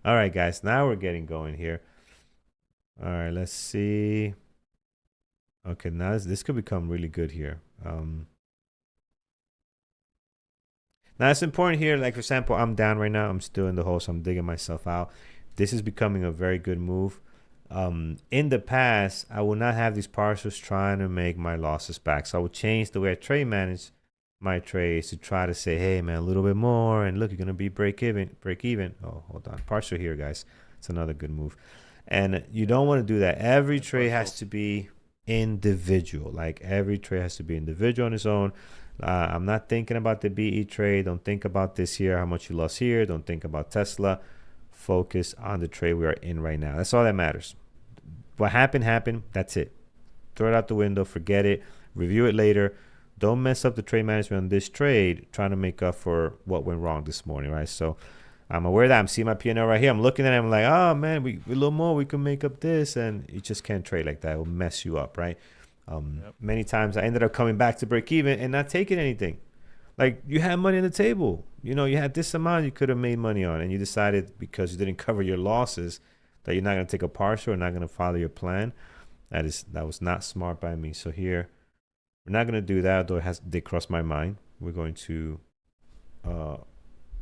All right, guys. Now we're getting going here. All right, let's see. Okay, now this could become really good here. Now it's important here. Like for example, I'm down right now. I'm still in the hole, so I'm digging myself out. This is becoming a very good move. In the past, I will not have these partials trying to make my losses back. So I will change the way I trade manage my trades to try to say, hey man, a little bit more, and look, you're gonna be break even. Oh, hold on, partial here, guys. It's another good move, and you don't want to do that. Every trade has to be individual. Like every trade has to be individual on its own. I'm not thinking about the BE trade. Don't think about this here, how much you lost here. Don't think about Tesla. Focus on the trade we are in right now. That's all that matters. What happened. That's it. Throw it out the window. Forget it. Review it later. Don't mess up the trade management on this trade trying to make up for what went wrong this morning, right? So I'm aware that I'm seeing my P&L right here. I'm looking at it. I'm like, oh, man, we a little more. We can make up this. And you just can't trade like that. It will mess you up, right? Many times I ended up coming back to break even and not taking anything. Like you had money on the table. You had this amount you could have made money on. And you decided because you didn't cover your losses that you're not going to take a partial or not going to follow your plan. That was not smart by me. So here, we're not going to do that, though it did cross my mind. We're going to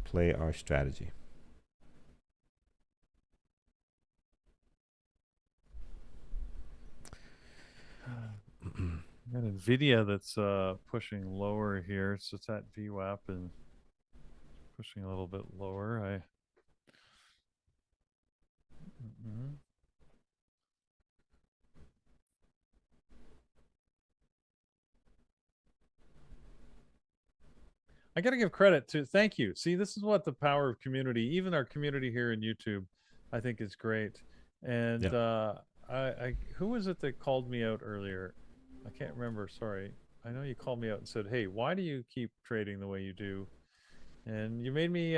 play our strategy. Got NVIDIA that's pushing lower here. So it's at VWAP and pushing a little bit lower. I got to give credit to, thank you. See, this is what the power of community, even our community here in YouTube, I think is great. And who was it that called me out earlier? I can't remember. Sorry. I know you called me out and said, hey, why do you keep trading the way you do? And you made me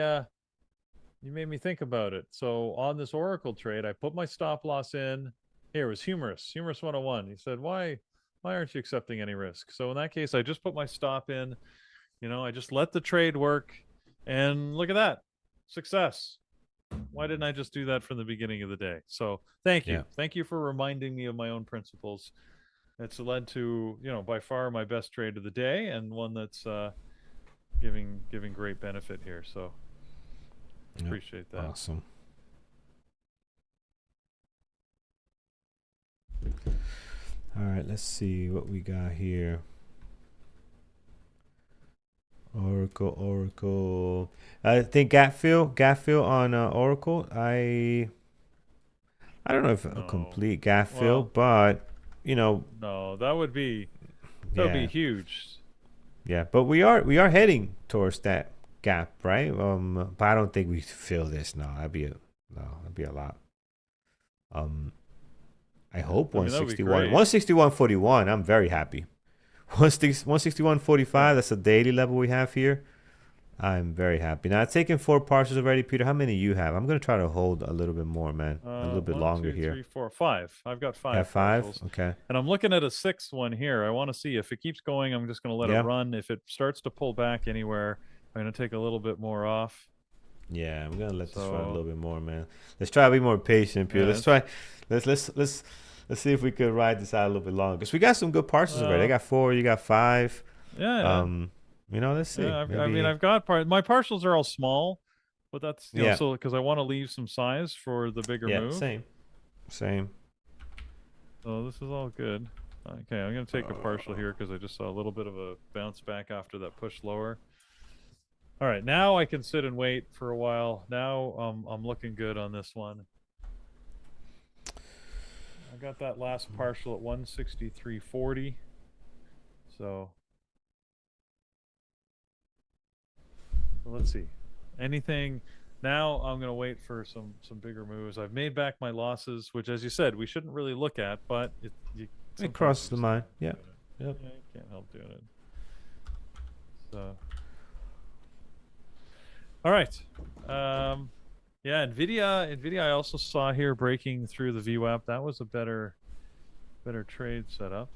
think about it. So on this Oracle trade, I put my stop loss in. Here, it was Humorous 101. He said, why aren't you accepting any risk? So in that case, I just put my stop in. I just let the trade work, and look at that. Success. Why didn't I just do that from the beginning of the day? So thank you. Yeah. Thank you for reminding me of my own principles. It's led to, by far my best trade of the day, and one that's giving great benefit here. So appreciate that. Awesome. All right, let's see what we got here. Oracle. I think gap fill on Oracle. I don't know if a complete gap fill, but no, that would be huge. Yeah, but we are heading towards that gap, right? But I don't think we fill this. No, that'd be a lot. I hope 161, 161.41. I'm very happy. 161.45. That's a daily level we have here. I'm very happy. Now, I've taken 4 partials already, Peter. How many you have? I'm going to try to hold a little bit more, man. A little bit longer here. 1, 2, 3, 4, 5. I've got 5. Have 5? Partials. Okay. And I'm looking at a 6th one here. I want to see if it keeps going. I'm just going to let it run. If it starts to pull back anywhere, I'm going to take a little bit more off. Yeah, I'm going to let this run a little bit more, man. Let's try to be more patient, Peter. Let's see if we could ride this out a little bit longer. Because we got some good partials already. I got 4. You got 5. Yeah. Let's see. Yeah, I've got my partials are all small, but that's so because I want to leave some size for the bigger move. Same. So this is all good. Okay, I'm gonna take a partial here because I just saw a little bit of a bounce back after that push lower. All right, now I can sit and wait for a while. Now I'm looking good on this one. I got that last partial at 163.40. So let's see. Anything now? I'm going to wait for some bigger moves. I've made back my losses, which, as you said, we shouldn't really look at, but it crosses the mind. Yeah. Yep. Yeah, you can't help doing it. So, all right. Yeah, NVIDIA I also saw here breaking through the VWAP. That was a better trade setup.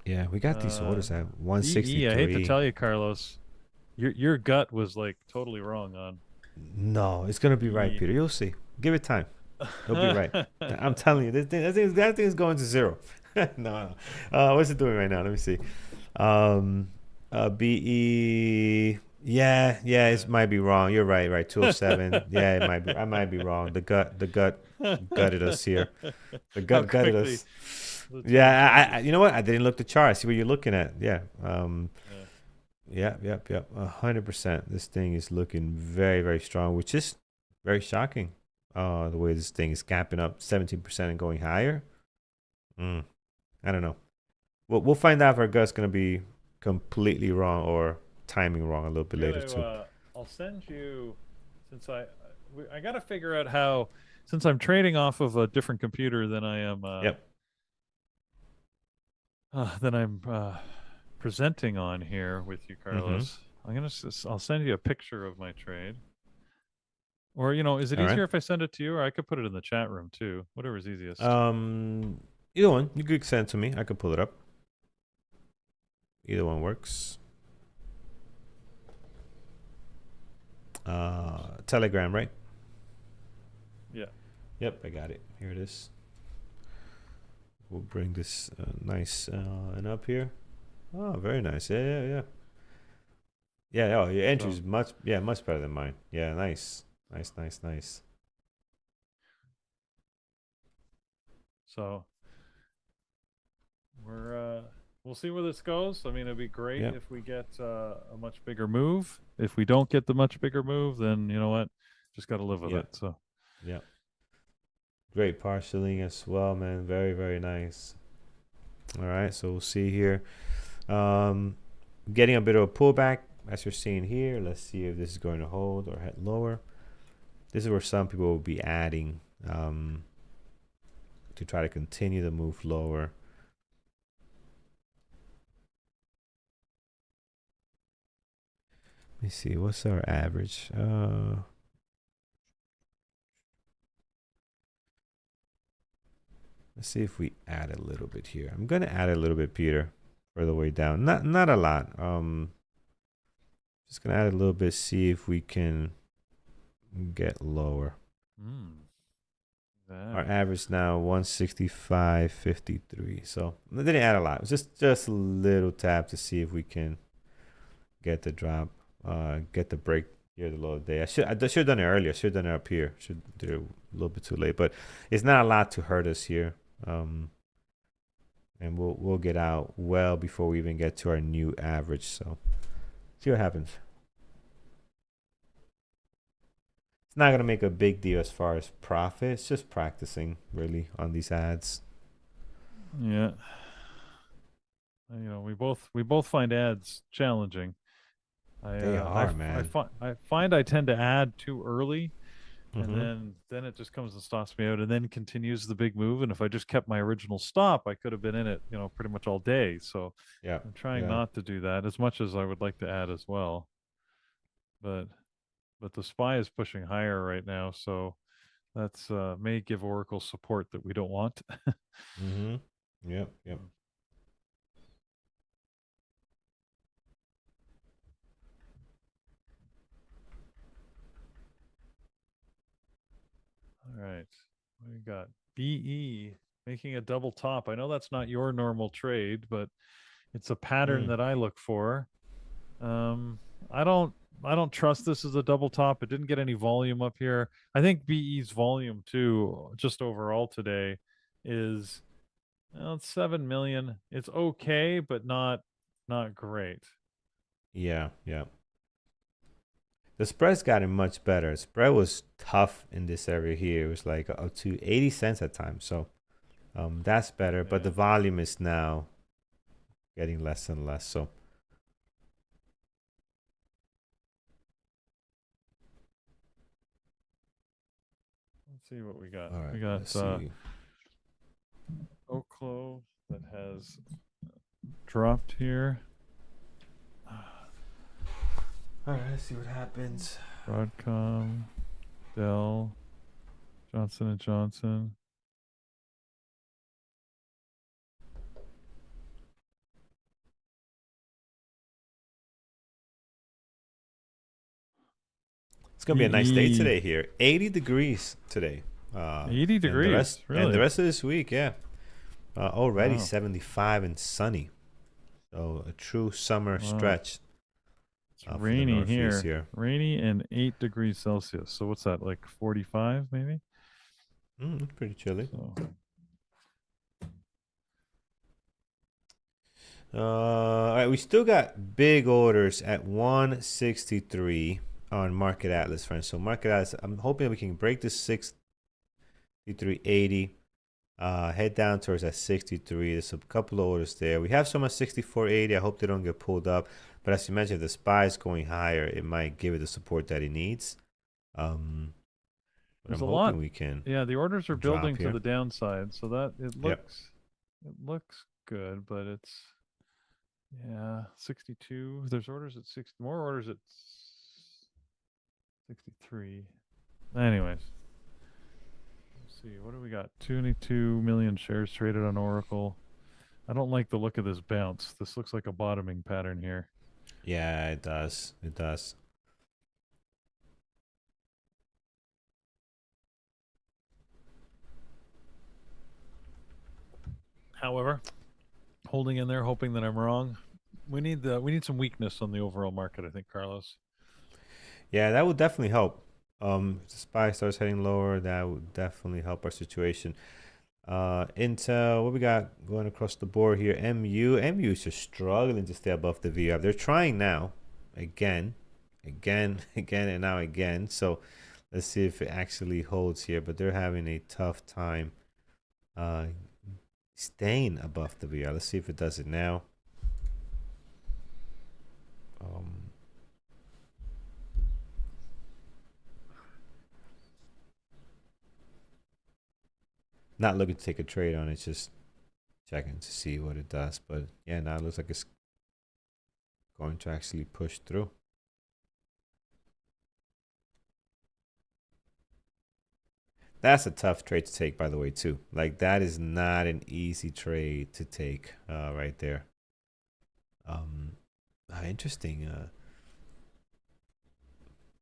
Yeah, we got these orders at 163. I hate to tell you, Carlos, your gut was like totally wrong on. No, it's gonna be right, Peter. You'll see. Give it time. It'll be right. I'm telling you, that thing is going to 0. No. What's it doing right now? Let me see. BE. Yeah, it might be wrong. You're right. 207. Yeah, it might be. I might be wrong. The gut gutted us here. The gut gutted us. Yeah, you know what? I didn't look the chart. I see what you're looking at. Yeah. Yep, 100%. This thing is looking very, very strong, which is very shocking. The way this thing is gapping up 17% and going higher. I don't know. We'll find out if our gut's gonna be completely wrong or timing wrong a little bit later too. I'll send you, since I got to figure out how, since I'm trading off of a different computer than I am, Yep. than I'm presenting on here with you, Mm-hmm. Carlos. I'll send you a picture of my trade. Or, is it All right. easier if I send it to you, or I could put it in the chat room too? Whatever's easiest. Either one. You could send it to me. I could pull it up. Either one works. Telegram, right? Yeah. Yep, I got it. Here it is. We'll bring this nice and up here. Oh, very nice. Yeah. Oh, your entry is much better than mine. Yeah, nice. So we'll see where this goes. I mean, it'd be great Yep. if we get a much bigger move. If we don't get the much bigger move, then you know what? Just got to live with it. So Yep. Great parceling as well, man. Very, very nice. All right, so we'll see here. Getting a bit of a pullback as you're seeing here. Let's see if this is going to hold or head lower. This is where some people will be adding to try to continue the move lower. Let me see, what's our average? Let's see if we add a little bit here. I'm gonna add a little bit, Peter, further way down. Not a lot. Just gonna add a little bit. See if we can get lower. Our average now 165.53. So I didn't add a lot. It was just a little tap to see if we can get the drop, get the break here the low of the day. I should have done it earlier. I should have done it up here. Should do it a little bit too late, but it's not a lot to hurt us here. And we'll get out well before we even get to our new average. So see what happens. It's not gonna make a big deal as far as profit. It's just practicing really on these ads. Yeah. We both find ads challenging. They are, man. I find I tend to add too early, Mm-hmm. and then it just comes and stops me out, and then continues the big move. And if I just kept my original stop, I could have been in it, pretty much all day. So Yeah. I'm trying not to do that as much as I would like to add as well. But the SPY is pushing higher right now, so that's may give Oracle support that we don't want. Mm-hmm. Yep. All right. We got BE making a double top. I know that's not your normal trade, but it's a pattern that I look for. I don't trust this as a double top. It didn't get any volume up here. I think BE's volume too, just overall today, is it's 7 million. It's okay, but not great. Yeah. The spread's gotten much better. Spread was tough in this area here. It was like up to 80 cents at times. So that's better. But the volume is now getting less and less. So let's see what we got. all right, We got OKLO that has dropped here. All right, let's see what happens. Broadcom, Dell, Johnson & Johnson. It's going to be a nice day today here. 80 degrees today. 80 degrees, really? And the rest of this week, yeah. Already 75 and sunny. So a true summer stretch. It's rainy here. Rainy and 8 degrees Celsius. So what's that, like 45 maybe? Pretty chilly. So. All right, we still got big orders at 163 on Market Atlas, friends. So Market Atlas, I'm hoping we can break this 63.80, head down towards that 63. There's a couple of orders there. We have some at 64.80. I hope they don't get pulled up. But as you mentioned, if the SPY is going higher, it might give it the support that it needs. But There's I'm a hoping lot. we can. Yeah, the orders are building to here. the downside, so that it Yep. looks good, but it's yeah, 62. There's orders at 60, more orders at 63. Anyways, let's see. What do we got? 22 million shares traded on Oracle. I don't like the look of this bounce. This looks like a bottoming pattern here. Yeah, it does. It does. However, holding in there, hoping that I'm wrong. We need some weakness on the overall market, I think, Carlos. Yeah, that would definitely help. If the SPY starts heading lower, that would definitely help our situation. Intel, what we got going across the board here? MU is just struggling to stay above the VWAP. They're trying now, again, and now again. So let's see if it actually holds here. But they're having a tough time staying above the VWAP. Let's see if it does it now. Not looking to take a trade on it, just checking to see what it does. But yeah, now it looks like it's going to actually push through. That's a tough trade to take, by the way, too. Like, that is not an easy trade to take right there. Interesting.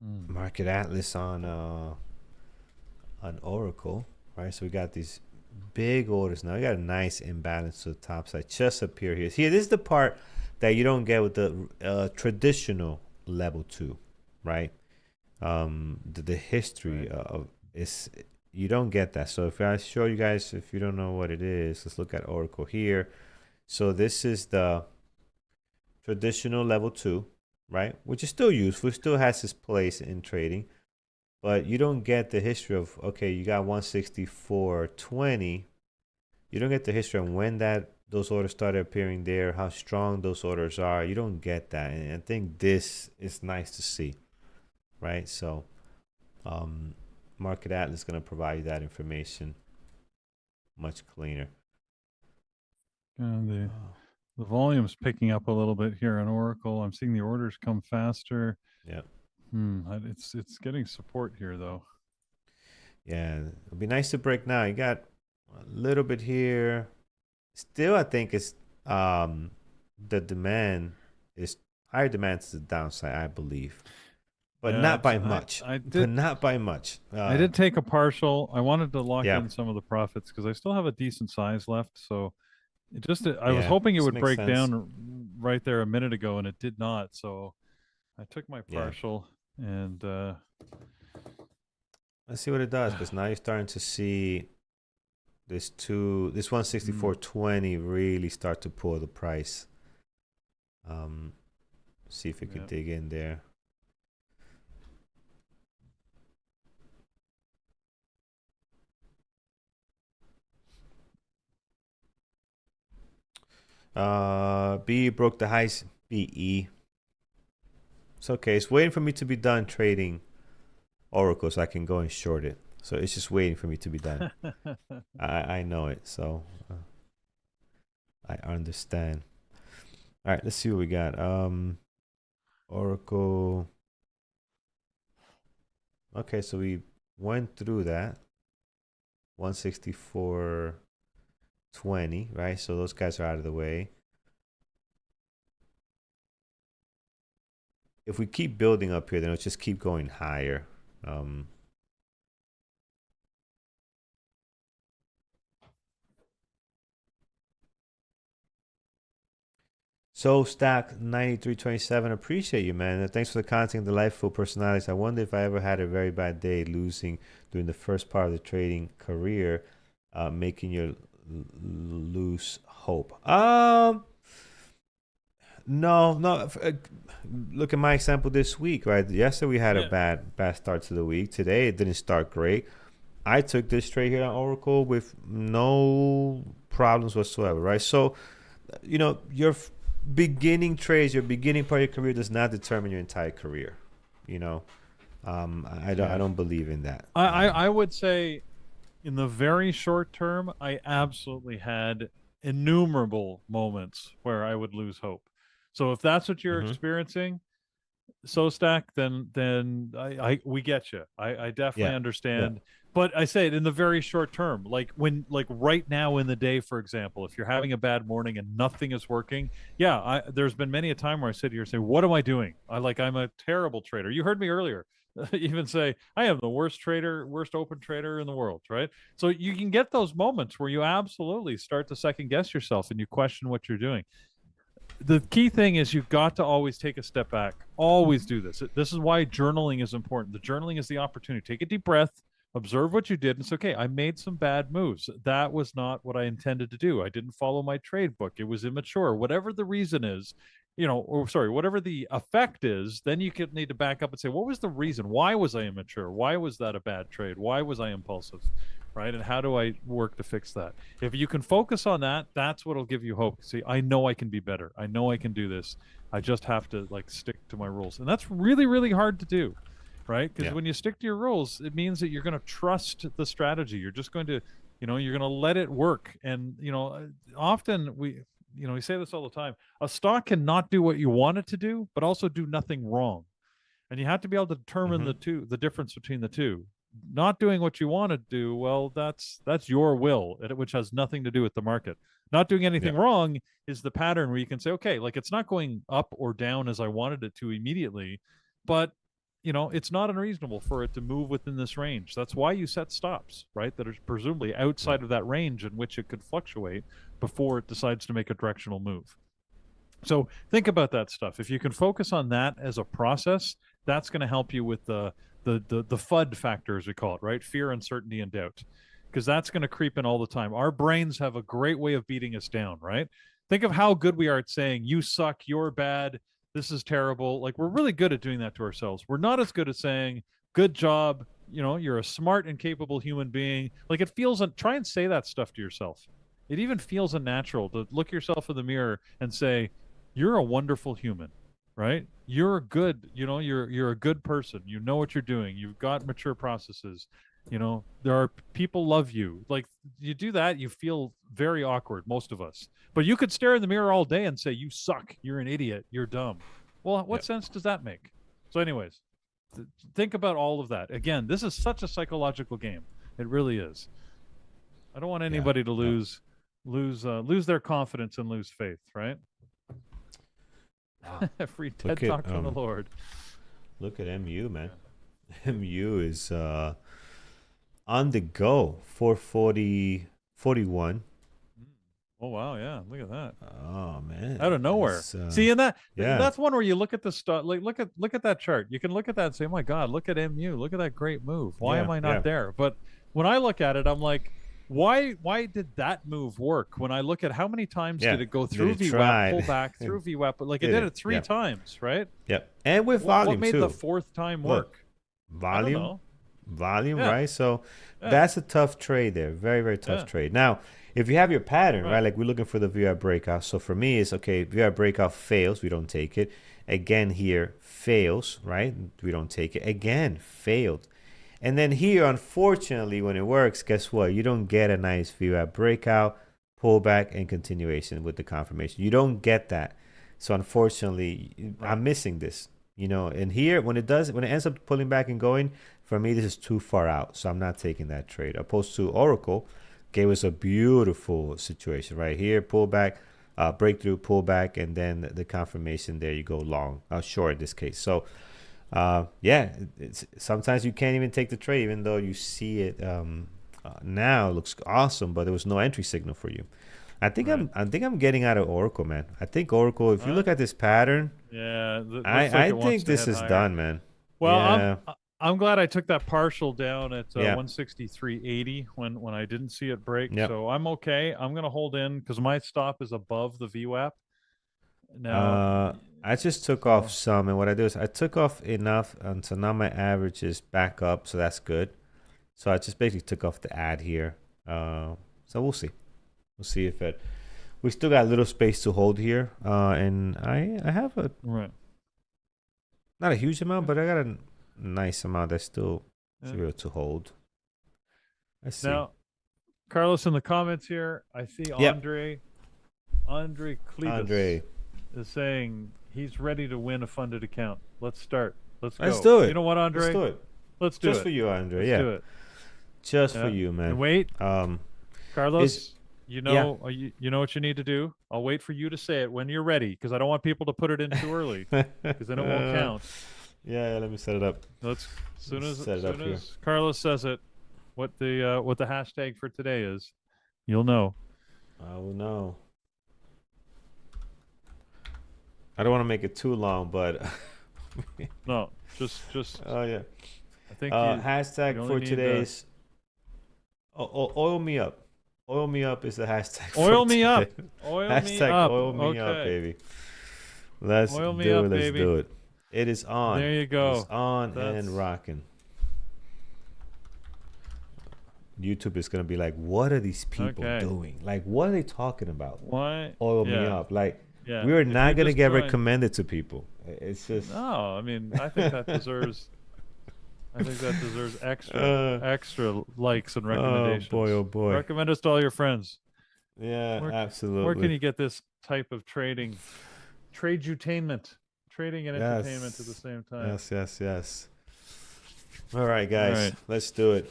Market Atlas on Oracle, right? So we got these big orders now. We got a nice imbalance to the top side just up here. This is the part that you don't get with the traditional level 2, right? The history of is, you don't get that. So if I show you guys, if you don't know what it is, let's look at Oracle here. So this is the traditional level 2, right? Which is still useful, still has its place in trading. But you don't get the history of, okay, you got 164.20. You don't get the history of when those orders started appearing there, how strong those orders are. You don't get that. And I think this is nice to see, right? So Market Atlas is going to provide you that information much cleaner. And the volume's picking up a little bit here on Oracle. I'm seeing the orders come faster. Yeah. It's getting support here though. Yeah, it'd be nice to break now. You got a little bit here. Still, I think it's the demand is higher demand to the downside, I believe, but Yeah, not by much. But not by much. I did take a partial. I wanted to lock Yeah. in some of the profits because I still have a decent size left. So I was Yeah, hoping it this would makes break sense. down right there a minute ago, and it did not. So I took my Yeah. partial, and let's see what it does, because now you're starting to see this 164.20 really start to pull the price. See if we could dig in there. B broke the highs. BE. It's okay. It's waiting for me to be done trading Oracle so I can go and short it. So it's just waiting for me to be done. I know it, so I understand. All right, let's see what we got. Oracle. Okay, so we went through that. 164.20, right? So those guys are out of the way. If we keep building up here, then it'll just keep going higher. So Stack 9327, appreciate you, man. Thanks for the content, delightful personalities. I wonder if I ever had a very bad day losing during the first part of the trading career, making you lose hope. No. Look at my example this week, right? Yesterday we had a Yeah. bad start to the week. Today it didn't start great. I took this trade here on Oracle with no problems whatsoever, right? So, your beginning trades, your beginning part of your career does not determine your entire career. You know, I don't believe in that. I would say in the very short term, I absolutely had innumerable moments where I would lose hope. So if that's what you're Mm-hmm. experiencing, so stack, then I we get you. I definitely Yeah, yeah, understand. But I say it in the very short term, like right now in the day, for example, if you're having a bad morning and nothing is working, yeah, there's been many a time where I sit here and say, what am I doing? I'm a terrible trader. You heard me earlier even say I am the worst trader, worst open trader in the world, right? So you can get those moments where you absolutely start to second guess yourself and you question what you're doing. The key thing is you've got to always take a step back. Always do this. This is why journaling is important. The journaling is the opportunity. Take a deep breath, observe what you did, and say, okay, I made some bad moves. That was not what I intended to do. I didn't follow my trade book. It was immature. Whatever the reason is, or sorry, whatever the effect is, then you could need to back up and say, what was the reason? Why was I immature? Why was that a bad trade? Why was I impulsive? Right? And how do I work to fix that? If you can focus on that, that's what'll give you hope. See, I know I can be better. I know I can do this. I just have to stick to my rules. And that's really, really hard to do, right? Because yeah, when you stick to your rules, it means that you're going to trust the strategy. You're just going to, you're going to let it work. And, often we say this all the time. A stock cannot do what you want it to do, but also do nothing wrong. And you have to be able to determine mm-hmm. the difference between the two. Not doing what you want to do, well, that's your will, which has nothing to do with the market. Not doing anything Yeah, wrong is the pattern where you can say, okay, like it's not going up or down as I wanted it to immediately, but it's not unreasonable for it to move within this range. That's why you set stops, right? That are presumably yeah, outside of that range in which it could fluctuate before it decides to make a directional move. So think about that stuff. If you can focus on that as a process, that's going to help you with the FUD factor, as we call it, right? Fear, uncertainty, and doubt, because that's going to creep in all the time. Our brains have a great way of beating us down, right? Think of how good we are at saying, you suck, you're bad, this is terrible. Like, we're really good at doing that to ourselves. We're not as good at saying, good job, you're a smart and capable human being. Like, it feels, try and say that stuff to yourself. It even feels unnatural to look yourself in the mirror and say, you're a wonderful human, right? You're good, you're a good person. You know what you're doing. You've got mature processes. There are people love you. Like, you do that, you feel very awkward, most of us. But you could stare in the mirror all day and say, you suck, you're an idiot, you're dumb. Well, yeah, what sense does that make? So anyways, think about all of that. Again, this is such a psychological game. It really is. I don't want yeah. anybody to No. lose their confidence and lose faith, right? Free TED Look at Talk from the Lord. look at MU, man. MU is on the go 440.41. Oh wow, yeah, look at that. Oh man, Out of nowhere. See, and yeah, that's one where you look at the stuff, like look at that chart. You can look at that and say, oh my God, look at MU, look at that great move. Why yeah, am I yeah, not there? But when I look at it, I'm like, why did that move work? When I look at how many times yeah. did it go Did through it VWAP, try? pull back through VWAP, but like it Did did it? it three Yeah, times, right? yeah, and with volume What made too. the fourth time Look, work? I don't volume, know. volume, Yeah, right? So yeah, that's a tough trade there. Very, very tough yeah. trade. Now, if you have your pattern, Right. right? Like we're looking for the VR breakout. So for me, it's okay. VR breakout fails, we don't take it. Again here fails, right? We don't take it. Again failed. And then here, unfortunately, when it works, guess what? You don't get a nice VR breakout, pullback, and continuation with the confirmation. You don't get that. So unfortunately, Right. I'm missing this. And here when it ends up pulling back and going, for me, this is too far out. So I'm not taking that trade. Opposed to Oracle, gave us a beautiful situation right here, pullback, breakthrough, pullback, and then the confirmation there you go long, short in this case. So yeah, sometimes you can't even take the trade, even though you see it now, it looks awesome, but there was no entry signal for you. I think Right. I'm getting out of Oracle, man. I think Oracle, if you look at this pattern, Yeah, looks like I it wants think to this head is higher. done, man. Well, Yeah, I'm glad I took that partial down at yeah, 163.80 when I didn't see it break. yep, So I'm okay. I'm gonna hold in because my stop is above the VWAP. Now, I just took off some, and what I do is I took off enough, and so now my average is back up, so that's good. So I just basically took off the ad here. So we'll see. We'll see if it. We still got a little space to hold here, and I have a not a huge amount, but I got a nice amount that's still able to hold. Let's see. Now, Carlos, in the comments here, I see Andre Cletus is saying he's ready to win a funded account. Let's start. Let's go. Let's do it. You know what, Andre? Let's do it. Let's do it. Just for you, Andre. Let's do it. Just for you, man. And wait, Carlos, you know what you need to do. I'll wait for you to say it when you're ready, because I don't want people to put it in too early, because then it won't count. Yeah, let me set it up. As soon as Carlos says it, what the hashtag for today is, you'll know. I will know. I don't want to make it too long, but no, just. Oh yeah. I think hashtag for today's. Oil me up. Oil me up is the hashtag. Oil me up. Hashtag oil me up, baby. Let's do it. Let's do it. It is on. There you go. It's on and rocking. YouTube is gonna be like, what are these people doing? Like, what are they talking about? Why? Oil me up. Like, we are not gonna get recommended to people. It's just. No, I mean, I think that deserves. extra likes and recommendations. Oh boy! Recommend us to all your friends. Yeah, absolutely. Where can you get this type of trading? Trade-utainment. Trading and entertainment at the same time. Yes. All right, guys. Let's do it.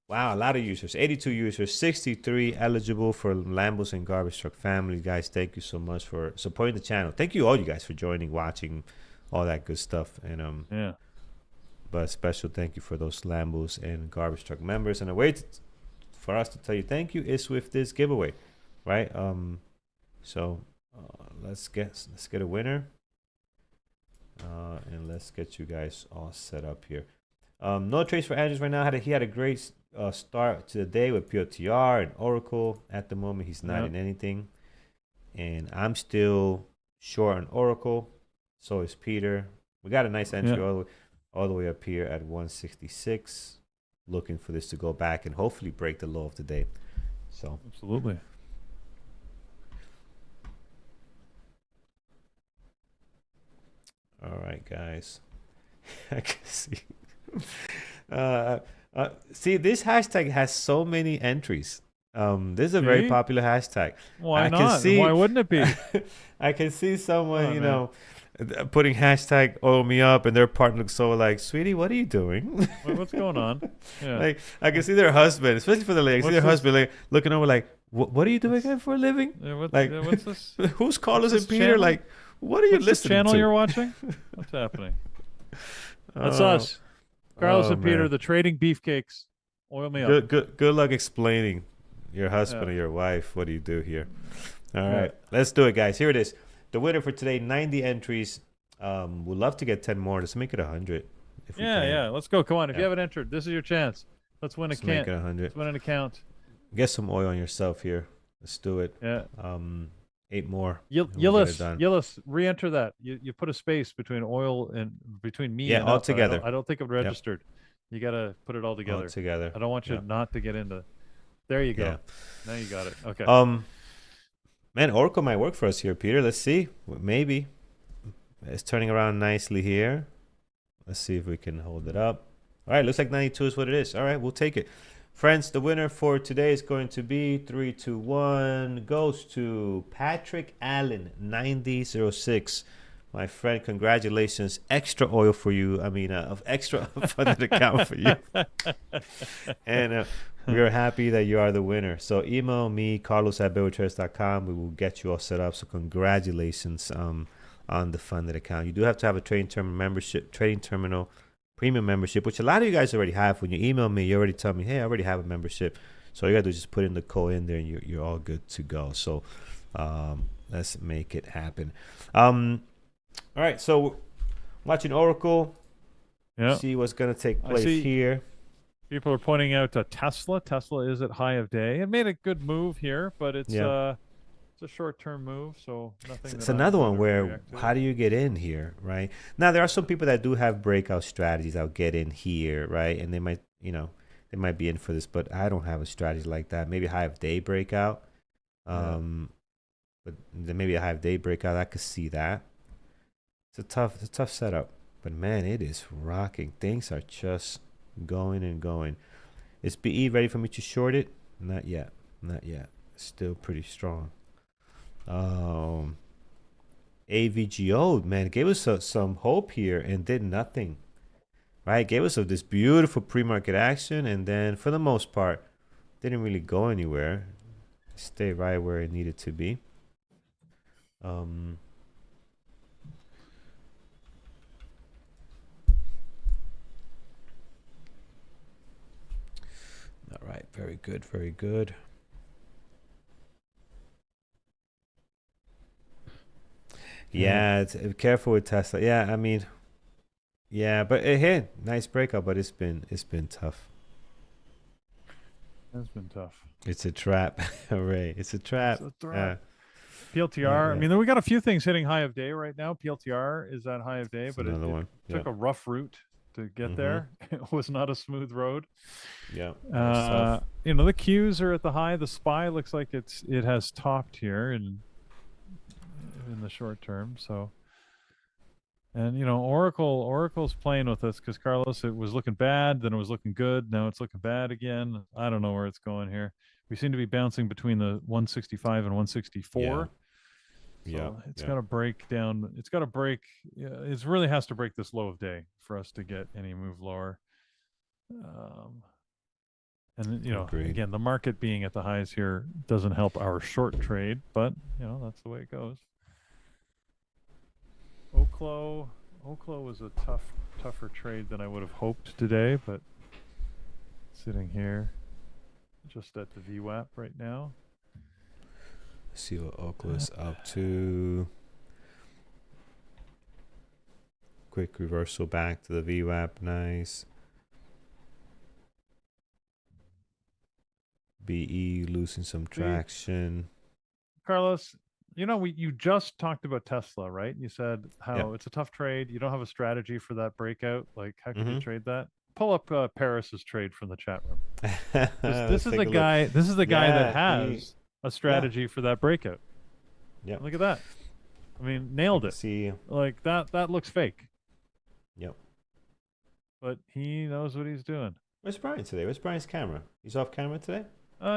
Wow, a lot of users. 82 users, 63 eligible for Lambos and Garbage Truck family. Guys, thank you so much for supporting the channel. Thank you all you guys for joining, watching, all that good stuff. And but a special thank you for those Lambos and Garbage Truck members. And a way for us to tell you thank you is with this giveaway, right? So let's get a winner. And let's get you guys all set up here. No trades for Andrews right now. He had a great start to the day with PLTR and Oracle. At the moment, he's not in anything. And I'm still short on Oracle. So is Peter. We got a nice entry all the way up here at 166. Looking for this to go back and hopefully break the low of the day. So absolutely. All right, guys. I can see. See, this hashtag has so many entries. This is a very popular hashtag. Why not? Why wouldn't it be? I can see someone, putting hashtag oil me up, and their partner looks so like, sweetie, what are you doing? What's going on? Yeah. Like, I can see their husband, especially for the ladies, see their husband like looking over like, what are you doing again for a living? What's this? Who's Carlos and Peter? Channel? Like, what are you listening to? Channel you're watching? What's happening? That's us. Carlos and Peter, the trading beefcakes. Oil me up. Good luck explaining your husband or your wife. What do you do here? All right, let's do it, guys. Here it is. The winner for today, 90 entries. We'd love to get 10 more. Let's make it 100. If we can. Let's go. Come on. If you haven't entered, this is your chance. Let's win Let's make it 100. Let's win an account. Get some oil on yourself here. Let's do it. Yeah. 8 more. Yillis, re-enter that. You put a space between oil and between me and all together. I don't think it registered. You got to put it all together. All together. I don't want you not to get into. There you go. Yeah. Now you got it. Okay. Man, Oracle might work for us here, Peter. Let's see. Maybe. It's turning around nicely here. Let's see if we can hold it up. All right, looks like 92 is what it is. All right, we'll take it. Friends, the winner for today is going to be 3, 2, 1. Goes to Patrick Allen, 9006. My friend, congratulations. Extra oil for you. I mean, extra funded account for you. And we are happy that you are the winner. So email me, carlos@bearwithtraders.com. We will get you all set up. So congratulations on the funded account. You do have to have a trading terminal premium membership, which a lot of you guys already have. When you email me, you already tell me, hey, I already have a membership. So all you got to do is just put in the code in there and you're all good to go. So let's make it happen. All right, so watching Oracle. See what's going to take place here. People are pointing out Tesla. Tesla is at high of day. It made a good move here, but it's It's a short-term move, so nothing. It's that I'm another one gonna where react to. how do you get in here, right? Now there are some people that do have breakout strategies. I'll get in here, right? And they might, they might be in for this, but I don't have a strategy like that. Maybe high of day breakout. But then maybe a high of day breakout. I could see that. It's a tough setup. But man, it is rocking. Things are just going and going. Is BE ready for me to short it? Not yet. Not yet. Still pretty strong. AVGO, man, gave us some hope here and did nothing. Right? Gave us this beautiful pre-market action, and then for the most part, didn't really go anywhere. Stay right where it needed to be. All right, very good, very good. Yeah, careful with Tesla. Yeah, I mean, yeah, but it hit nice breakout, but it's been tough. It's been tough. It's a trap, Ray. It's a trap. It's a trap. PLTR. I mean, we got a few things hitting high of day right now. PLTR is at high of day, but it took a rough route to get there. It was not a smooth road. Yeah. The Qs are at the high. The SPY looks like it has topped here in the short term. So, and Oracle's playing with us because Carlos, it was looking bad, then it was looking good, now it's looking bad again. I don't know where it's going here. We seem to be bouncing between the 165 and 164. So it's got to break down. It's got to break. It really has to break this low of day for us to get any move lower. And again, the market being at the highs here doesn't help our short trade, but that's the way it goes. OKLO was a tougher trade than I would have hoped today, but sitting here just at the VWAP right now. Let's see what OKLO is up to. Quick reversal back to the VWAP. Nice. BE losing some traction. Carlos, you just talked about Tesla, right? You said how it's a tough trade. You don't have a strategy for that breakout. Like, how can you trade that? Pull up Paris's trade from the chat room. This is the guy. This is the guy that has a strategy for that breakout. Yeah, look at that. I mean, nailed it. See, like that looks fake. Yep. But he knows what he's doing. Where's Brian today? Where's Brian's camera? He's off camera today?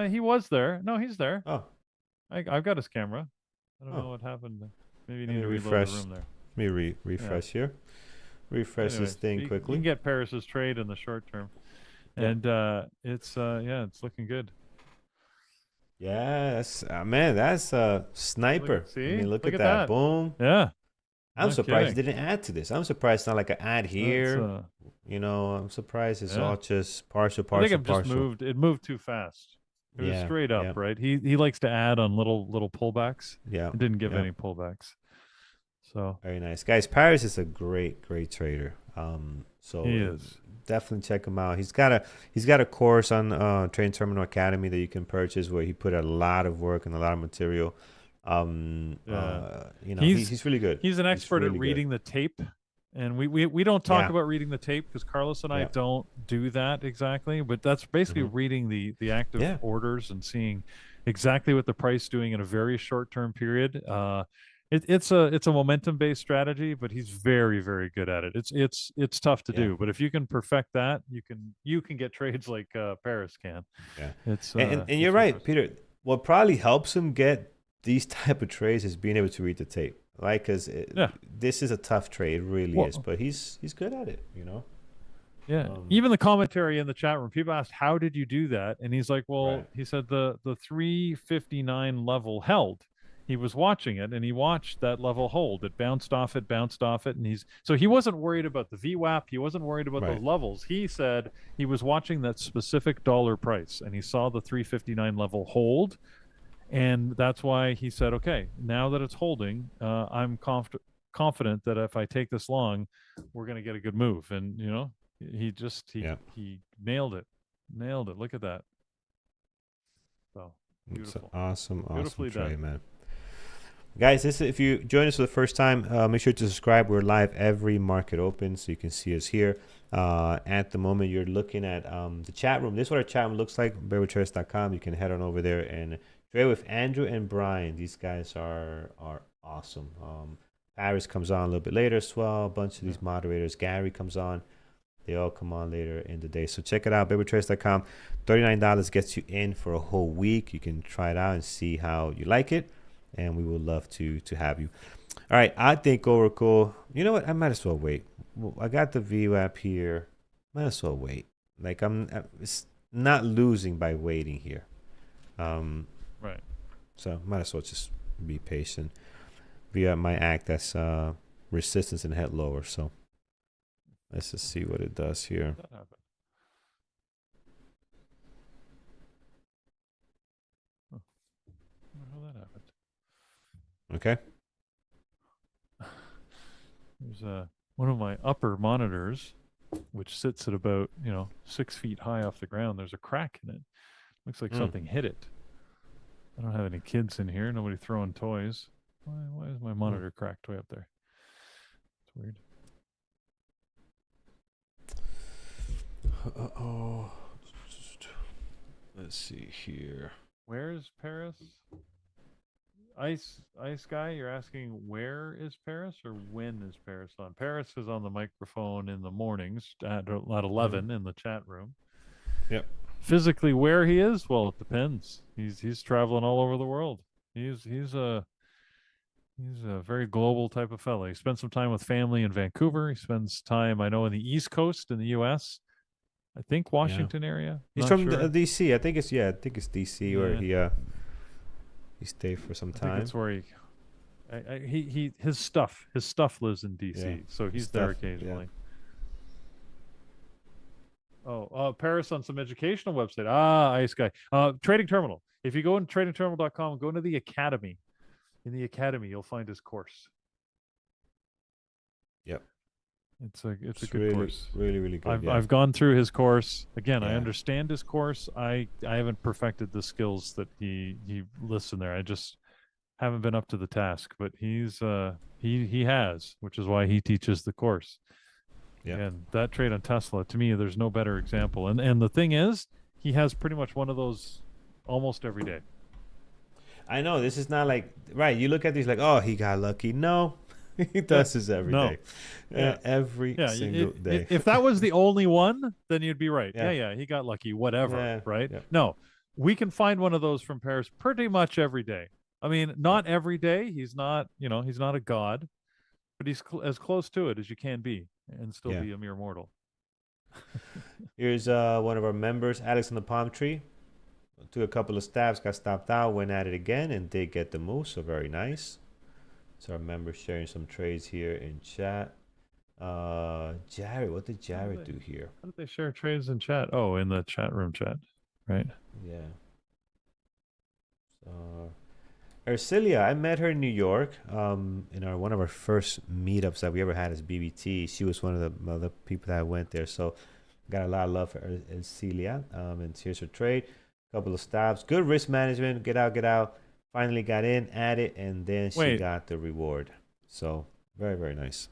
He was there. No, he's there. Oh. I've got his camera. I don't know what happened. Maybe you need to refresh the room there. Let me refresh here. Refresh this thing quickly. You can get Paris's trade in the short term. And it's looking good. Yeah, that's a sniper. Look at that. Boom. Yeah. I'm surprised it didn't add to this. I'm surprised it's not like an ad here. I'm surprised it's all just partial. I think it moved too fast. It was straight up, right? He likes to add on little pullbacks. Yeah. It didn't give any pullbacks. So very nice. Guys, Paris is a great trader. So he is. Definitely check him out. He's got a course on Trading Terminal Academy that you can purchase where he put a lot of work and a lot of material. He's really good. He's an expert at reading the tape. And we don't talk about reading the tape because Carlos and I don't do that exactly, but that's basically reading the active orders and seeing exactly what the price is doing in a very short-term period. It's a momentum-based strategy, but he's very, very good at it. It's tough to do, but if you can perfect that, you can get trades like Paris can. Yeah, and you're right, Peter. What probably helps him get these type of trades is being able to read the tape. Right, because this is a tough trade, it really is. But he's good at it, Yeah. Even the commentary in the chat room, people asked, "How did you do that?" And he's like, "Well, he said the 359 level held. He was watching it, and he watched that level hold. It bounced off it, and he wasn't worried about the VWAP. He wasn't worried about those levels. He said he was watching that specific dollar price, and he saw the 359 level hold." And that's why he said, okay, now that it's holding, I'm confident that if I take this long, we're going to get a good move. And, he nailed it. Look at that. So, beautiful. It's an awesome trade, man. Guys, this if you join us for the first time, make sure to subscribe. We're live every market open, so you can see us here. At the moment, you're looking at the chat room. This is what our chat room looks like. bearwithtraders.com. You can head on over there and trade with Andrew and Brian. These guys are awesome. Paris comes on a little bit later as well. A bunch of these moderators. Gary comes on. They all come on later in the day. So check it out, bearwithtraders.com. $39 gets you in for a whole week. You can try it out and see how you like it. And we would love to have you. All right, I think Oracle. You know what? I might as well wait. I got the VWAP here. Might as well wait. Like it's not losing by waiting here. Right. So might as well just be patient. VWAP might act as resistance and head lower. So let's just see what it does here. That happened. Huh. I wonder how that happened. Okay. There's one of my upper monitors, which sits at about 6 feet high off the ground. There's a crack in it. Looks like something hit it. I don't have any kids in here. Nobody throwing toys. Why is my monitor cracked way up there? It's weird. Oh, let's see here. Where is Paris? Ice guy, you're asking where is Paris or when is Paris on? Paris is on the microphone in the mornings at 11 in the chat room. Yep. Physically where he is, well, it depends. He's traveling all over the world. He's a very global type of fellow. He spends some time with family in Vancouver. He spends time, I know, in the East Coast in the U.S. I think Washington area. He's from DC. I think it's DC where he stayed for some time. I think it's where his stuff lives in DC, so he's there occasionally. Oh, Paris on some educational website. Ice guy. Trading Terminal. If you go into tradingterminal.com, go into the Academy. In the Academy, you'll find his course. Yep. It's a good course. Really good. I've gone through his course. Again, I understand his course. I haven't perfected the skills that he lists in there. I just haven't been up to the task. But he has, which is why he teaches the course. Yeah. And that trade on Tesla, to me, there's no better example. And the thing is, he has pretty much one of those almost every day. I know this is not like you look at these like, oh, he got lucky. No. He does this every day. Every single day. If that was the only one, then you'd be right. He got lucky, whatever, right? Yeah. No, we can find one of those from Paris pretty much every day. I mean, not every day. He's not, he's not a god, but he's as close to it as you can be and still be a mere mortal. Here's one of our members, Alex on the palm tree. Took a couple of stabs, got stopped out, went at it again, and did get the move, so very nice. So our members sharing some trades here in chat. Jared, what did Jared do here? How did they share trades in chat? Oh, in the chat room chat, right? Yeah. Ercilia, I met her in New York in one of our first meetups that we ever had as BBT. She was one of the other people that went there. So got a lot of love for Ercilia. And here's her trade. A couple of stops. Good risk management. Get out. Finally got in, at it, and then she got the reward. So very, very nice.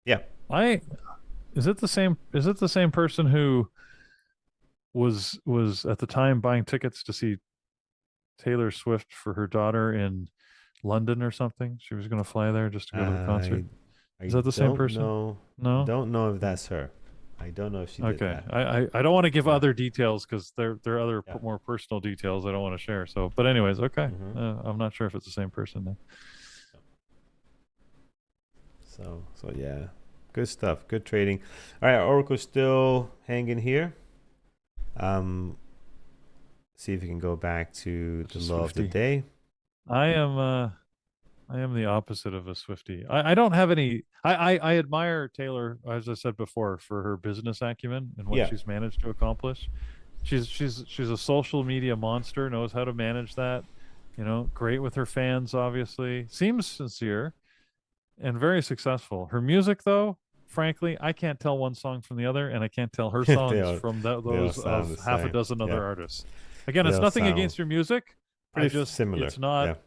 Yeah. Is it the same person who was at the time buying tickets to see Taylor Swift for her daughter in London or something? She was going to fly there just to go to the concert. Is that the same person? No. Don't know if that's her. I don't know if she did that. I don't want to give other details because there are other more personal details I don't want to share. So, but anyways, okay. I'm not sure if it's the same person then. So yeah, good stuff. Good trading. All right, Oracle's still hanging here. See if we can go back to the low of the day. I am the opposite of a Swiftie. I don't have any. I admire Taylor, as I said before, for her business acumen and what she's managed to accomplish. She's a social media monster, knows how to manage that. Great with her fans, obviously. Seems sincere and very successful. Her music, though, frankly, I can't tell one song from the other, and I can't tell her songs from those of half a dozen other artists. Again, it's nothing against her music. It's just similar. It's not.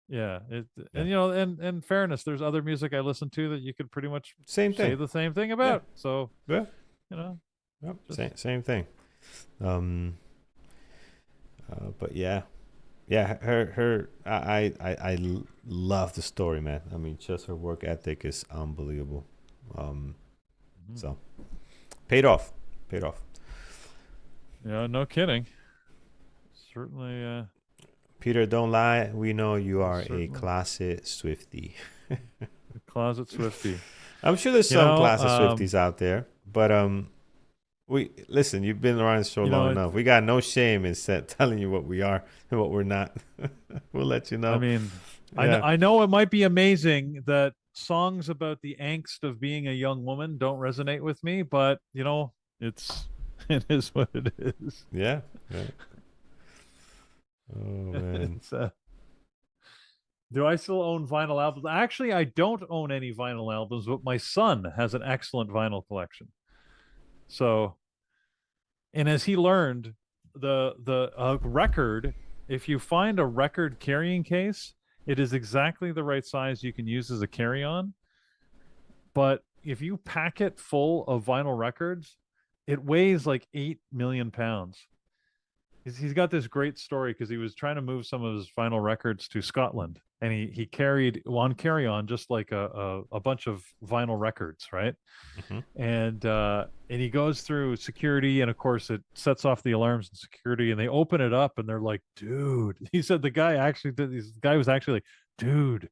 Yeah, Yeah. and you know, and in fairness, there's other music I listen to that you could pretty much Same say thing. the same thing Yeah. about. So, Yeah. you know, Yep. just Same thing. Um. But yeah. Yeah. Love the story, man. I mean, just her work ethic is unbelievable. Um. mhm. So paid off. Paid off. Yeah, no kidding. Certainly, Peter, don't lie. We know you are a certainly closet Swifty. a closet Swifty. I'm sure there's You some know, closet Swifties out there, but we listen. You've been around the show you long know, enough. We got no shame in telling you what we are and what we're not. We'll let you I know. mean, Yeah. I know it might be amazing that songs about the angst of being a young woman don't resonate with me, but you know, it's it is what it is. Yeah. Yeah. Oh man. It's do I still own vinyl albums? Actually, I don't own any vinyl albums, but my son has an excellent vinyl collection. So, and as he learned, the record, if you find a record carrying case, it is exactly the right size you can use as a carry-on. But if you pack it full of vinyl records, it weighs like 8 million pounds. He's got this great story because he was trying to move some of his vinyl records to Scotland, and he carried on carry on just like a bunch of vinyl records, right? Hmm. And he goes through security, and of course it sets off the alarms in security, and they open it up, and they're like, "Dude," he said, the guy actually did. This guy was actually like, "Dude,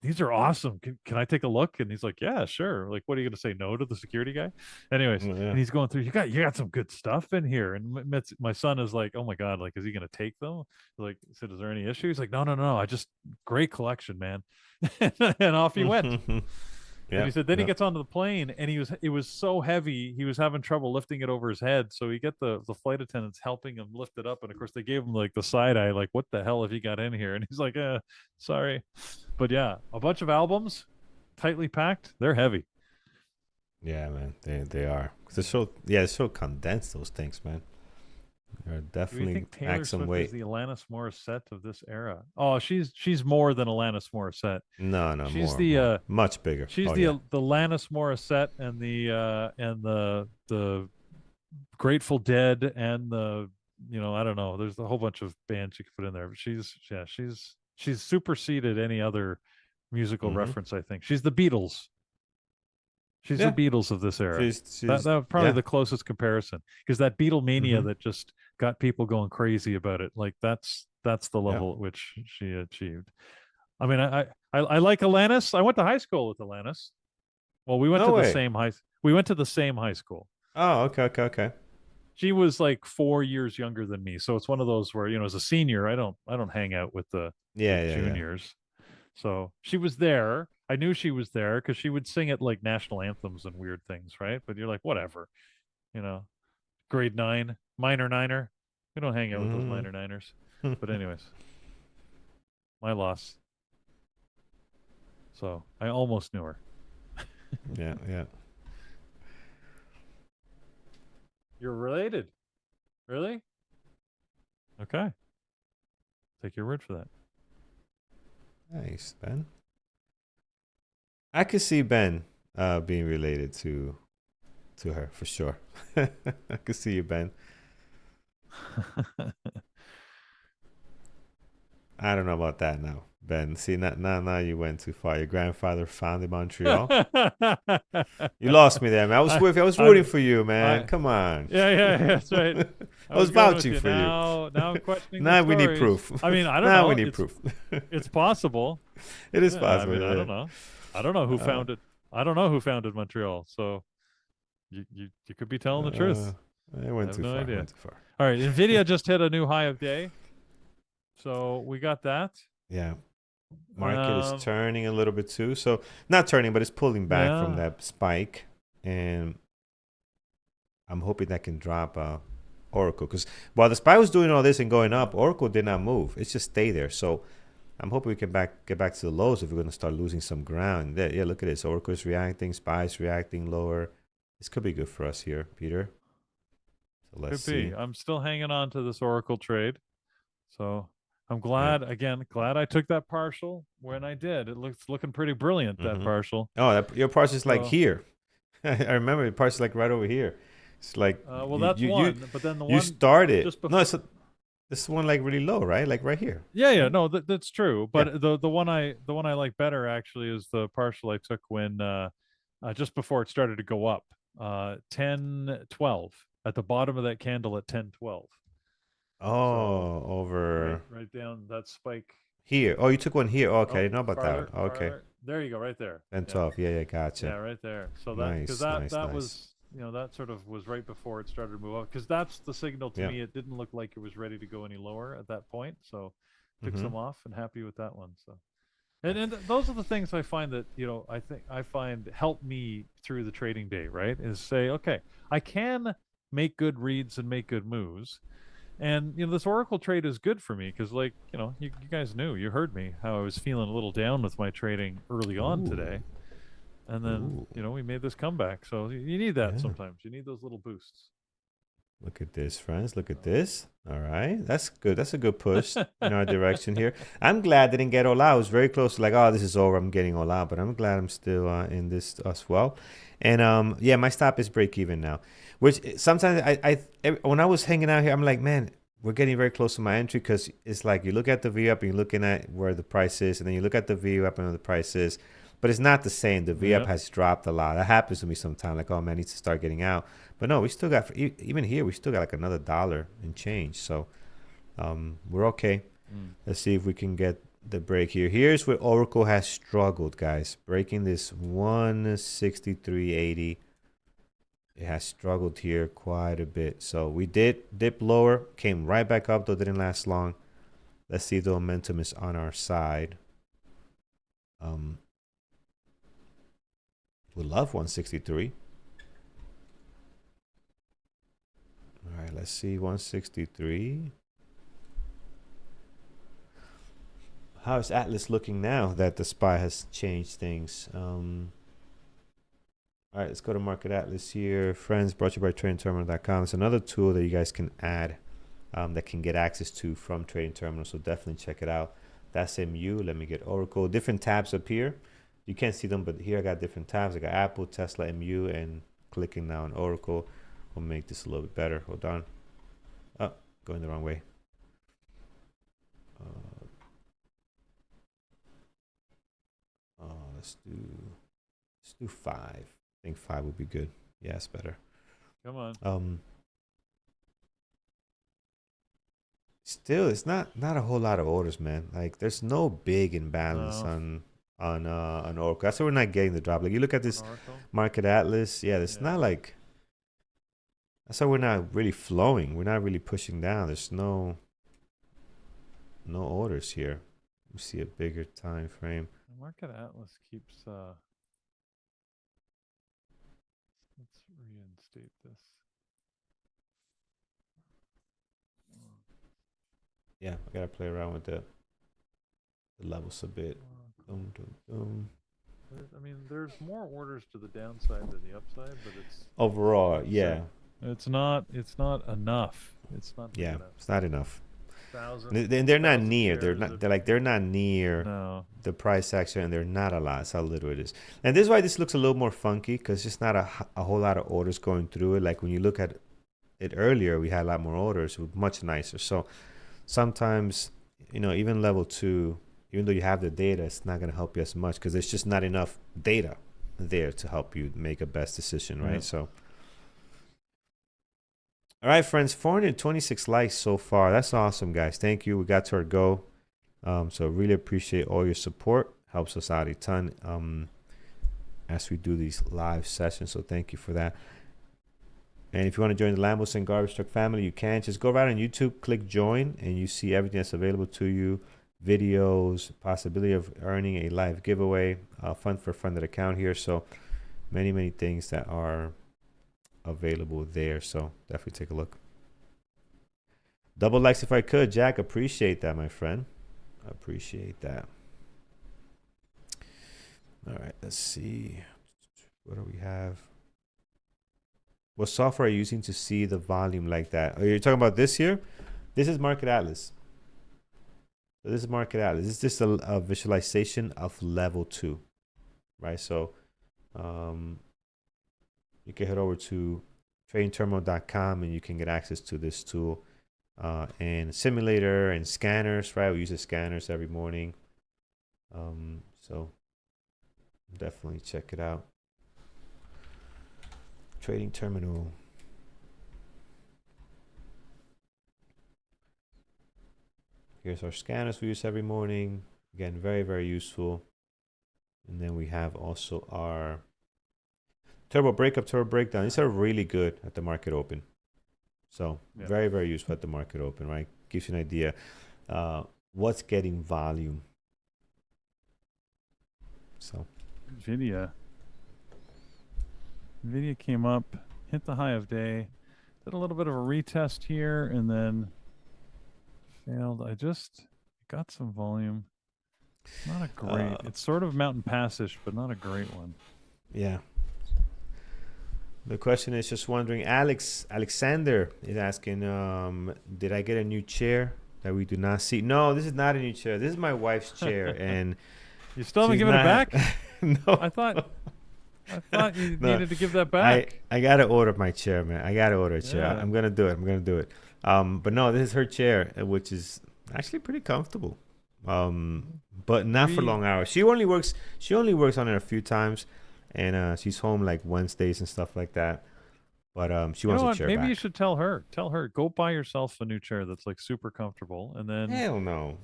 these are awesome. Can I take a look?" And he's like, "Yeah, sure." Like, what are you going to say no to the security guy? Anyways, Yeah. and he's going through, you got some good stuff in here. And my son is like, "Oh my God, like, is he going to take them?" Like, I said, "Is there any issue?" He's like, no. I just, great collection, man." And off he went. And Yeah. he said then he Yeah. gets onto the plane, and it was so heavy he was having trouble lifting it over his head. So he get the flight attendants helping him lift it up, and of course they gave him like the side eye, like, "What the hell have you got in here?" And he's like, sorry." But yeah, a bunch of albums, tightly packed. They're heavy. Yeah, man. They are. They're so they're so condensed. Those things, man. They're Do we definitely think pack Taylor some Swift is weight. the Alanis Morissette of this era? Oh, she's more than Alanis Morissette. No, no, She's more, much bigger. she's Oh yeah. the Alanis Morissette and the Grateful Dead and the, you know, I don't know. There's a whole bunch of bands you could put in there, but she's superseded any other musical Mm-hmm. reference. I think she's the Beatles. She's the Yeah. Beatles of this era. She's That was probably yeah. the closest comparison, because that Beatlemania Mm-hmm. that just got people going crazy about it. Like, that's the Yeah. level at which she achieved. I mean, I like Alanis. I went to high school with Alanis. Well, No way. we went to the same high school. Oh, okay, okay, okay. She was like 4 years younger than me, so it's one of those where, you know, as a senior, I don't hang out with the Yeah, yeah, yeah. juniors. So she was there. I knew she was there because she would sing at like national anthems and weird things, right? But you're like, whatever, you know, grade nine, minor niner. We don't hang out with those Mm-hmm. minor niners. But anyways, my loss. So I almost knew her. Yeah, yeah. You're related, really? Okay, take your word for that. Nice, Ben. I could see Ben being related to her for sure. I could see you, Ben. I don't know about that now, Ben. See, now you went too far. Your grandfather found in Montreal. You lost me there, man. I was with you. I was rooting for you, man. I, Come on. yeah, that's right. I was going with vouching you. for you. Now I'm questioning the Now we need stories. proof. I mean, I don't Now know. we need proof. It's possible. It is Yeah, I possible. mean, I Yeah. don't know. I don't know who Uh, founded. I don't know who founded Montreal. So you could be telling the truth. I I went have too no far. idea. Went too far. All right, Nvidia just hit a new high of day, so we got that. Yeah. Market is Um, turning a little bit too. So not turning, but it's pulling back from yeah, that spike, and I'm hoping that can drop Oracle, because while the spike was doing all this and going up, Oracle did not move. It just stayed there. So I'm hoping we can get back to the lows if we're going to start losing some ground. Yeah, look at this. Oracle is reacting. SPY is reacting lower. This could be good for us here, Peter. So let's could be. see. I'm still hanging on to this Oracle trade, so I'm Yeah. glad glad I took that partial when I did. It looks looking pretty brilliant, that Mm-hmm. partial. Oh, your parts is like So, here. I remember your parts is like right over here. It's like well, that's one, but then the you one started. just No, before. it's this one like really low, right? Like right here. Yeah, Right? no, that's true. Yeah. But the one I like better actually is the partial I took when just before it started to go up, 10:12 at the bottom of that candle at 10:12. So Oh, over right down that spike. here. Oh, you took one here. Okay, I Oh, didn't know about that one. farther, Okay. farther. There you go, right there. 10, Yeah, 12. Yeah, yeah, gotcha. yeah, right there. So that because Nice, nice, that nice. was that sort of was right before it started to move up because that's the signal to Yeah. me. It didn't look like it was ready to go any lower at that point. So took Mm-hmm. some off and happy with that one. So. And those are the things I find that I find help me through the trading day, right? Is say, okay, I can make good reads and make good moves, and this Oracle trade is good for me because, like, you guys knew, you heard me how I was feeling a little down with my trading early on Ooh. today, and then Ooh. we made this comeback. So you need that Yeah. sometimes. You need those little boosts. Look at this, friends. Look at this. All right. That's good. That's a good push in our direction here. I'm glad I didn't get all out. I was very close to like, oh, this is over. I'm getting all out. But I'm glad I'm still in this as well. And yeah, my stop is break even now. Which sometimes when I was hanging out here, I'm like, man, we're getting very close to my entry because it's like you look at the V up and you're looking at where the price is. And then you look at the V up and where the price is. But it's not the same. The V up Yeah. has dropped a lot. That happens to me sometimes. Like, oh, man, I need to start getting out. But no, we still got even here. We still got like another $1 and change. So we're okay. Let's see if we can get the break here. Here's where Oracle has struggled, guys. Breaking this 163.80. It has struggled here quite a bit. So we did dip lower, came right back up, though didn't last long. Let's see if the momentum is on our side. We love 163. All right, let's see 163. How is Atlas looking now that the SPY has changed things? All right, let's go to Market Atlas here. Friends, brought to you by TradingTerminal.com. It's another tool that you guys can add that can get access to from Trading Terminal. So definitely check it out. That's MU. Let me get Oracle. Different tabs up here. You can't see them, but here I got different tabs. I got Apple, Tesla, MU, and clicking now on Oracle will make this a little bit better. Hold on. Oh, going the wrong way. Let's do 5. I think 5 would be good. Yeah, it's better. Come on. Still, it's not a whole lot of orders, man. Like, there's no big imbalance No. on Oracle. That's why we're not getting the drop. Like, you look at this Market Atlas. Yeah, it's not like. That's why we're not really flowing. We're not really pushing down. There's no orders here. We see a bigger time frame. Market Atlas keeps. Let's reinstate this. Yeah, I gotta play around with the levels a bit. Dum, dum, dum. I mean, there's more orders to the downside than the upside, but it's overall, yeah. It's not enough. It's not. Yeah, it's not enough. And they're not near. They're not near no. the price action, and they're not a lot. That's how little it is. And this is why this looks a little more funky because it's not a whole lot of orders going through it. Like when you look at it earlier, we had a lot more orders. It was much nicer. So sometimes, even level 2, even though you have the data, it's not going to help you as much because there's just not enough data there to help you make a best decision, right? So. All right, friends, 426 likes so far. That's awesome, guys. Thank you. We got to our goal. So really appreciate all your support. Helps us out a ton as we do these live sessions. So thank you for that. And if you want to join the Lambos and Garbage Truck family, you can. Just go right on YouTube, click join, and you see everything that's available to you. Videos, possibility of earning a live giveaway, fund for funded account here. So many things that are available there, so definitely take a look. Double likes if I could, Jack. Appreciate that, my friend. Appreciate that. All right, let's see. What do we have? What software are you using to see the volume like that? Are you talking about this here? This is Market Atlas. So this is market out. This is just a visualization of level 2, right? So you can head over to tradingterminal.com and you can get access to this tool and simulator and scanners, right? We use the scanners every morning. So definitely check it out. Trading Terminal. Here's our scanners we use every morning. Again, very, very useful. And then we have also our turbo breakup, turbo breakdown. These are really good at the market open. So very, very useful at the market open, right? Gives you an idea what's getting volume. So NVIDIA came up, hit the high of day, did a little bit of a retest here, and then failed. I just got some volume. Not a great. It's sort of mountain pass-ish, but not a great one. Yeah. The question is just wondering, Alexander is asking, did I get a new chair that we do not see? No, this is not a new chair. This is my wife's chair, and you still haven't given it back? No. I thought you needed to give that back. I gotta order my chair, man. I gotta order a chair. Yeah. I'm gonna do it. But no, this is her chair, which is actually pretty comfortable. But not for long hours. She only works on it a few times, and she's home like Wednesdays and stuff like that. But she wants a chair Maybe back. you should tell her, go buy yourself a new chair that's like super comfortable, and then Hell no.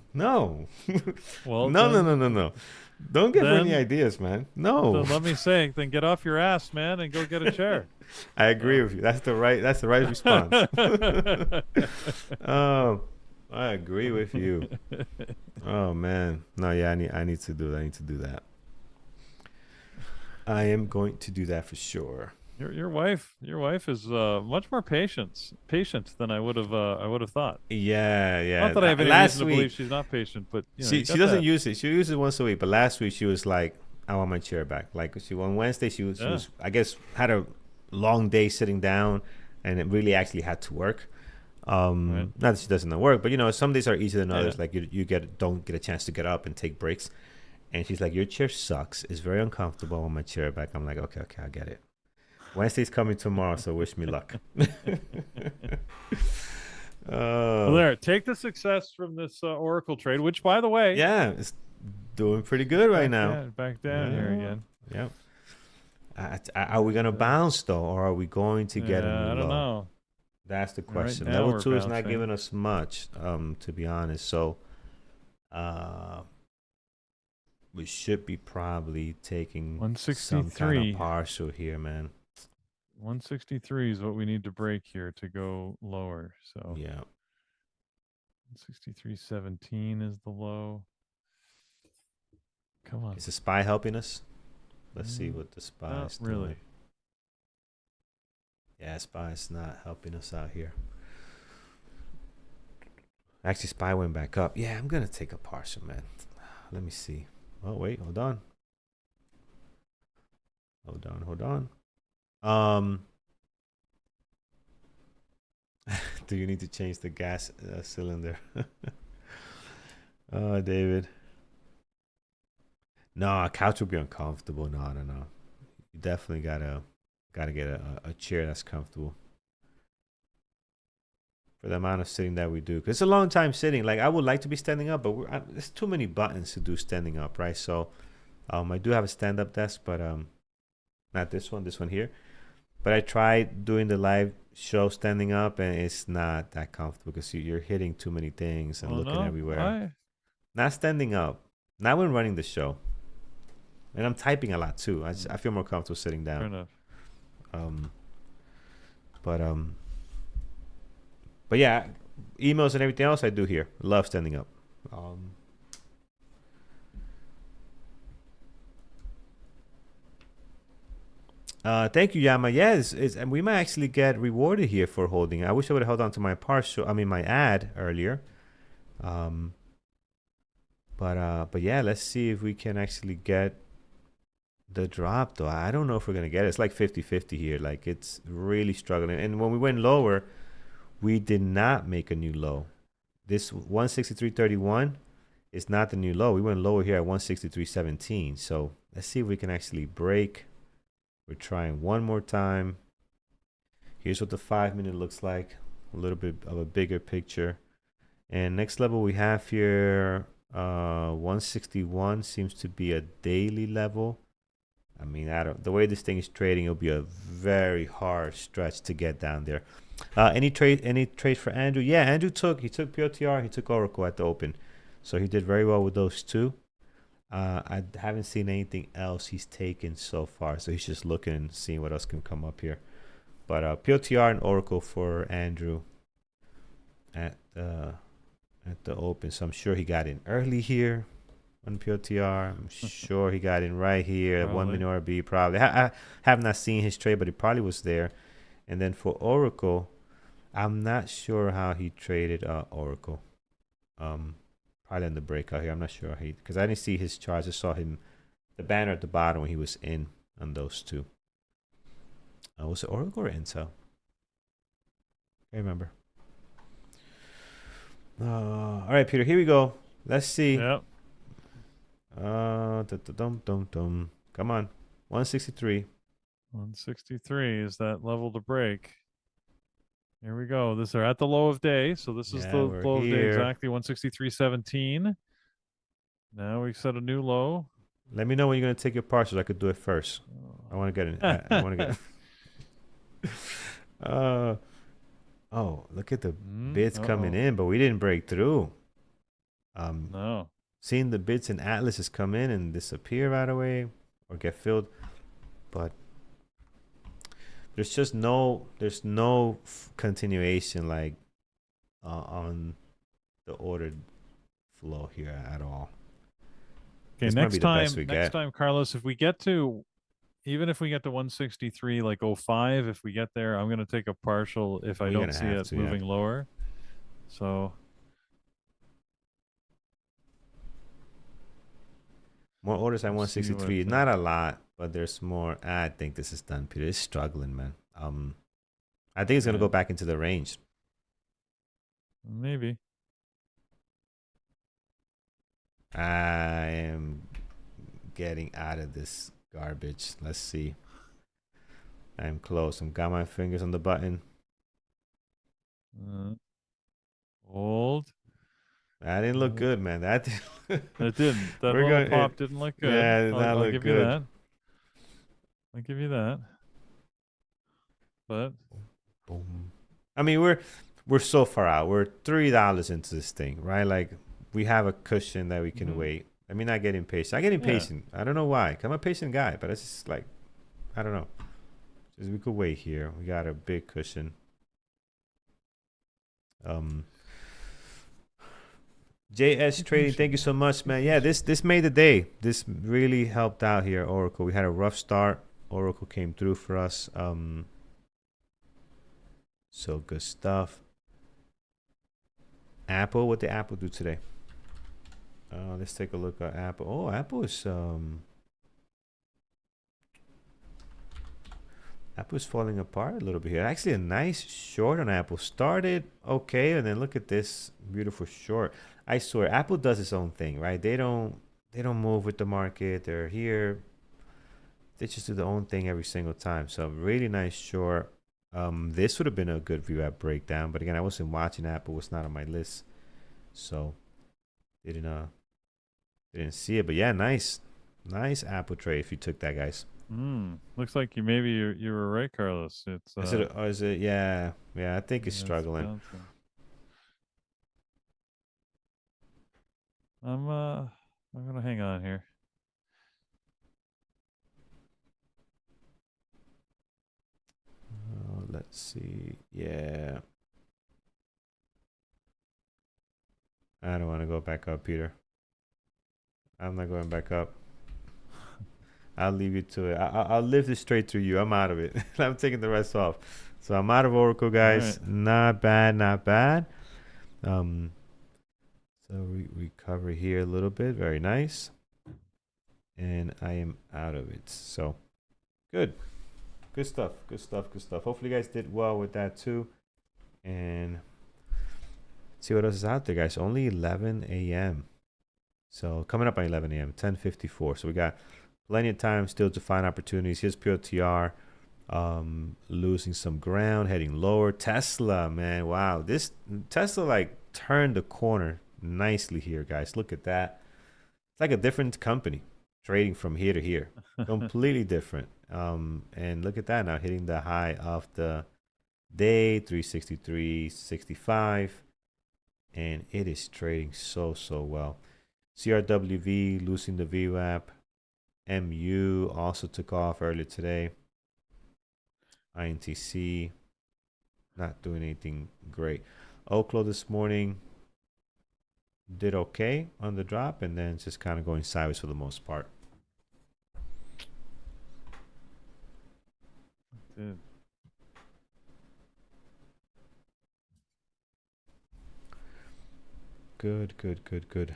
Well, no. Don't give her any ideas, man. No. Then let me say, then get off your ass, man, and go get a chair. I agree with you. That's the right response. Oh, I agree with you. Oh man. No, yeah, I need to do that. I am going to do that for sure. Your wife is much more patient than I would have thought. Yeah. Not that I have any reason to believe she's not patient, but she doesn't use it. She uses it once a week. But last week she was like, "I want my chair back." Like on Wednesday she was I guess had a long day sitting down, and it really actually had to work. Not that she doesn't work, but some days are easier than others. Like you don't get a chance to get up and take breaks. And she's like, "Your chair sucks. It's very uncomfortable. I want my chair back." I'm like, okay, I get it. Wednesday's coming tomorrow, so wish me luck. Well, there, take the success from this Oracle trade, which, by the way, it's doing pretty good right now. Back down here again. Yeah. Are we gonna bounce though, or are we going to get a new I don't low? know. That's the question. Right now Level 2 is not bouncing. giving us much, to be honest. So, we should be probably taking some kind of partial here, man. 163 is what we need to break here to go lower. So yeah, 163.17 is the low. Come on. Is the SPY helping us? Let's see what the SPY is doing. Really. Yeah, SPY is not helping us out here. Actually, SPY went back up. Yeah, I'm gonna take a partial, man. Let me see. Oh wait, hold on. Do you need to change the gas cylinder? Oh, David. No, a couch would be uncomfortable. No. You definitely gotta get a chair that's comfortable for the amount of sitting that we do. 'Cause it's a long time sitting. Like I would like to be standing up, but there's too many buttons to do standing up, right? So, I do have a stand-up desk, but not this one. This one here. But I tried doing the live show standing up, and it's not that comfortable because you're hitting too many things and looking everywhere. Not standing up. Not when running the show. And I'm typing a lot too. I feel more comfortable sitting down. Fair enough. But yeah, emails and everything else I do here. Love standing up. Thank you, Yama. Yes, and we might actually get rewarded here for holding. I wish I would have held on to my my ad earlier. But yeah, let's see if we can actually get the drop though. I don't know if we're gonna get it. It's like 50-50 here. Like it's really struggling. And when we went lower, we did not make a new low. This 163.31 is not the new low. We went lower here at 163.17. So let's see if we can actually break. We're trying one more time. Here's what the 5-minute looks like. A little bit of a bigger picture. And next level we have here, 161 seems to be a daily level. I mean, the way this thing is trading, it'll be a very hard stretch to get down there. Any trade for Andrew? Yeah, Andrew took PLTR, he took Oracle at the open. So he did very well with those two. I haven't seen anything else he's taken so far. So he's just looking and seeing what else can come up here. But PLTR and Oracle for Andrew at the open. So I'm sure he got in early here on PLTR. I'm sure he got in right here. 1 minute RB probably. I have not seen his trade, but he probably was there. And then for Oracle, I'm not sure how he traded Oracle. Probably in the breakout here. I'm not sure because I didn't see his charts. I saw him, the banner at the bottom when he was in on those two. Was it Oracle or Intel? I remember. All right, Peter. Here we go. Let's see. Yep. Come on. 163. 163 is that level to break. Here we go. This are at the low of day. So this is the low of day exactly. 163.17. Now we set a new low. Let me know when you're gonna take your partials. I could do it first. I want to get in. I want to get. Oh, look at the bids coming in, but we didn't break through. No. Seeing the bids in Atlas come in and disappear right away or get filled, but there's no continuation like on the ordered flow here at all. Okay, next time, Carlos, if we get to, even if we get to 163 like 05, if we get there, I'm gonna take a partial if I don't see it moving lower. So more orders at 163. Not a lot, but there's more. I think this is done, Peter. It's struggling, man. I think it's gonna go back into the range. Maybe. I am getting out of this garbage. Let's see. I am close. I've got my fingers on the button. Hold. That didn't look good, man. That didn't. That little pop didn't look good. Yeah, it did not look give good. You that. I'll give you that. But boom. I mean, we're so far out. We're $3 into this thing, right? Like we have a cushion that we can wait. I mean, not get impatient. I get impatient. I don't know why. I'm a patient guy, but it's just like, I don't know. Just we could wait here. We got a big cushion. JS Trading, thank you so much, man. Yeah, this made the day. This really helped out here, Oracle. We had a rough start. Oracle came through for us. So good stuff. Apple, what did Apple do today? Let's take a look at Apple. Oh, Apple is Apple's falling apart a little bit here. Actually, a nice short on Apple. Started okay, and then look at this beautiful short. I swear, Apple does its own thing, right? They don't move with the market. They're here. They just do their own thing every single time. So really nice short. This would have been a good view at breakdown, but again, I wasn't watching Apple. It's not on my list, so didn't see it. But yeah, nice Apple trade if you took that, guys. Looks like you were right, Carlos. It's is it? Yeah, I think it's struggling. I'm gonna hang on here. Let's see. Yeah, I don't want to go back up, Peter. I'm not going back up. I'll leave you to it. I'll live this straight through you. I'm out of it. I'm taking the rest off. So I'm out of Oracle, guys. Right. Not bad. So we recover here a little bit. Very nice. And I am out of it. So good stuff. Hopefully you guys did well with that too. And see what else is out there, guys. Only 11 a.m. So coming up at 11 a.m., 10:54. So we got plenty of time still to find opportunities. Here's PLTR losing some ground, heading lower. Tesla, man, wow. This Tesla like turned the corner nicely here, guys. Look at that. It's like a different company trading from here to here. Completely different. And look at that now, hitting the high of the day, 363.65. And it is trading so well. CRWV losing the VWAP. MU also took off earlier today. INTC not doing anything great. OKLO this morning did okay on the drop, and then just kind of going sideways for the most part. Dude. Good.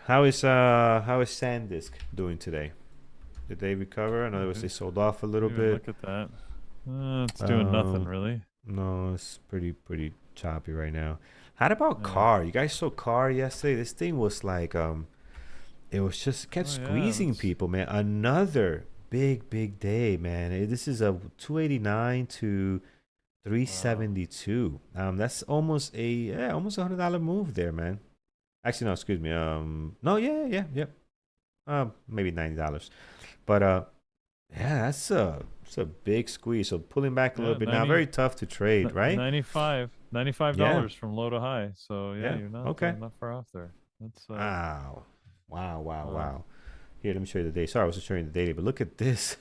How is SanDisk doing today? Did they recover? In other words, they sold off a little bit. Look at that. It's doing nothing really. No, it's pretty choppy right now. How about CAR? You guys saw CAR yesterday? This thing was like it was just kept squeezing people, man. Another big day, man. This is a 289 to 372. That's almost almost $100 move there, man. Actually, no, excuse me. Yep. Maybe $90. But yeah, it's a big squeeze. So pulling back a little bit 90, now. Very tough to trade, right? $95 from low to high. So yeah. You're not not far off there. That's wow. Here, let me show you the day. Sorry, I was just showing you the daily, but look at this.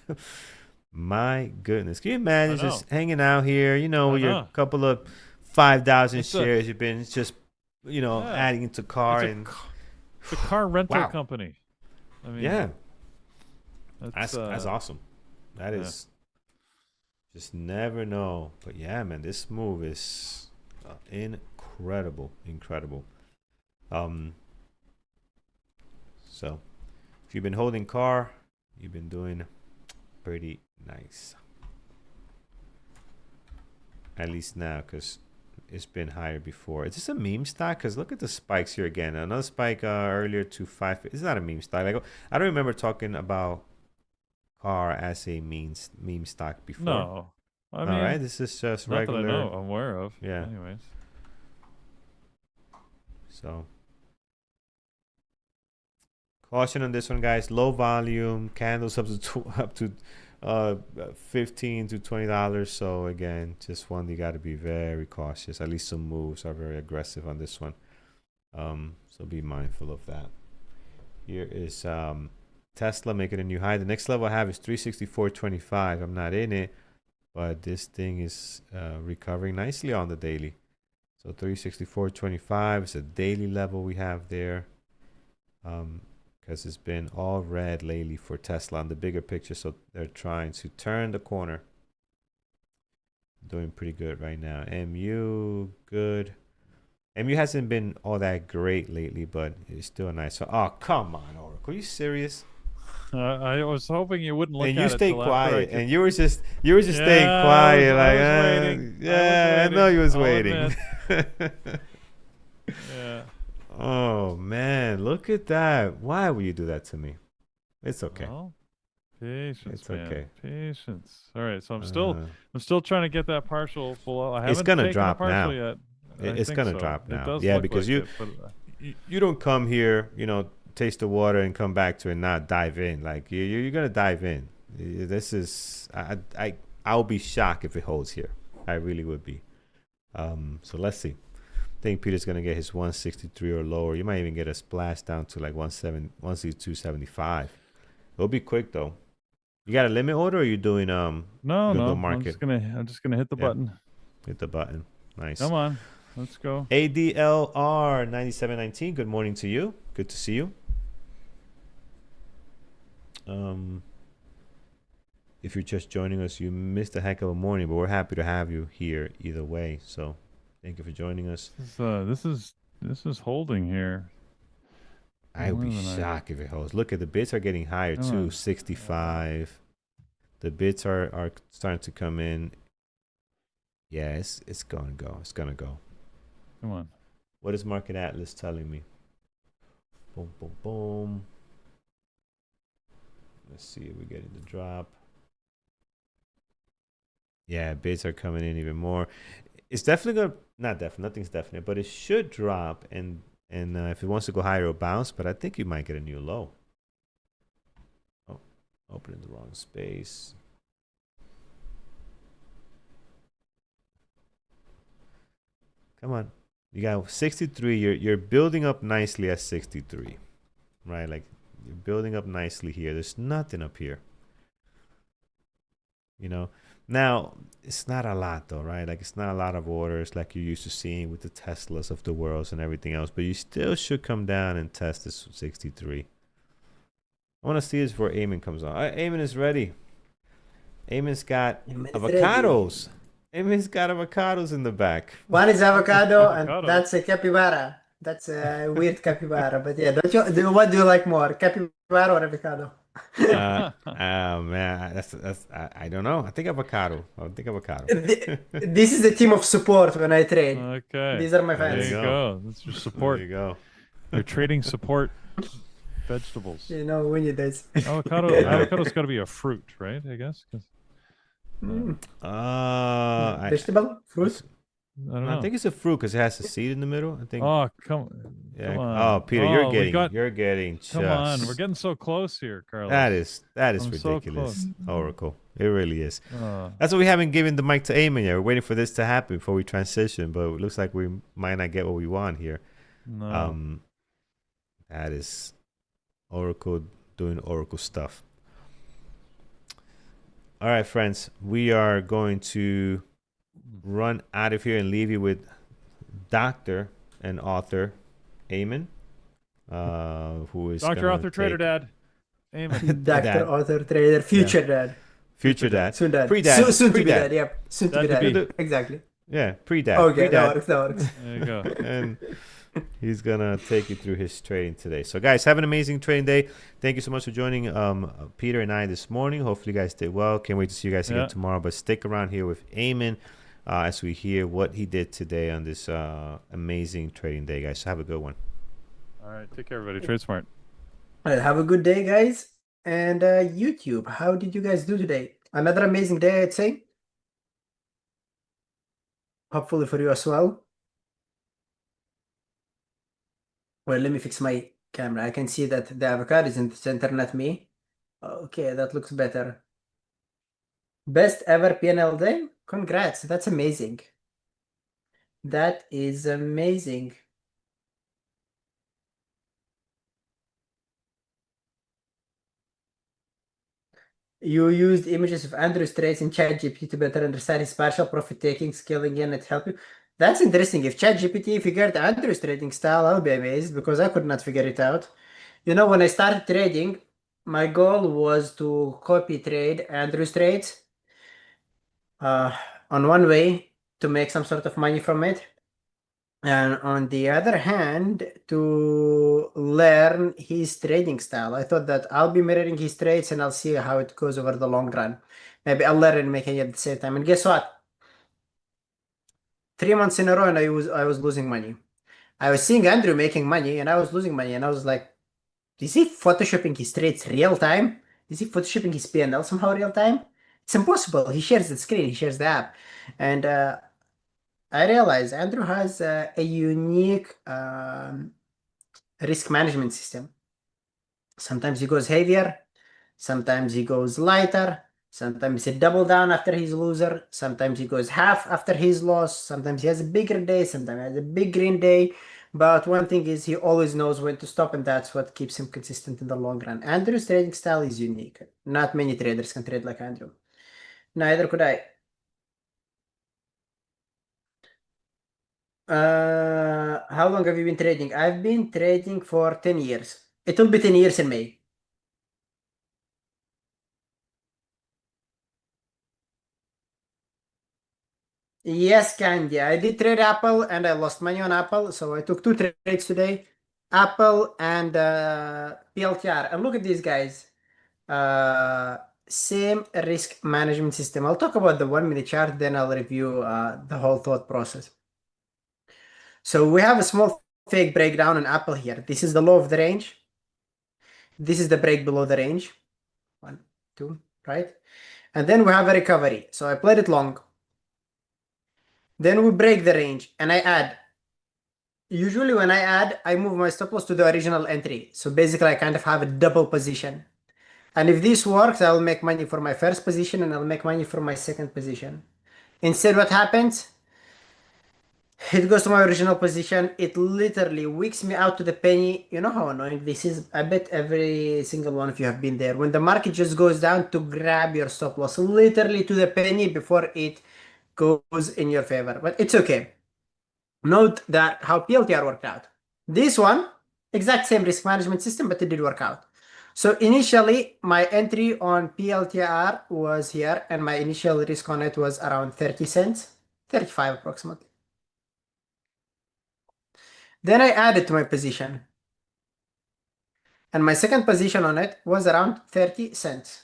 My goodness, can you imagine just hanging out here? You know, with your couple of 5,000 shares. You've been just adding into CAR and the car rental company. I mean, that's awesome. That is just never know. But yeah, man, this move is incredible. So if you've been holding CAR, you've been doing pretty nice. At least now, because it's been higher before. Is this a meme stock? Because look at the spikes here again. Another spike earlier to 5. It's not a meme stock. Like, I don't remember talking about CAR as a meme stock before. No. I mean, all right, this is just not regular. That I know, I'm aware of. Yeah. Anyways. So caution on this one, guys. Low volume candles up to $15 to $20. So again, just one you got to be very cautious. At least some moves are very aggressive on this one. So be mindful of that. Here is Tesla making a new high. The next level I have is 364.25. I'm not in it, but this thing is recovering nicely on the daily. So 364.25 is a daily level we have there. Because it's been all red lately for Tesla on the bigger picture. So they're trying to turn the corner. Doing pretty good right now. MU, good. MU hasn't been all that great lately, but it's still nice. So, oh, come on, Oracle. Are you serious? I was hoping you wouldn't look at it. And you stayed quiet. And you were just staying quiet. I know you was waiting. Yeah. Oh man, look at that! Why would you do that to me? It's okay. Well, patience, it's okay. Patience. All right, so I'm still trying to get that partial below. I haven't it's gonna taken drop a partial now. Yet. It's gonna drop now. It does yeah, look because like you don't come here, taste the water and come back to it and not dive in. Like you're gonna dive in. This is I'll be shocked if it holds here. I really would be. So let's see. I think Peter's gonna get his 163 or lower. You might even get a splash down to like 162.75. It'll be quick though. You got a limit order, or are you doing no market? I'm just gonna hit the button. Hit the button. Nice. Come on, let's go. ADLR 9719. Good morning to you. Good to see you. If you're just joining us, you missed a heck of a morning, but we're happy to have you here either way. So thank you for joining us. This is holding here. I would be shocked if it holds. Look at the bids are getting higher too. 65. The bids are starting to come in. Yeah, it's gonna go. It's gonna go. Come on. What is Market Atlas telling me? Boom, boom, boom. Let's see if we're getting the drop. Yeah, bids are coming in even more. It's definitely gonna, not definitely, nothing's definite, but it should drop, and if it wants to go higher, it'll bounce. But I think you might get a new low. Oh, opening the wrong space. Come on, you got 63. You're building up nicely at 63, right? Like you're building up nicely here. There's nothing up here. You know, now it's not a lot though, right? Like it's not a lot of orders like you're used to seeing with the Teslas of the world and everything else, but you still should come down and test this 63. I want to see this before Eamon comes on. Eamon is ready. Eamon's got avocados. Eamon's got avocados in the back. One is avocado, and that's a capybara. That's a weird capybara, but yeah, what do you like more, capybara or avocado? Man, that's I don't know. I think avocado. This is the team of support when I trade. Okay. These are my fans. There you go. That's your support. There you go. You're trading support vegetables. You know, we need this. Avocado's got to be a fruit, right? I guess. Vegetable? Fruit? I don't know. I think it's a fruit because it has a seed in the middle. I think. Oh, come on. Oh, Peter, you're getting just. Come on, we're getting so close here, Carlos. That is ridiculous. So Oracle. It really is. That's why we haven't given the mic to Eamon yet. We're waiting for this to happen before we transition, but it looks like we might not get what we want here. No. That is Oracle doing Oracle stuff. All right, friends, we are going to run out of here and leave you with Dr. and author Eamon, who is Dr. Author Trader Dad. Eamon. Dr. Author Trader, future dad. Future dad. Soon dad. Pre-dad. Soon to be dad, yep. Soon to be dad. Exactly. Yeah, pre-dad. Okay, pre-dad. that works. There you go. And he's gonna take you through his trading today. So guys, have an amazing trading day. Thank you so much for joining Peter and I this morning. Hopefully you guys did well. Can't wait to see you guys again tomorrow, but stick around here with Eamon as we hear what he did today on this amazing trading day, guys. So have a good one. All right, take care, everybody. Trade smart. All right, have a good day, guys. And YouTube, how did you guys do today? Another amazing day, I'd say. Hopefully for you as well. Well, let me fix my camera. I can see that the avocado is in the center, not me. Okay, that looks better. Best ever P&L day? Congrats, that's amazing. That is amazing. You used images of Andrew's trades in ChatGPT to better understand his partial profit taking, scaling in, and help you. That's interesting. If ChatGPT figured Andrew's trading style, I'll be amazed because I could not figure it out. You know, when I started trading, my goal was to copy trade Andrew's trades on one way to make some sort of money from it. And on the other hand, to learn his trading style. I thought that I'll be mirroring his trades and I'll see how it goes over the long run. Maybe I'll learn and make it at the same time. And guess what? 3 months in a row and I was losing money. I was seeing Andrew making money and I was losing money. And I was like, is he photoshopping his trades real time? Is he photoshopping his P&L somehow real time? It's impossible. He shares the screen. He shares the app. And I realized Andrew has a unique risk management system. Sometimes he goes heavier. Sometimes he goes lighter. Sometimes he double down after he's loser. Sometimes he goes half after he's lost. Sometimes he has a bigger day. Sometimes he has a big green day. But one thing is he always knows when to stop, and that's what keeps him consistent in the long run. Andrew's trading style is unique. Not many traders can trade like Andrew. Neither could I. How long have you been trading? I've been trading for 10 years. It will be 10 years in May. Yes, Candy. I did trade Apple and I lost money on Apple. So I took 2 trades today. Apple and PLTR. And look at these guys. Same risk management system. I'll talk about the 1-minute chart, then I'll review the whole thought process. So we have a small fake breakdown on Apple here. This is the low of the range. This is the break below the range. 1 2, right? And then we have a recovery. So I played it long. Then we break the range and I add. Usually when I add, I move my stop loss to the original entry. So basically I kind of have a double position. And if this works, I'll make money for my first position and I'll make money for my second position. Instead, what happens? It goes to my original position. It literally wicks me out to the penny. You know how annoying this is? I bet every single one of you have been there. When the market just goes down to grab your stop loss, literally to the penny before it goes in your favor. But it's okay. Note that how PLTR worked out. This one, exact same risk management system, but it did work out. So initially, my entry on PLTR was here, and my initial risk on it was around 30 cents, 35 approximately. Then I added to my position. And my second position on it was around 30 cents.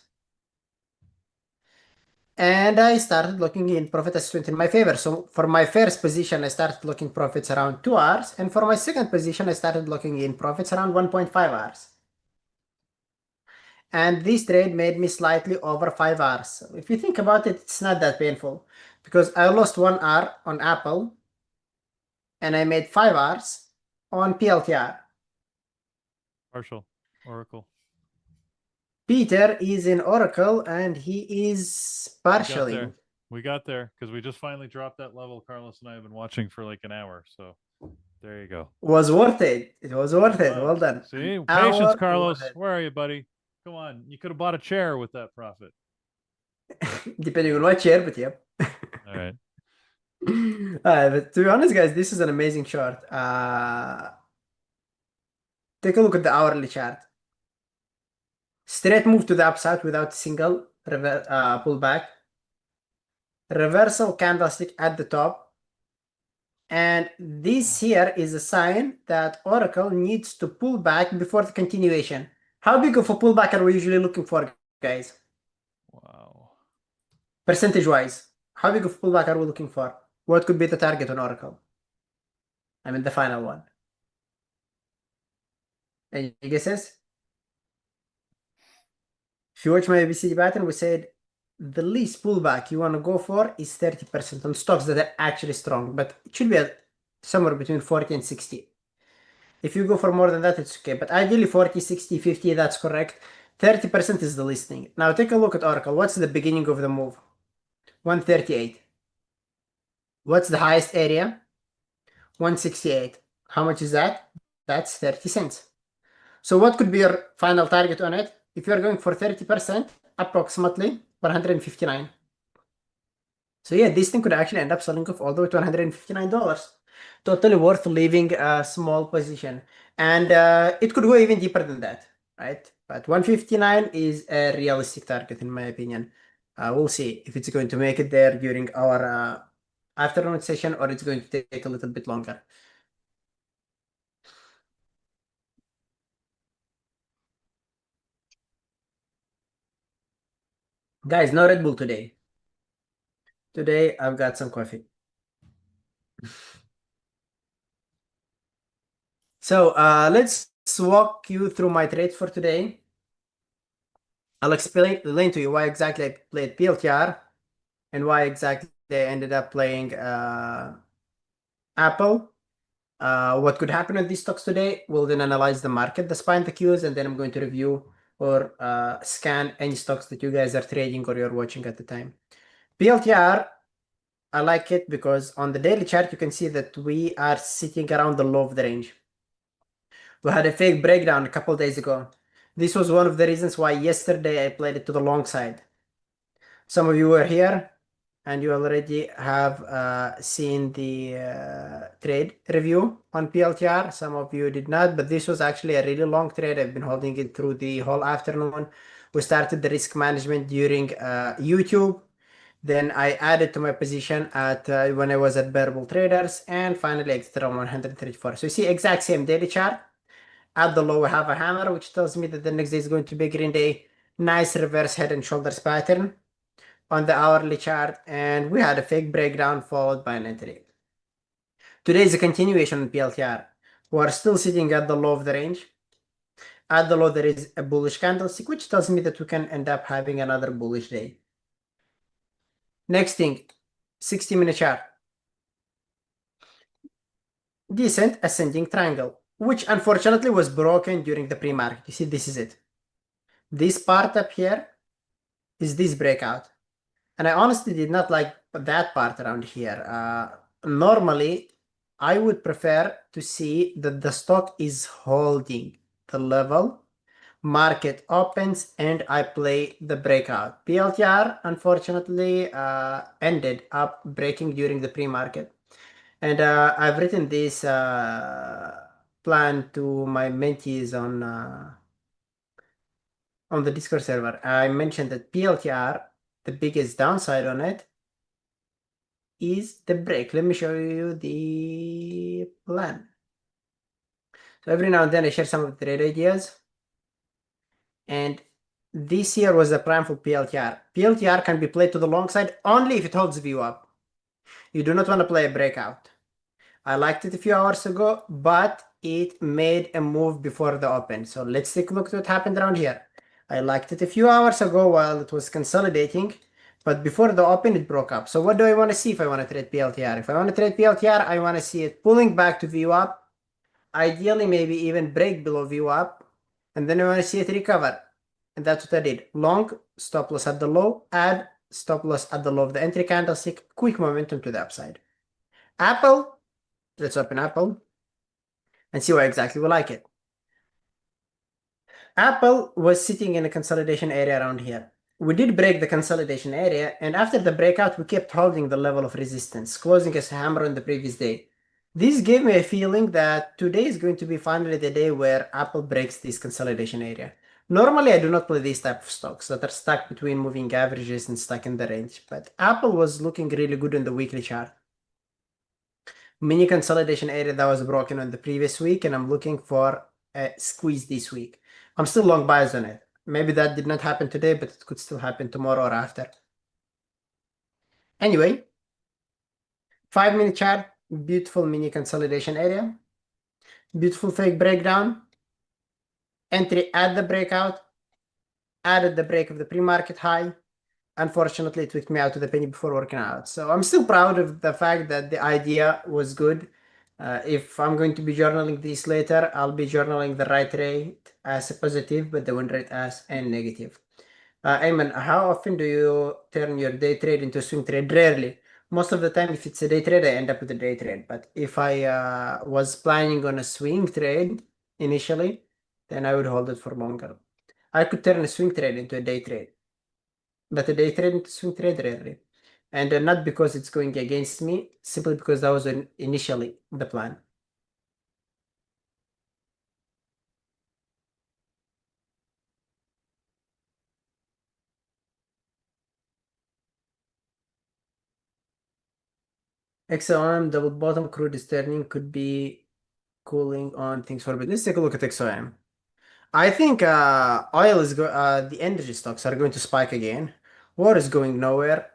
And I started looking in profit assessment in my favor. So for my first position, I started looking profits around 2 hours. And for my second position, I started looking in profits around 1.5 hours. And this trade made me slightly over 5 hours. So if you think about it, it's not that painful because I lost 1 hour on Apple and I made 5 hours on PLTR. Partial Oracle. Peter is in Oracle and he is partially. We got there because we just finally dropped that level. Carlos and I have been watching for like an hour. So there you go. Was worth it. It was worth it. Well done. See, patience, Carlos. Where are you, buddy? Come on. You could have bought a chair with that profit. Depending on what chair, but yep. All right. But to be honest, guys, this is an amazing chart. Take a look at the hourly chart. Straight move to the upside without a single pullback. Reversal candlestick at the top. And this here is a sign that Oracle needs to pull back before the continuation. How big of a pullback are we usually looking for, guys? Wow. Percentage-wise, how big of a pullback are we looking for? What could be the target on Oracle? I mean, the final one. Any guesses? If you watch my ABCD pattern, we said the least pullback you want to go for is 30% on stocks that are actually strong, but it should be at somewhere between 40 and 60. If you go for more than that, it's okay, but ideally 40, 60, 50, that's correct. 30% is the listing. Now take a look at Oracle. What's the beginning of the move? 138. What's the highest area? 168. How much is that? That's 30 cents. So what could be your final target on it? If you're going for 30%, approximately 159. So yeah, this thing could actually end up selling off all the way to $159. Totally worth leaving a small position. And it could go even deeper than that, right? But 159 is a realistic target in my opinion. We'll see if it's going to make it there during our afternoon session or it's going to take a little bit longer. Guys, no Red Bull today. Today I've got some coffee. So let's walk you through my trades for today. I'll explain to you why exactly I played PLTR and why exactly I ended up playing Apple. What could happen with these stocks today? We'll then analyze the market, the SPY and the Qs, and then I'm going to review or scan any stocks that you guys are trading or you're watching at the time. PLTR, I like it because on the daily chart, you can see that we are sitting around the low of the range. We had a fake breakdown a couple days ago. This was one of the reasons why yesterday I played it to the long side. Some of you were here and you already have seen the trade review on PLTR. Some of you did not, but this was actually a really long trade. I've been holding it through the whole afternoon. We started the risk management during YouTube. Then I added to my position at when I was at Bearable Traders and finally exited on 134. So you see exact same daily chart. At the low, we have a hammer, which tells me that the next day is going to be a green day. Nice reverse head and shoulders pattern on the hourly chart. And we had a fake breakdown followed by an entry. Today is a continuation on PLTR. We are still sitting at the low of the range. At the low, there is a bullish candlestick, which tells me that we can end up having another bullish day. Next thing, 60-minute chart. Decent ascending triangle, which unfortunately was broken during the pre-market. You see, this is it. This part up here is this breakout. And I honestly did not like that part around here. Normally, I would prefer to see that the stock is holding the level, market opens, and I play the breakout. PLTR, unfortunately, ended up breaking during the pre-market. And I've written this plan to my mentees on the Discord server. I mentioned that PLTR, the biggest downside on it is the break. Let me show you the plan. So every now and then I share some of the trade ideas. And this here was the plan for PLTR. PLTR can be played to the long side only if it holds view up. You do not want to play a breakout. I liked it a few hours ago, but it made a move before the open. So let's take a look at what happened around here. I liked it a few hours ago while it was consolidating, but before the open, it broke up. So what do I want to see if I want to trade PLTR? If I want to trade PLTR, I want to see it pulling back to view up, ideally maybe even break below view up, and then I want to see it recover. And that's what I did. Long, stop loss at the low, add stop loss at the low of the entry candlestick, quick momentum to the upside. Apple, let's open Apple and see why exactly we like it. Apple was sitting in a consolidation area around here. We did break the consolidation area, and after the breakout, we kept holding the level of resistance, closing as a hammer on the previous day. This gave me a feeling that today is going to be finally the day where Apple breaks this consolidation area. Normally, I do not play these type of stocks that are stuck between moving averages and stuck in the range, but Apple was looking really good on the weekly chart. Mini consolidation area that was broken on the previous week, and I'm looking for a squeeze this week. I'm still long bias on it. Maybe that did not happen today, but it could still happen tomorrow or after. Anyway, 5-minute chart, beautiful mini consolidation area, beautiful fake breakdown, entry at the breakout, added the break of the pre-market high. Unfortunately, it took me out to the penny before working out. So I'm still proud of the fact that the idea was good. If I'm going to be journaling this later, I'll be journaling the right rate as a positive, but the win rate as a negative. Ayman, how often do you turn your day trade into a swing trade? Rarely. Most of the time, if it's a day trade, I end up with a day trade. But if I was planning on a swing trade initially, then I would hold it for longer. I could turn a swing trade into a day trade, but a day trade into swing trade rarely. And not because it's going against me, simply because that was initially the plan. XOM double bottom crude is turning, could be cooling on things for a bit. Let's take a look at XOM. I think oil is the energy stocks are going to spike again. War is going nowhere.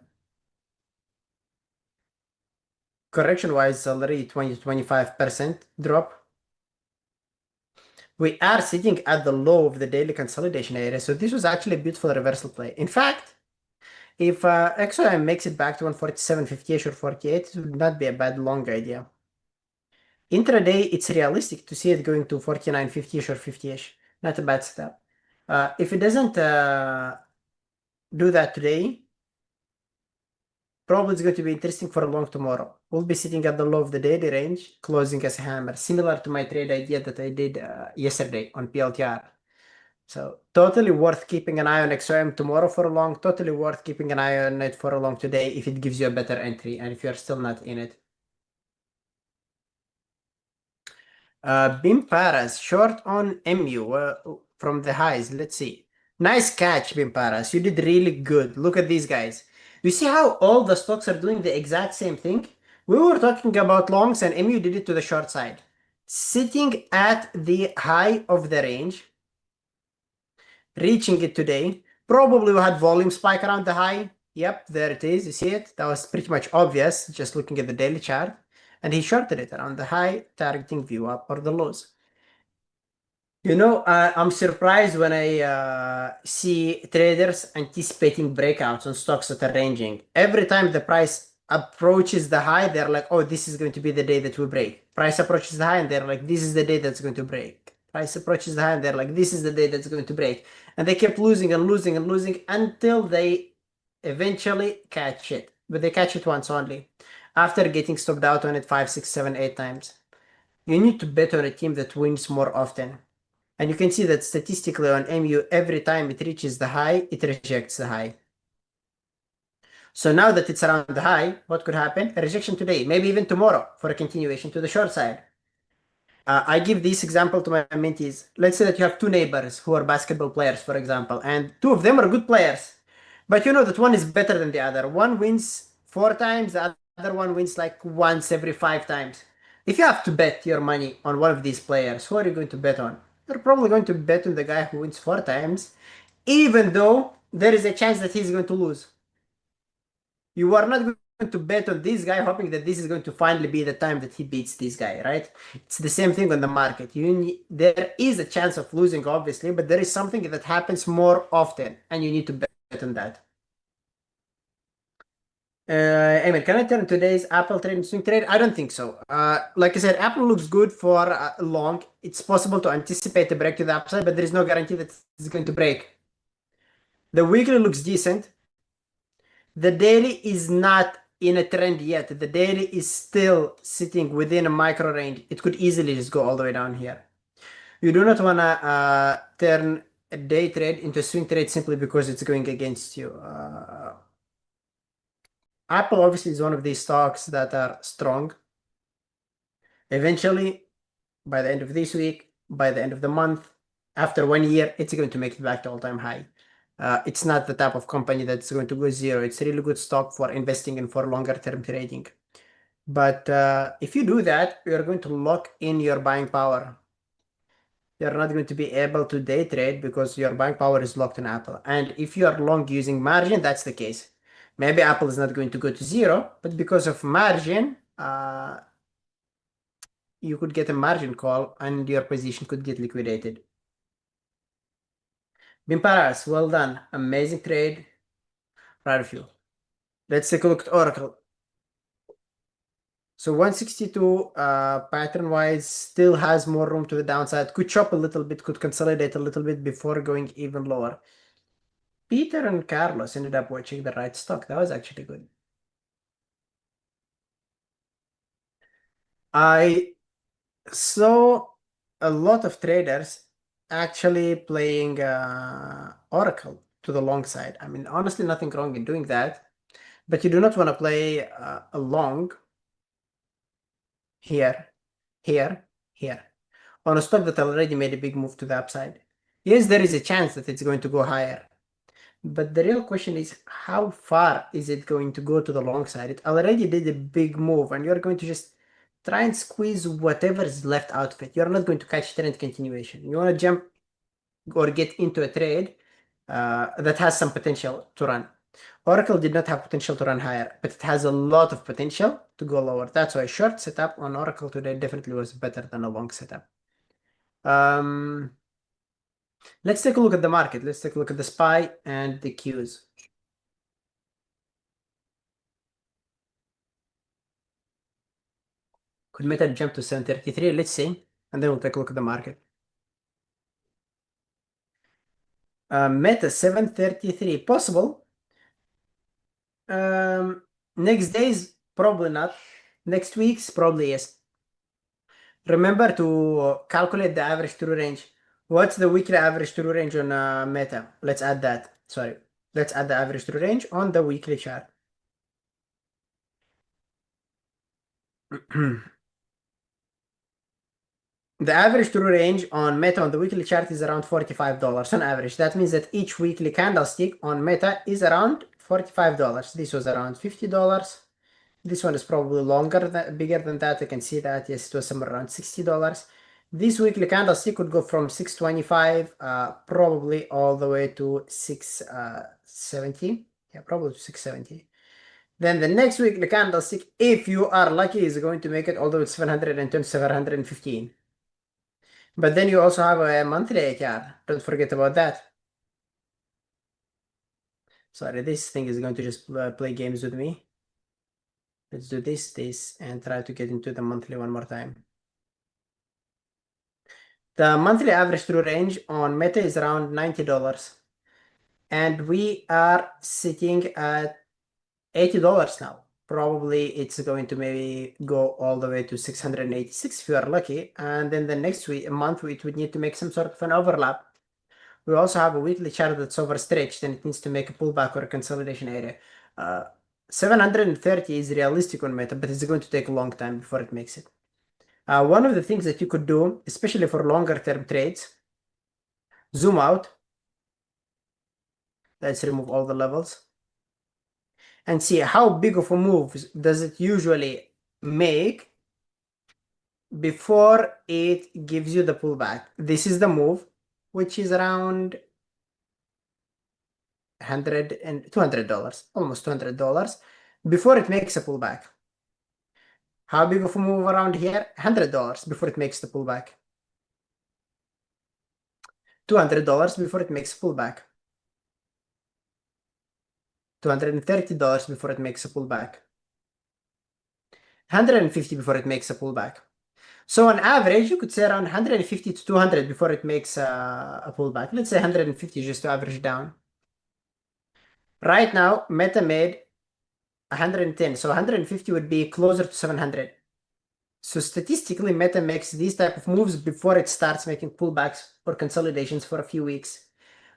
Correction wise, already 20 to 25% drop. We are sitting at the low of the daily consolidation area, so this was actually a beautiful reversal play. In fact, if XOM makes it back to 147.50ish or 48, it would not be a bad long idea. Intraday, it's realistic to see it going to 49.50ish or 50ish. Not a bad step. If it doesn't do that today, probably it's going to be interesting for a long tomorrow. We'll be sitting at the low of the daily range, closing as a hammer, similar to my trade idea that I did yesterday on PLTR. So totally worth keeping an eye on XOM tomorrow for a long, totally worth keeping an eye on it for a long today if it gives you a better entry and if you're still not in it. BIM Paras, short on MU from the highs. Let's see. Nice catch, BIM Paras. You did really good. Look at these guys. You see how all the stocks are doing the exact same thing? We were talking about longs and MU did it to the short side. Sitting at the high of the range, reaching it today. Probably we had volume spike around the high. Yep, there it is. You see it? That was pretty much obvious just looking at the daily chart. And he shorted it around the high, targeting view up or the lows. I'm surprised when I see traders anticipating breakouts on stocks that are ranging. Every time the price approaches the high, they're like, oh, this is going to be the day that we break. Price approaches the high, and they're like, this is the day that's going to break. Price approaches the high, and they're like, this is the day that's going to break. And they kept losing and losing and losing until they eventually catch it. But they catch it once only. After getting stopped out on it 5, 6, 7, 8 times. You need to bet on a team that wins more often. And you can see that statistically on MU, every time it reaches the high, it rejects the high. So now that it's around the high, what could happen? A rejection today, maybe even tomorrow for a continuation to the short side. I give this example to my mentees. Let's say that you have two neighbors who are basketball players, for example, and two of them are good players. But you know that one is better than the other. One wins 4 times, the other one wins like once every 5 times. If you have to bet your money on one of these players, who are you going to bet on? You're probably going to bet on the guy who wins 4 times, even though there is a chance that he's going to lose. You are not going to bet on this guy hoping that this is going to finally be the time that he beats this guy, right? It's the same thing on the market. There is a chance of losing, obviously, but there is something that happens more often, and you need to bet on that. Eamon, can I turn today's Apple trade and swing trade? I don't think so. Like I said, Apple looks good for long. It's possible to anticipate a break to the upside, but there is no guarantee that it's going to break. The weekly looks decent. The daily is not in a trend yet. The daily is still sitting within a micro range. It could easily just go all the way down here. You do not want to turn a day trade into a swing trade simply because it's going against you. Apple obviously is one of these stocks that are strong. Eventually, by the end of this week, by the end of the month, after 1 year, it's going to make it back to all-time high. It's not the type of company that's going to go zero. It's a really good stock for investing and for longer term trading. But if you do that, you're going to lock in your buying power. You're not going to be able to day trade because your buying power is locked in Apple. And if you are long using margin, that's the case. Maybe Apple is not going to go to zero, but because of margin, you could get a margin call and your position could get liquidated. Bimparas, well done. Amazing trade. Proud of you. Let's take a look at Oracle. So 162 pattern wise still has more room to the downside. Could chop a little bit, could consolidate a little bit before going even lower. Peter and Carlos ended up watching the right stock. That was actually good. I saw a lot of traders actually playing Oracle to the long side. I mean, honestly, nothing wrong in doing that, but you do not want to play a long here, here on a stock that already made a big move to the upside. Yes, there is a chance that it's going to go higher, but the real question is how far is it going to go to the long side? It already did a big move, and you're going to just try and squeeze whatever is left out of it. You're not going to catch trend continuation. You want to jump or get into a trade that has some potential to run. Oracle did not have potential to run higher, but it has a lot of potential to go lower. That's why a short setup on Oracle today definitely was better than a long setup. Let's take a look at the market. Let's take a look at the SPY and the Qs. Could Meta jump to 733? Let's see. And then we'll take a look at the market. Meta 733. Possible. Next days, probably not. Next weeks, probably yes. Remember to calculate the average true range. What's the weekly average true range on Meta? Let's add that. Sorry. Let's add the average true range on the weekly chart. The average true range on Meta on the weekly chart is around $45 on average. That means that each weekly candlestick on Meta is around $45. This was around $50. This one is probably bigger than that. I can see that. Yes, it was somewhere around $60. This weekly candlestick could go from 625 probably all the way to 670. Yeah, probably to 670. Then the next weekly candlestick, if you are lucky, is going to make it all the way to 710, 715. But then you also have a monthly ATR. Don't forget about that. Sorry, this thing is going to just play games with me. Let's do this, and try to get into the monthly one more time. The monthly average true range on Meta is around $90. And we are sitting at $80 now. Probably it's going to maybe go all the way to 686 if you are lucky. And then the next month, it would need to make some sort of an overlap. We also have a weekly chart that's overstretched and it needs to make a pullback or a consolidation area. 730 is realistic on Meta, but it's going to take a long time before it makes it. One of the things that you could do, especially for longer term trades, zoom out. Let's remove all the levels and see how big of a move does it usually make before it gives you the pullback. This is the move, which is around $100 and $200, almost $200 before it makes a pullback. How big of a move around here? $100 before it makes the pullback. $200 before it makes a pullback. $230 before it makes a pullback. $150 before it makes a pullback. So on average, you could say around 150 to 200 before it makes a pullback. Let's say 150 just to average down. Right now, Meta made 110, so 150 would be closer to 700. So statistically, Meta makes these type of moves before it starts making pullbacks or consolidations for a few weeks.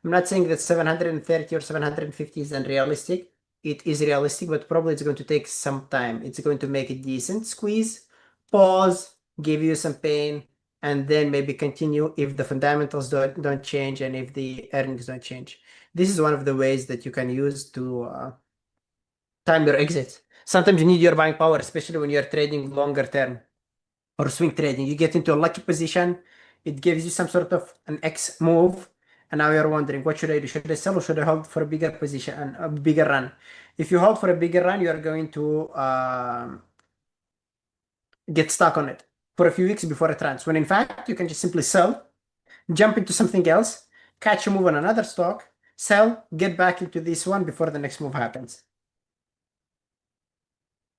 I'm not saying that 730 or 750 is unrealistic. It is realistic, but probably it's going to take some time. It's going to make a decent squeeze, pause, give you some pain, and then maybe continue if the fundamentals don't change and if the earnings don't change. This is one of the ways that you can use to time your exits. Sometimes you need your buying power, especially when you're trading longer term or swing trading. You get into a lucky position, it gives you some sort of an X move, and now you're wondering, what should I do? Should I sell or should I hold for a bigger position and a bigger run? If you hold for a bigger run, you're going to get stuck on it for a few weeks before it runs. When in fact, you can just simply sell, jump into something else, catch a move on another stock, sell, get back into this one before the next move happens.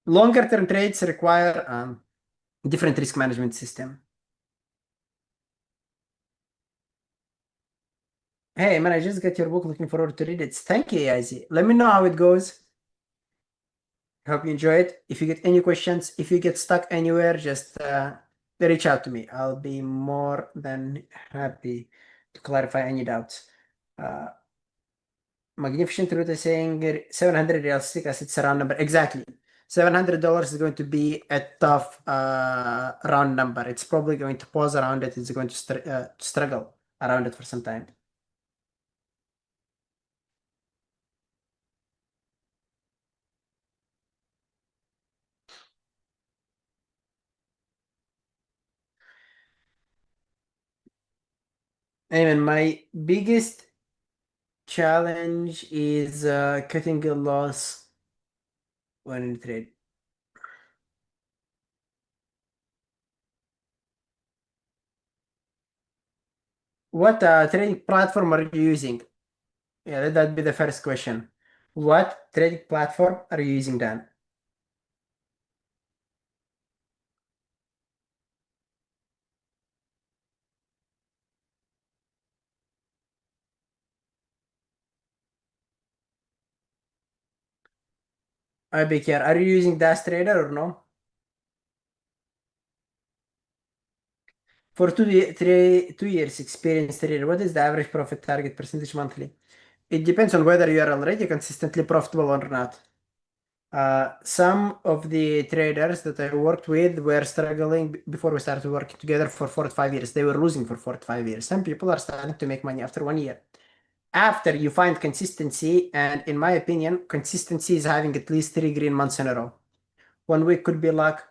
Longer term trades require different risk management system. Hey man, I just got your book. Looking forward to read it. Thank you, Izzy. Let me know how it goes. Hope you enjoy it. If you get any questions, if you get stuck anywhere, just reach out to me. I'll be more than happy to clarify any doubts. Magnificent Root is saying 700 realistic as it's a round number. Exactly. $700 is going to be a tough round number. It's probably going to pause around it. It's going to struggle around it for some time. Amen. My biggest challenge is cutting a loss when in trade. What trading platform are you using? Yeah, that'd be the first question. What trading platform are you using, Dan? I be care. Are you using Dash Trader or no? For 2 years experience trader, what is the average profit target percentage monthly? It depends on whether you are already consistently profitable or not. Some of the traders that I worked with were struggling before we started working together for 4 to 5 years. They were losing for 4 to 5 years. Some people are starting to make money after 1 year. After you find consistency, and in my opinion, consistency is having at least 3 green months in a row. 1 week could be luck,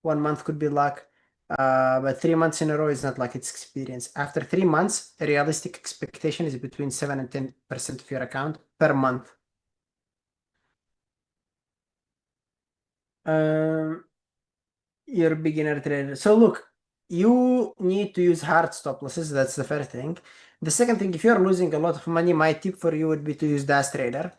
1 month could be luck, but 3 months in a row is not luck, it's experience. After 3 months, a realistic expectation is between 7 and 10% of your account per month. You're a beginner trader. So look, you need to use hard stop losses. That's the first thing. The second thing, if you're losing a lot of money, my tip for you would be to use Dash Trader.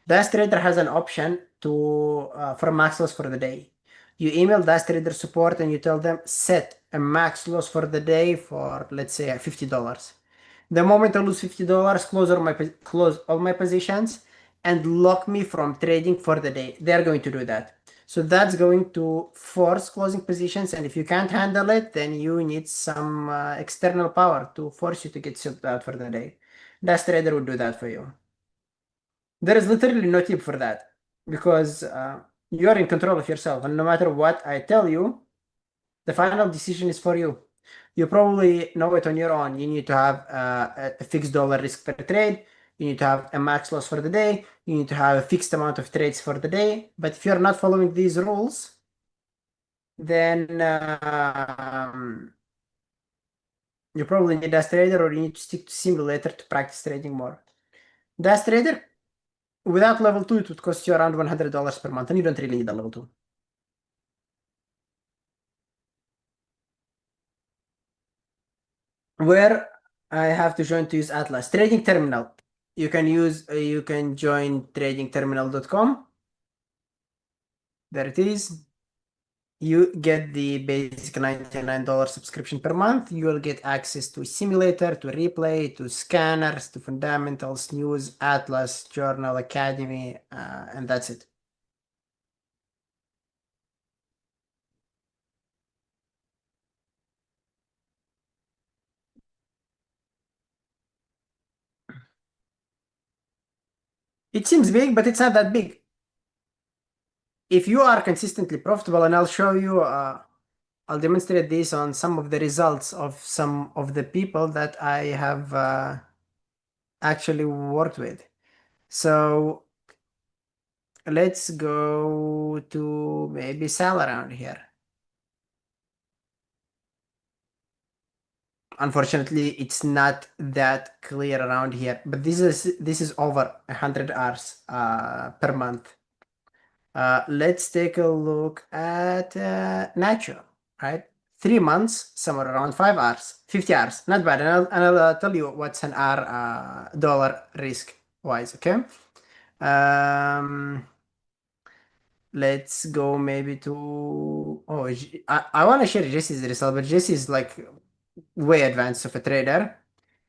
Dash Trader has an option to for max loss for the day. You email Dash Trader support and you tell them set a max loss for the day for, let's say, $50. The moment I lose $50, close all my positions and lock me from trading for the day. They're going to do that. So that's going to force closing positions, and if you can't handle it, then you need some external power to force you to get sold out for the day. Dash Trader would do that for you. There is literally no tip for that because you are in control of yourself, and no matter what I tell you, the final decision is for you. You probably know it on your own. You need to have a fixed dollar risk per trade. You need to have a max loss for the day. You need to have a fixed amount of trades for the day. But if you're not following these rules, then you probably need Dash Trader, or you need to stick to simulator to practice trading more. Dash Trader, without level 2, it would cost you around $100 per month, and you don't really need a level 2. Where I have to join to use Atlas Trading Terminal. You can join tradingterminal.com. There it is. You get the basic $99 subscription per month. You will get access to simulator, to replay, to scanners, to fundamentals, news, Atlas, Journal, Academy, and that's it. It seems big, but it's not that big. If you are consistently profitable, and I'll show you, I'll demonstrate this on some of the results of some of the people that I have actually worked with. So let's go to maybe sell around here. Unfortunately, it's not that clear around here, but this is over 100 hours per month. Let's take a look at Nacho, right? 3 months, somewhere around 5 hours, 50 hours, not bad. And I'll tell you what's an R dollar risk wise, okay? Let's go maybe to, oh, I want to share Jesse's result, but Jesse is like way advanced of a trader.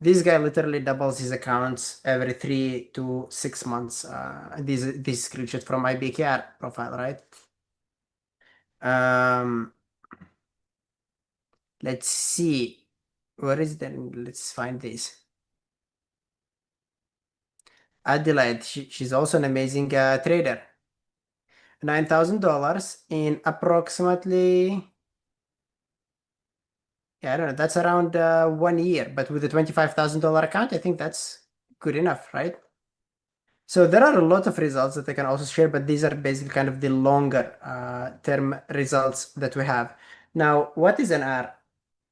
This guy literally doubles his accounts every 3 to 6 months. This screenshot from my BKR profile, right? Let's see. Where is that? Let's find this. Adelaide, she's also an amazing trader. $9,000 in approximately, yeah, I don't know, that's around 1 year, but with a $25,000 account, I think that's good enough, right? So there are a lot of results that I can also share, but these are basically kind of the longer term results that we have. Now, what is an R?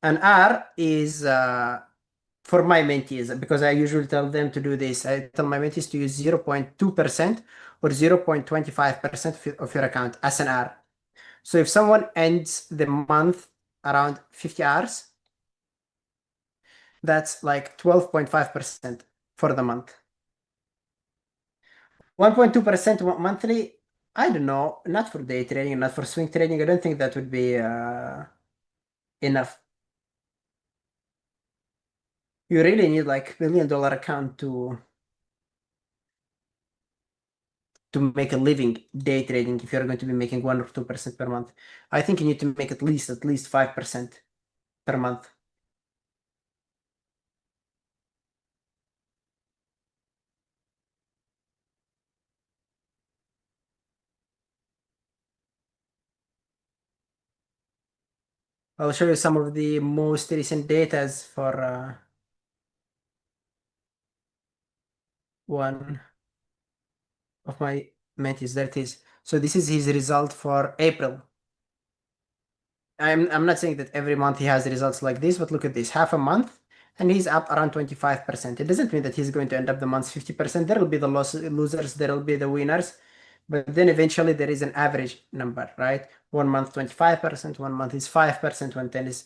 An R is for my mentees, because I usually tell them to do this. I tell my mentees to use 0.2% or 0.25% of your account as an R. So if someone ends the month around 50 hours, that's like 12.5% for the month. 1.2% monthly, I don't know, not for day trading, not for swing trading. I don't think that would be enough. You really need like $1 million account to make a living day trading if you're going to be making 1 or 2% per month. I think you need to make at least 5% per month. I'll show you some of the most recent datas for one of my mentees. There it is. So this is his result for April. I'm not saying that every month he has results like this, but look at this, half a month, and he's up around 25%. It doesn't mean that he's going to end up the month 50%. There will be the losers, there will be the winners, But then eventually there is an average number, right? 1 month 25%, 1 month is 5%,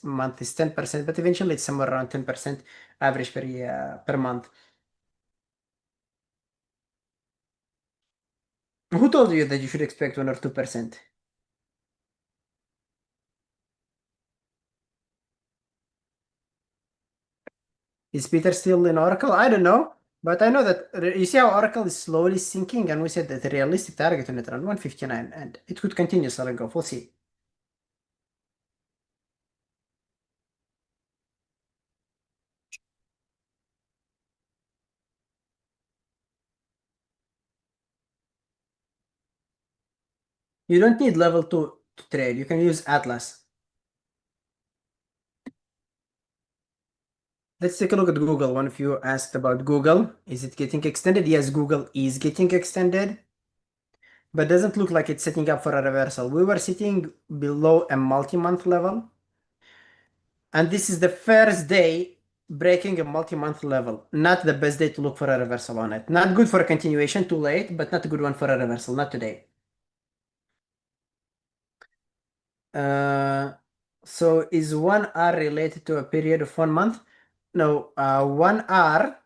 month is 10%, but eventually it's somewhere around 10% average per year per month. Who told you that you should expect 1 or 2%? Is Peter still in Oracle? I don't know. But I know that you see how Oracle is slowly sinking, and we said that the realistic target on it around 159, and it could continue selling off. We'll see. You don't need level 2 to trade. You can use Atlas. Let's take a look at Google. One of you asked about Google. Is it getting extended? Yes, Google is getting extended, but doesn't look like it's setting up for a reversal. We were sitting below a multi-month level, and this is the first day breaking a multi-month level. Not the best day to look for a reversal on it. Not good for a continuation, too late, but not a good one for a reversal. Not today. So is 1R related to a period of 1 month? No, 1R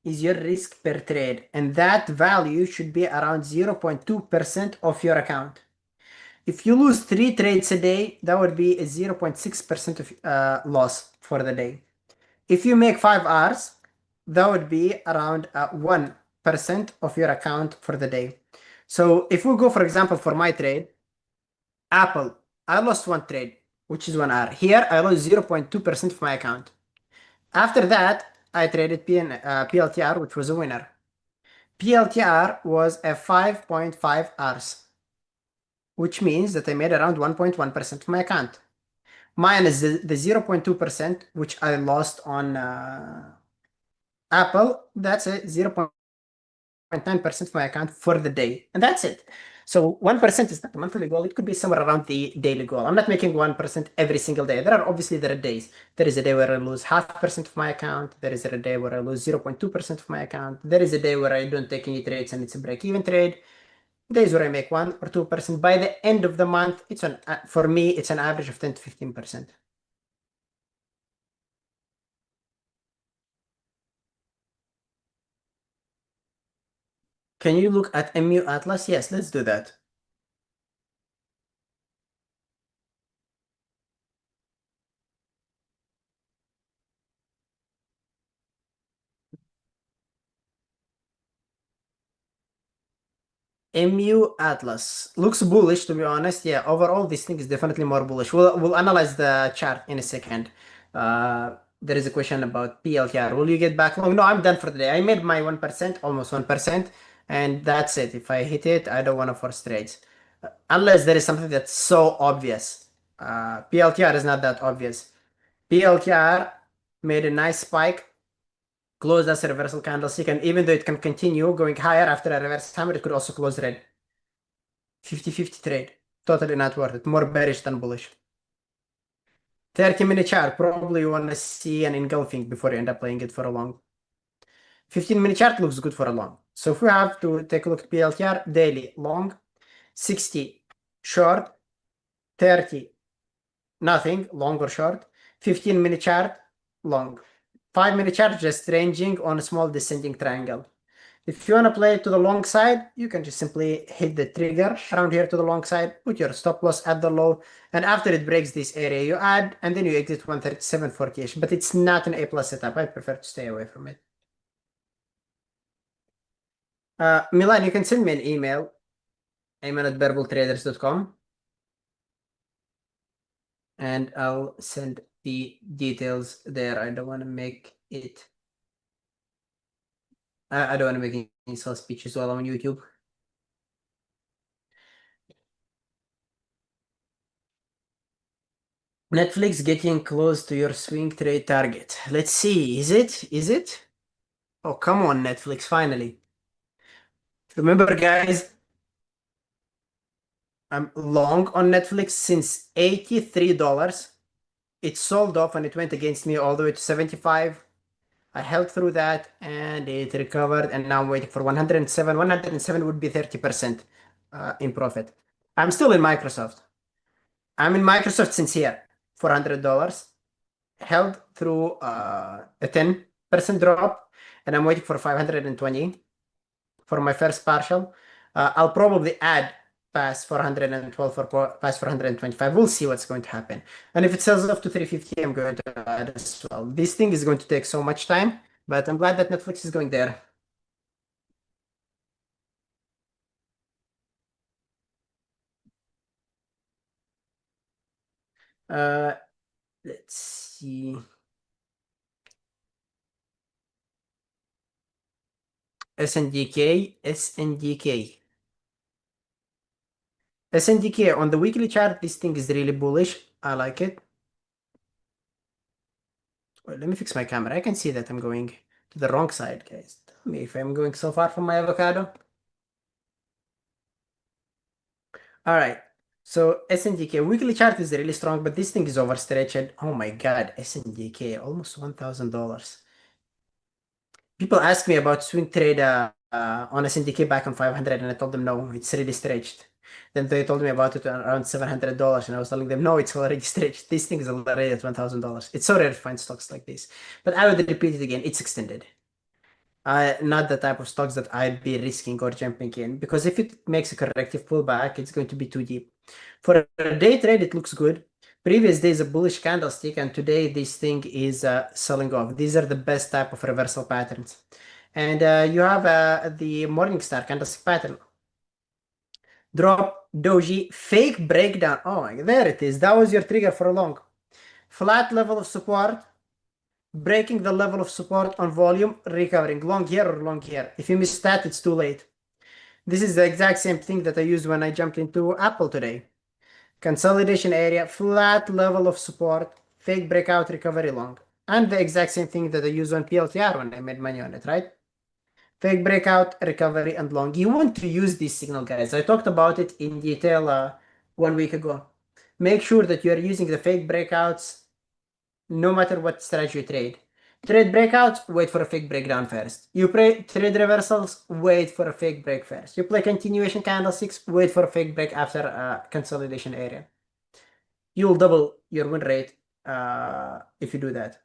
is your risk per trade, and that value should be around 0.2% of your account. If you lose 3 trades a day, that would be a 0.6% of loss for the day. If you make 5 hours, that would be around 1% of your account for the day. So if we go, for example, for my trade, Apple, I lost 1 trade, which is 1 hour. Here, I lost 0.2% of my account. After that, I traded PLTR, which was a winner. PLTR was a 5.5 hours, which means that I made around 1.1% of my account. Minus the 0.2%, which I lost on Apple, that's a 0.9% of my account for the day. And that's it. So 1% is not a monthly goal. It could be somewhere around the daily goal. I'm not making 1% every single day. There are days. There is a day where I lose 0.5% of my account. There is a day where I lose 0.2% of my account. There is a day where I don't take any trades and it's a break-even trade. Days where I make 1 or 2%. By the end of the month, for me, it's an average of 10 to 15%. Can you look at MU Atlas? Yes, let's do that. MU Atlas looks bullish, to be honest. Yeah, overall, this thing is definitely more bullish. We'll analyze the chart in a second. There is a question about PLTR. Will you get back long? No, I'm done for the day. I made my 1%, almost 1%, and that's it. If I hit it, I don't want to force trades. Unless there is something that's so obvious. PLTR is not that obvious. PLTR made a nice spike, closed as a reversal candlestick, and even though it can continue going higher after a reverse hammer, it could also close red. 50-50 trade. Totally not worth it. More bearish than bullish. 30-minute chart. Probably you want to see an engulfing before you end up playing it for a long. 15-minute chart looks good for a long. So if we have to take a look at PLTR, daily long, 60 short, 30 nothing, long or short, 15-minute chart, long. 5-minute chart just ranging on a small descending triangle. If you want to play to the long side, you can just simply hit the trigger around here to the long side, put your stop loss at the low, and after it breaks this area, you add, and then you exit 137.40-ish. But it's not an A+ setup. I prefer to stay away from it. Milan, you can send me an email, ayman@bearbultraders.com, and I'll send the details there. I don't want to make it. I don't want to make any sales speeches while I'm on YouTube. Netflix getting close to your swing trade target. Let's see. Is it? Is it? Oh, come on, Netflix, finally. Remember, guys, I'm long on Netflix since $83. It sold off and it went against me all the way to 75. I held through that and it recovered, and now I'm waiting for 107. 107 would be 30% in profit. I'm still in Microsoft. I'm in Microsoft since here, $400. Held through a 10% drop, and I'm waiting for 520 for my first partial. I'll probably add past 412 or past 425. We'll see what's going to happen. And if it sells off to 350, I'm going to add as well. This thing is going to take so much time, but I'm glad that Netflix is going there. Uh, let's see. SNDK, SNDK. SNDK on the weekly chart, this thing is really bullish. I like it. Well, let me fix my camera. I can see that I'm going to the wrong side, guys. Tell me if I'm going so far from my avocado. All right. So SNDK weekly chart is really strong, but this thing is overstretched. Oh my God, SNDK almost $1,000. People ask me about swing trade on SNDK back on 500, and I told them no, it's really stretched. Then they told me about it around $700, and I was telling them no, it's already stretched. This thing is already at $1,000. It's so rare to find stocks like this. But I would repeat it again. It's extended. Not the type of stocks that I'd be risking or jumping in, because if it makes a corrective pullback, it's going to be too deep. For a day trade, it looks good. Previous day is a bullish candlestick, and today this thing is selling off. These are the best type of reversal patterns. And you have the Morningstar candlestick pattern. Drop, doji, fake breakdown. Oh my God, there it is. That was your trigger for a long. Flat level of support, breaking the level of support on volume, recovering. Long here or long here. If you miss that, it's too late. This is the exact same thing that I used when I jumped into Apple today. Consolidation area, flat level of support, fake breakout, recovery long. And the exact same thing that I used on PLTR when I made money on it, right? Fake breakout, recovery, and long. You want to use this signal, guys. I talked about it in detail 1 week ago. Make sure that you're using the fake breakouts no matter what strategy you trade. Trade breakouts, wait for a fake breakdown first. You trade reversals, wait for a fake break first. You play continuation candlesticks, wait for a fake break after a consolidation area. You'll double your win rate if you do that.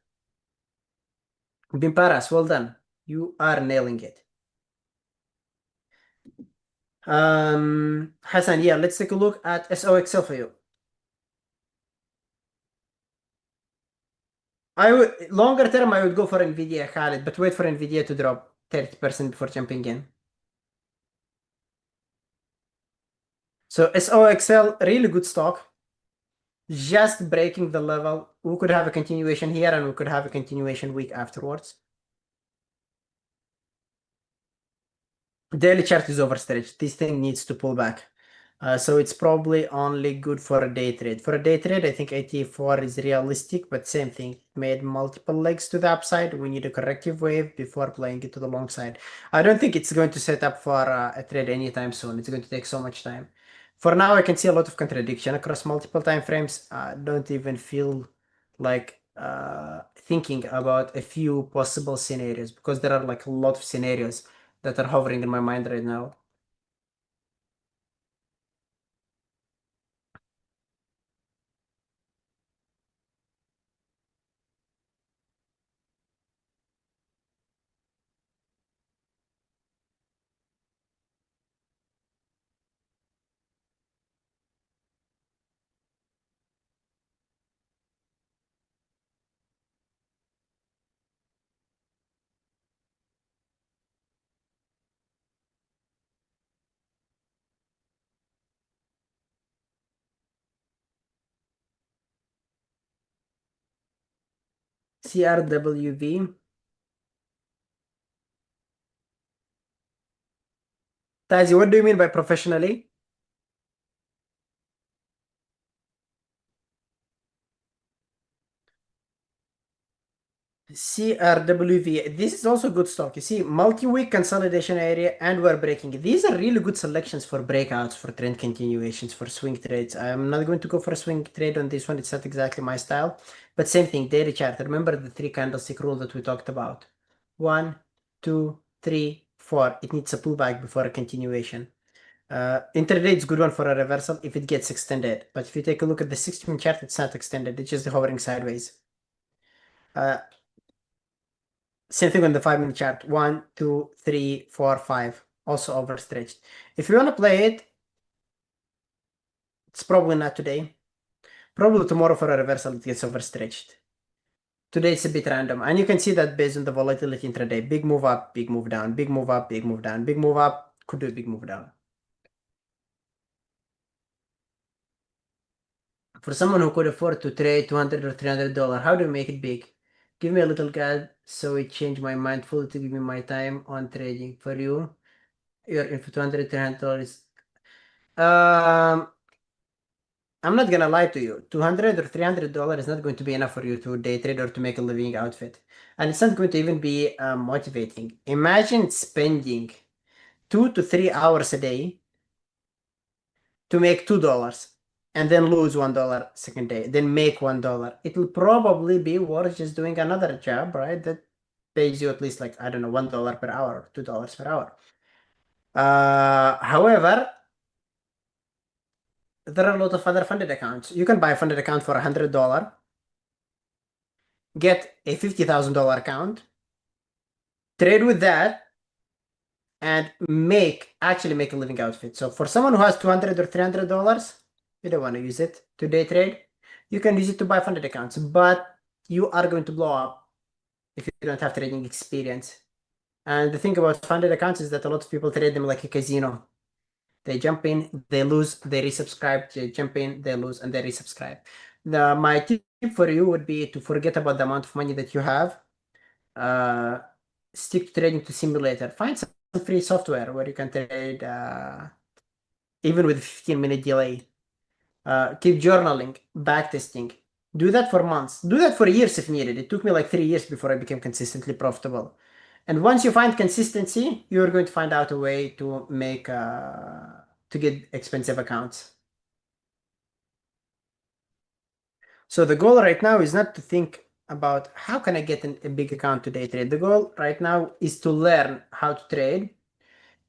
Bimparas, well done. You are nailing it. Hassan, yeah, let's take a look at SOXL for you. I would longer term, I would go for NVDA, Khalid, but wait for NVDA to drop 30% before jumping in. So SOXL, really good stock. Just breaking the level. We could have a continuation here, and we could have a continuation week afterwards. Daily chart is overstretched. This thing needs to pull back. So it's probably only good for a day trade. For a day trade, I think 84 is realistic, but same thing. Made multiple legs to the upside. We need a corrective wave before playing it to the long side. I don't think it's going to set up for a trade anytime soon. It's going to take so much time. For now, I can see a lot of contradiction across multiple time frames. Don't even feel like thinking about a few possible scenarios, because there are like a lot of scenarios that are hovering in my mind right now. CRWV. Tazi, what do you mean by professionally? CRWV. This is also good stock. You see, multi-week consolidation area, and we're breaking it. These are really good selections for breakouts, for trend continuations, for swing trades. I'm not going to go for a swing trade on this one. It's not exactly my style. But same thing, daily chart. Remember the 3 candlestick rule that we talked about. 1, 2, 3, 4. It needs a pullback before a continuation. Intraday is a good one for a reversal if it gets extended. But if you take a look at the 60-minute chart, it's not extended. It's just hovering sideways. Same thing on the 5-minute chart. 1, 2, 3, 4, 5. Also overstretched. If you want to play it, it's probably not today. Probably tomorrow for a reversal, it gets overstretched. Today it's a bit random. And you can see that based on the volatility intraday. Big move up, big move down, big move up, big move down, big move up. Could do a big move down. For someone who could afford to trade $200 or $300, how do you make it big? Give me a little guide so it changed my mind fully to give me my time on trading. For you, you're in for $200, $300. I'm not gonna lie to you. $200 or $300 is not going to be enough for you to day trade or to make a living outfit. And it's not going to even be motivating. Imagine spending 2 to 3 hours a day to make $2 and then lose $1 second day, then make $1. It'll probably be worth just doing another job, right? That pays you at least like, I don't know, $1 per hour or $2 per hour. However, there are a lot of other funded accounts. You can buy a funded account for $100, get a $50,000 account, trade with that, and actually make a living outfit. So for someone who has $200 or $300, you don't want to use it to day trade. You can use it to buy funded accounts, but you are going to blow up if you don't have trading experience. And the thing about funded accounts is that a lot of people trade them like a casino. They jump in, they lose, they resubscribe, they jump in, they lose, and they resubscribe. My tip for you would be to forget about the amount of money that you have. Stick to trading to simulator. Find some free software where you can trade even with a 15-minute delay. Keep journaling, backtesting. Do that for months. Do that for years if needed. It took me like 3 years before I became consistently profitable. And once you find consistency, you're going to find out a way to make to get expensive accounts. So the goal right now is not to think about how can I get a big account to day trade. The goal right now is to learn how to trade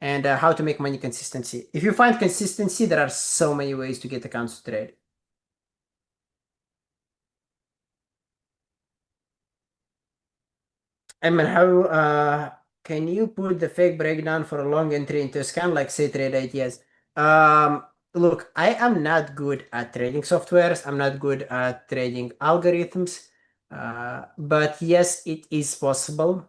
and how to make money consistency. If you find consistency, there are so many ways to get accounts to trade. I mean, how can you put the fake breakdown for a long entry into a scan like say trade ideas? Look, I am not good at trading softwares. I'm not good at trading algorithms. But yes, it is possible.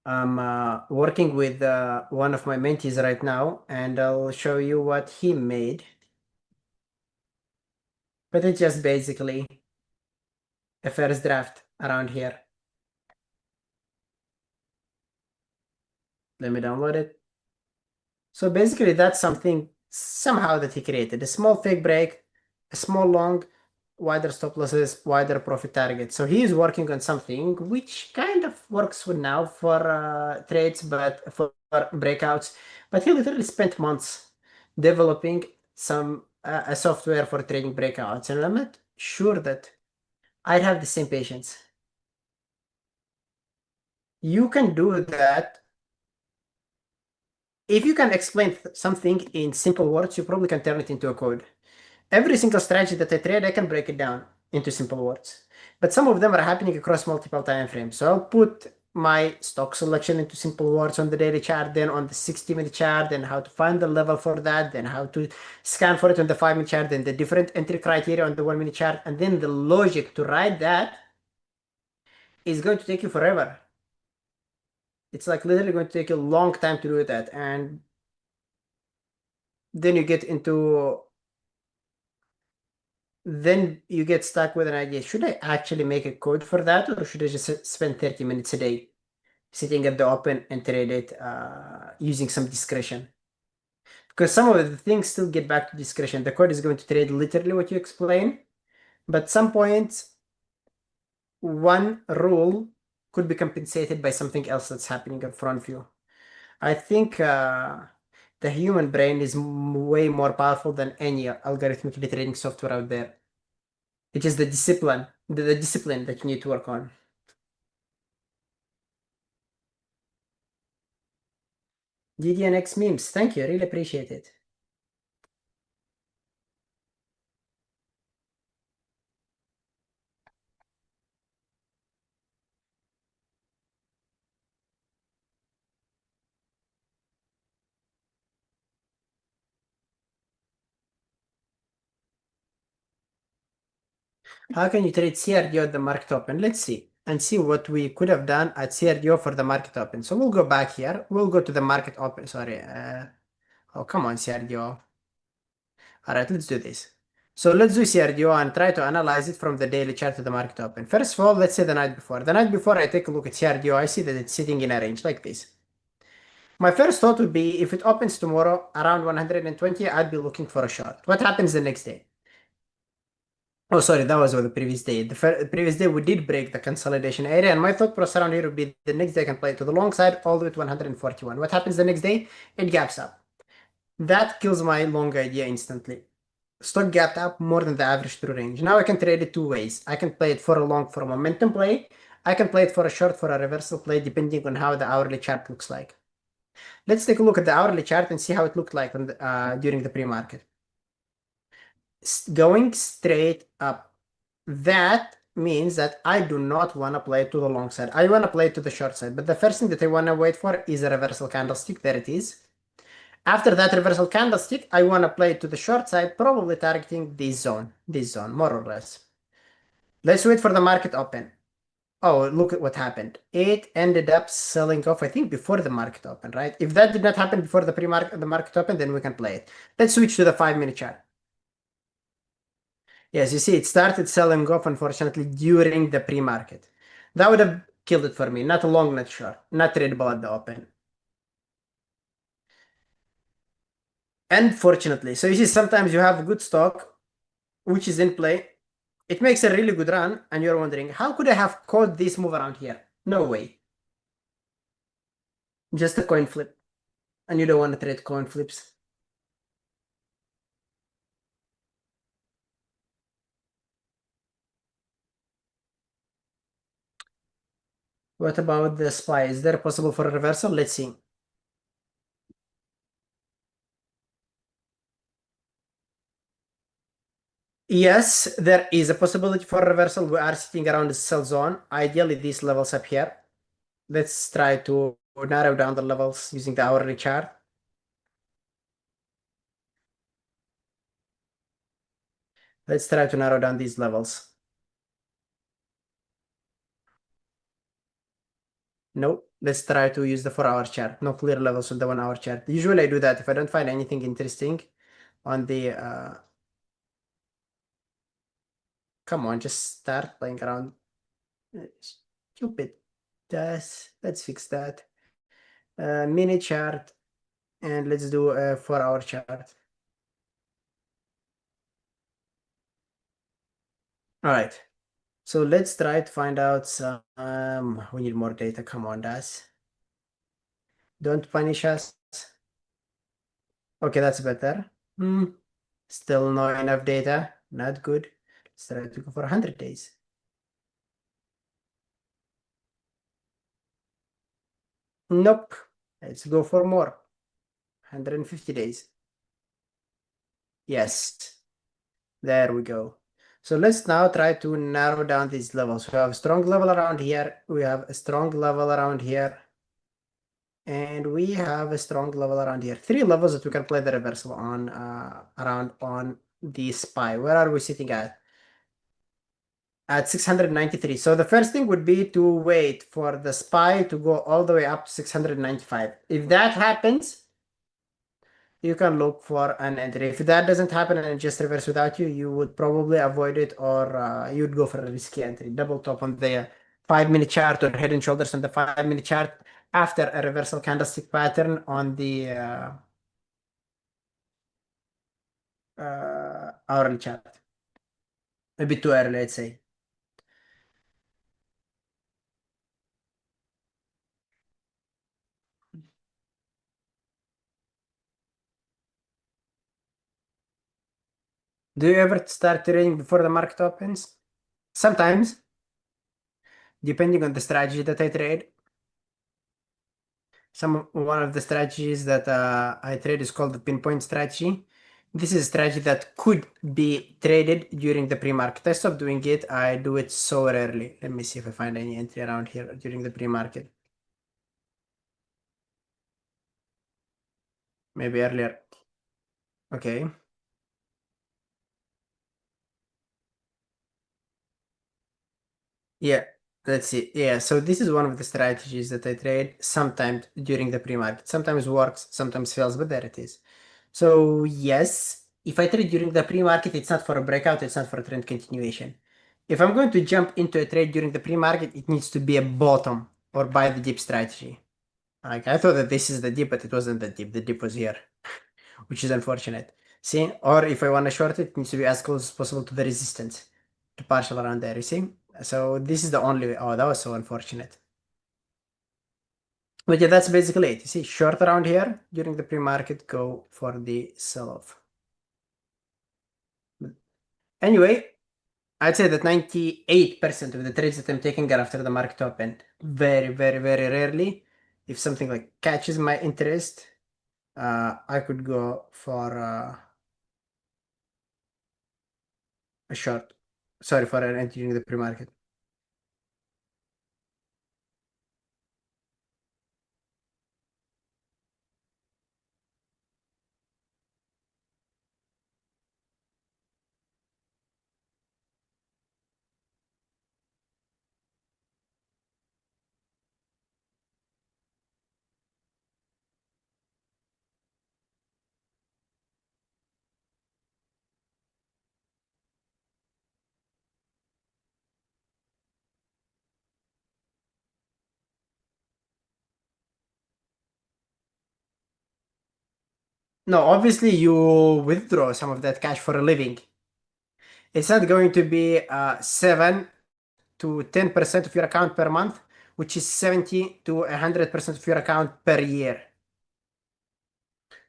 I'm working with one of my mentees right now, and I'll show you what he made. But it's just basically a first draft around here. Let me download it. So basically that's something somehow that he created. A small fake break, a small long, wider stop losses, wider profit target. So he is working on something which kind of works for now for trades, but for breakouts. But he literally spent months developing some a software for trading breakouts, and I'm not sure that I'd have the same patience. You can do that. If you can explain something in simple words, you probably can turn it into a code. Every single strategy that I trade, I can break it down into simple words. But some of them are happening across multiple time frames. So I'll put my stock selection into simple words on the daily chart, then on the 60-minute chart, then how to find the level for that, then how to scan for it on the 5-minute chart, then the different entry criteria on the 1-minute chart, and then the logic to write that is going to take you forever. It's like literally going to take a long time to do that. And then you get stuck with an idea. Should I actually make a code for that, or should I just spend 30 minutes a day sitting at the open and trade it using some discretion? Because some of the things still get back to discretion. The code is going to trade literally what you explain, but some points, one rule could be compensated by something else that's happening in front of you. I think the human brain is way more powerful than any algorithmically trading software out there. It is the discipline that you need to work on. DDNX memes. Thank you. I really appreciate it. How can you trade CRDO at the market open? Let's see and see what we could have done at CRDO for the market open. So we'll go back here. We'll go to the market open. Sorry. Oh, come on, CRDO. All right, let's do this. So let's do CRDO and try to analyze it from the daily chart to the market open. First of all, let's say the night before. The night before I take a look at CRDO, I see that it's sitting in a range like this. My first thought would be if it opens tomorrow around 120, I'd be looking for a short. What happens the next day? Oh, sorry, that was the previous day. The previous day we did break the consolidation area, and my thought process around here would be the next day I can play to the long side all the way to 141. What happens the next day? It gaps up. That kills my long idea instantly. Stock gapped up more than the average through range. Now I can trade it two ways. I can play it for a long for a momentum play. I can play it for a short for a reversal play depending on how the hourly chart looks like. Let's take a look at the hourly chart and see how it looked like on during the pre-market. Going straight up. That means that I do not want to play to the long side. I want to play to the short side. But the first thing that I want to wait for is a reversal candlestick. There it is. After that reversal candlestick, I want to play to the short side, probably targeting this zone, more or less. Let's wait for the market open. Oh, look at what happened. It ended up selling off, I think, before the market open, right? If that did not happen before the market open, then we can play it. Let's switch to the 5-minute chart. Yes, you see, it started selling off, unfortunately, during the pre-market. That would have killed it for me. Not a long, not short. Not tradable at the open. Unfortunately. So you see, sometimes you have a good stock, which is in play. It makes a really good run, and you're wondering, how could I have caught this move around here? No way. Just a coin flip. And you don't want to trade coin flips. What about the SPY? Is there possible for a reversal? Let's see. Yes, there is a possibility for reversal. We are sitting around the sell zone. Ideally, these levels up here. Let's try to narrow down the levels using the hourly chart. Let's try to narrow down these levels. No, let's try to use the 4-hour chart. No clear levels on the 1-hour chart. Usually I do that if I don't find anything interesting on the come on, just start playing around. Stupid. Let's fix that. Mini chart, and let's do a 4-hour chart. All right. So let's try to find out some. We need more data. Come on, Das. Don't punish us. Okay, that's better. Still not enough data. Not good. Let's try to go for 100 days. Nope. Let's go for more. 150 days. Yes. There we go. So let's now try to narrow down these levels. We have a strong level around here. We have a strong level around here. And we have a strong level around here. 3 levels that we can play the reversal on around on the SPY. Where are we sitting at? At 693. So the first thing would be to wait for the SPY to go all the way up to 695. If that happens, you can look for an entry. If that doesn't happen and it just reverse without you, you would probably avoid it, or you'd go for a risky entry. Double top on the 5-minute chart or head and shoulders on the 5-minute chart after a reversal candlestick pattern on the hourly chart. A bit too early, I'd say. Do you ever start trading before the market opens? Sometimes, depending on the strategy that I trade. One of the strategies that I trade is called the pinpoint strategy. This is a strategy that could be traded during the pre-market. I stopped doing it. I do it so rarely. Let me see if I find any entry around here during the pre-market. Maybe earlier. Okay. Yeah, let's see. Yeah, so this is one of the strategies that I trade sometimes during the pre-market. Sometimes works, sometimes fails, but there it is. So yes, if I trade during the pre-market, it's not for a breakout, it's not for a trend continuation. If I'm going to jump into a trade during the pre-market, it needs to be a bottom or buy the dip strategy. Like I thought that this is the dip, but it wasn't the dip. The dip was here, which is unfortunate. See, or if I want to short it, it needs to be as close as possible to the resistance, to partial around there. You see? So this is the only way. Oh, that was so unfortunate. But yeah, that's basically it. You see, short around here during the pre-market, go for the sell-off. Anyway, I'd say that 98% of the trades that I'm taking are after the market open. Very, very, very rarely. If something like catches my interest, I could go for a short. Sorry, for an entry during the pre-market. No, obviously you withdraw some of that cash for a living. It's not going to be 7 to 10% of your account per month, which is 70 to 100% of your account per year.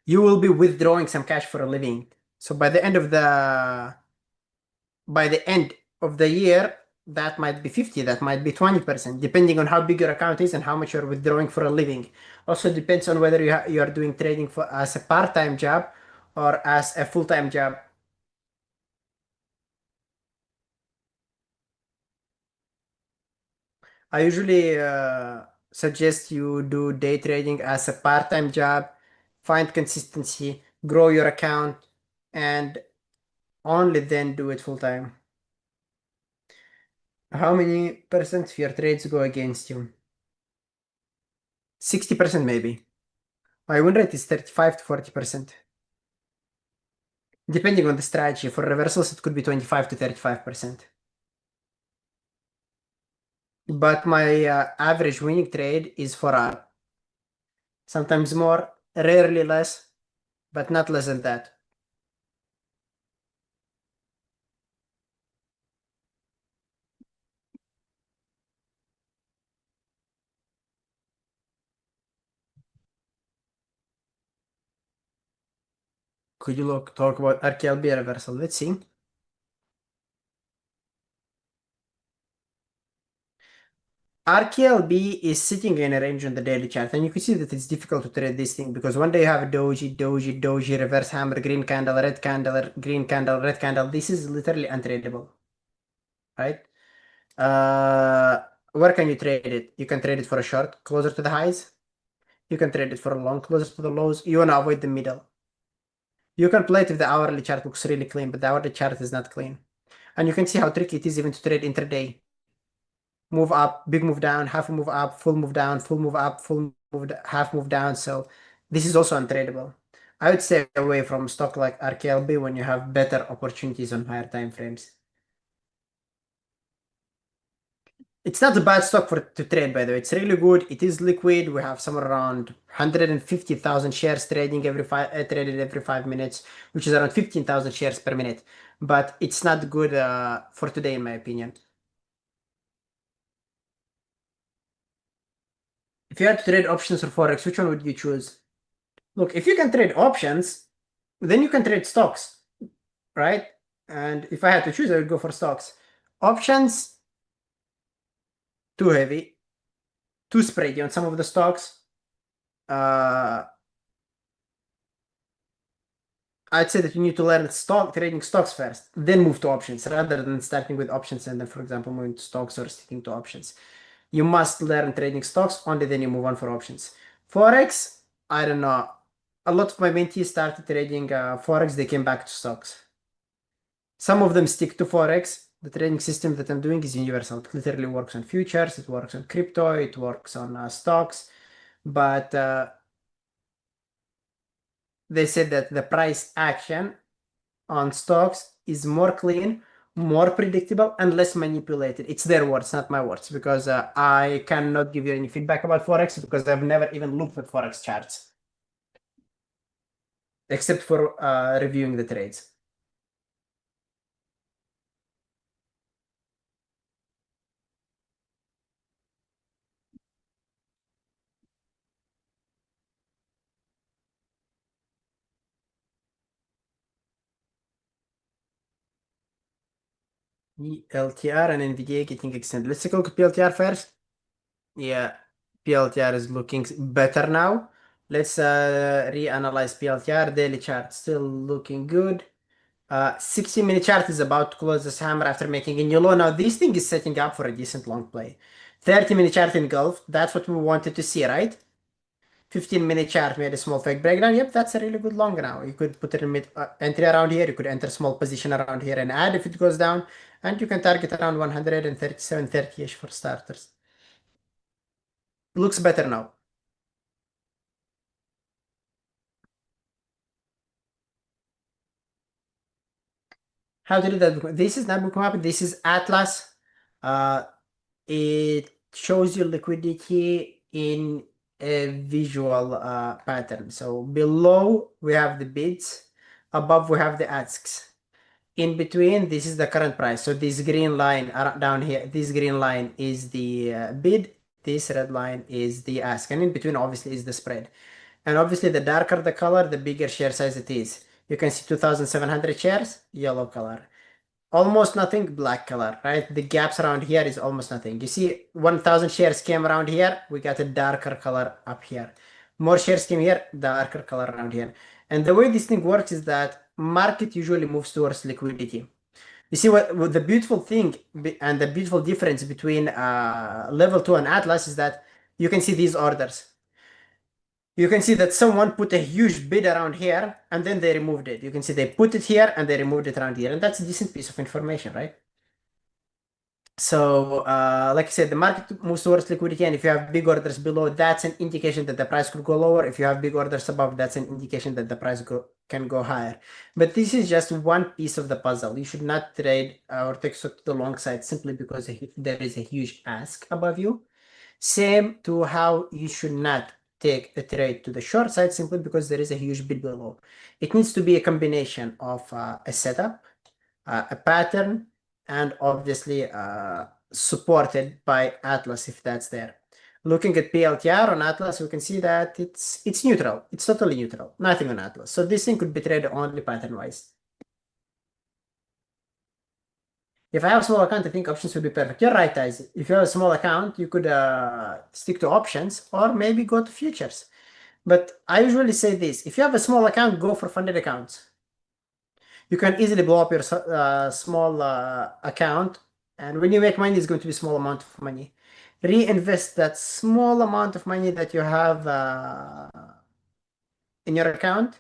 You will be withdrawing some cash for a living. So by the end of the year, that might be 50, that might be 20%, depending on how big your account is and how much you're withdrawing for a living. Also depends on whether you are doing trading for as a part-time job or as a full-time job. I usually suggest you do day trading as a part-time job, find consistency, grow your account, and only then do it full-time. How many percent of your trades go against you? 60% maybe. My win rate is 35 to 40%. Depending on the strategy. For reversals, it could be 25 to 35%. But my average winning trade is 4 hours. Sometimes more, rarely less, but not less than that. Could you talk about RKLB reversal? Let's see. RKLB is sitting in a range on the daily chart, and you can see that it's difficult to trade this thing because one day you have a doji, reverse hammer, green candle, red candle, green candle, red candle. This is literally untradeable, right? Where can you trade it? You can trade it for a short, closer to the highs. You can trade it for a long, closer to the lows. You want to avoid the middle. You can play it if the hourly chart looks really clean, but the hourly chart is not clean. And you can see how tricky it is even to trade intraday. Move up, big move down, half move up, full move down, full move up, half move down. So this is also untradeable. I would stay away from stock like RKLB when you have better opportunities on higher time frames. It's not a bad stock to trade, by the way. It's really good. It is liquid. We have somewhere around 150,000 shares traded every 5 minutes, which is around 15,000 shares per minute. But it's not good for today, in my opinion. If you had to trade options or forex, which one would you choose? Look, if you can trade options, then you can trade stocks, right? And if I had to choose, I would go for stocks. Options, too heavy, too spready on some of the stocks. I'd say that you need to learn trading stocks first, then move to options rather than starting with options and then, for example, moving to stocks or sticking to options. You must learn trading stocks, only then you move on for options. Forex, I don't know. A lot of my mentees started trading Forex, they came back to stocks. Some of them stick to Forex. The trading system that I'm doing is universal. It literally works on futures, it works on crypto, it works on stocks. But they said that the price action on stocks is more clean, more predictable, and less manipulated. It's their words, not my words, because I cannot give you any feedback about Forex because I've never even looked at Forex charts, except for reviewing the trades. PLTR and NVDA getting extended. Let's take a look at PLTR first. Yeah, PLTR is looking better now. Let's reanalyze PLTR. Daily chart still looking good. 60-minute chart is about to close this hammer after making a new low. Now this thing is setting up for a decent long play. 30-minute chart engulfed. That's what we wanted to see, right? 15-minute chart made a small fake breakdown. Yep, that's a really good long now. You could put a mid entry around here. You could enter small position around here and add if it goes down. And you can target around 137.30-ish for starters. Looks better now. How to do that? This is not bookmap. This is Atlas. It shows you liquidity in a visual pattern. So below we have the bids, above we have the asks. In between, this is the current price. So this green line down here, this green line is the bid. This red line is the ask, and in between, obviously, is the spread. And obviously, the darker the color, the bigger share size it is. You can see 2,700 shares, yellow color. Almost nothing, black color, right? The gaps around here is almost nothing. You see 1,000 shares came around here, we got a darker color up here. More shares came here, darker color around here. And the way this thing works is that market usually moves towards liquidity. You see what the beautiful thing and the beautiful difference between level 2 and Atlas is that you can see these orders. You can see that someone put a huge bid around here and then they removed it. You can see they put it here and they removed it around here. And that's a decent piece of information, right? So, like I said, the market moves towards liquidity. And if you have big orders below, that's an indication that the price could go lower. If you have big orders above, that's an indication that the price can go higher. But this is just one piece of the puzzle. You should not trade or take stock to the long side simply because there is a huge ask above you. Same to how you should not take a trade to the short side simply because there is a huge bid below. It needs to be a combination of a setup, a pattern, and obviously supported by Atlas if that's there. Looking at PLTR on Atlas, we can see that it's neutral. It's totally neutral. Nothing on Atlas. So this thing could be traded only pattern-wise. If I have a small account, I think options would be perfect. You're right, guys. If you have a small account, you could stick to options or maybe go to futures. But I usually say this. If you have a small account, go for funded accounts. You can easily blow up your small account. And when you make money, it's going to be a small amount of money. Reinvest that small amount of money that you have in your account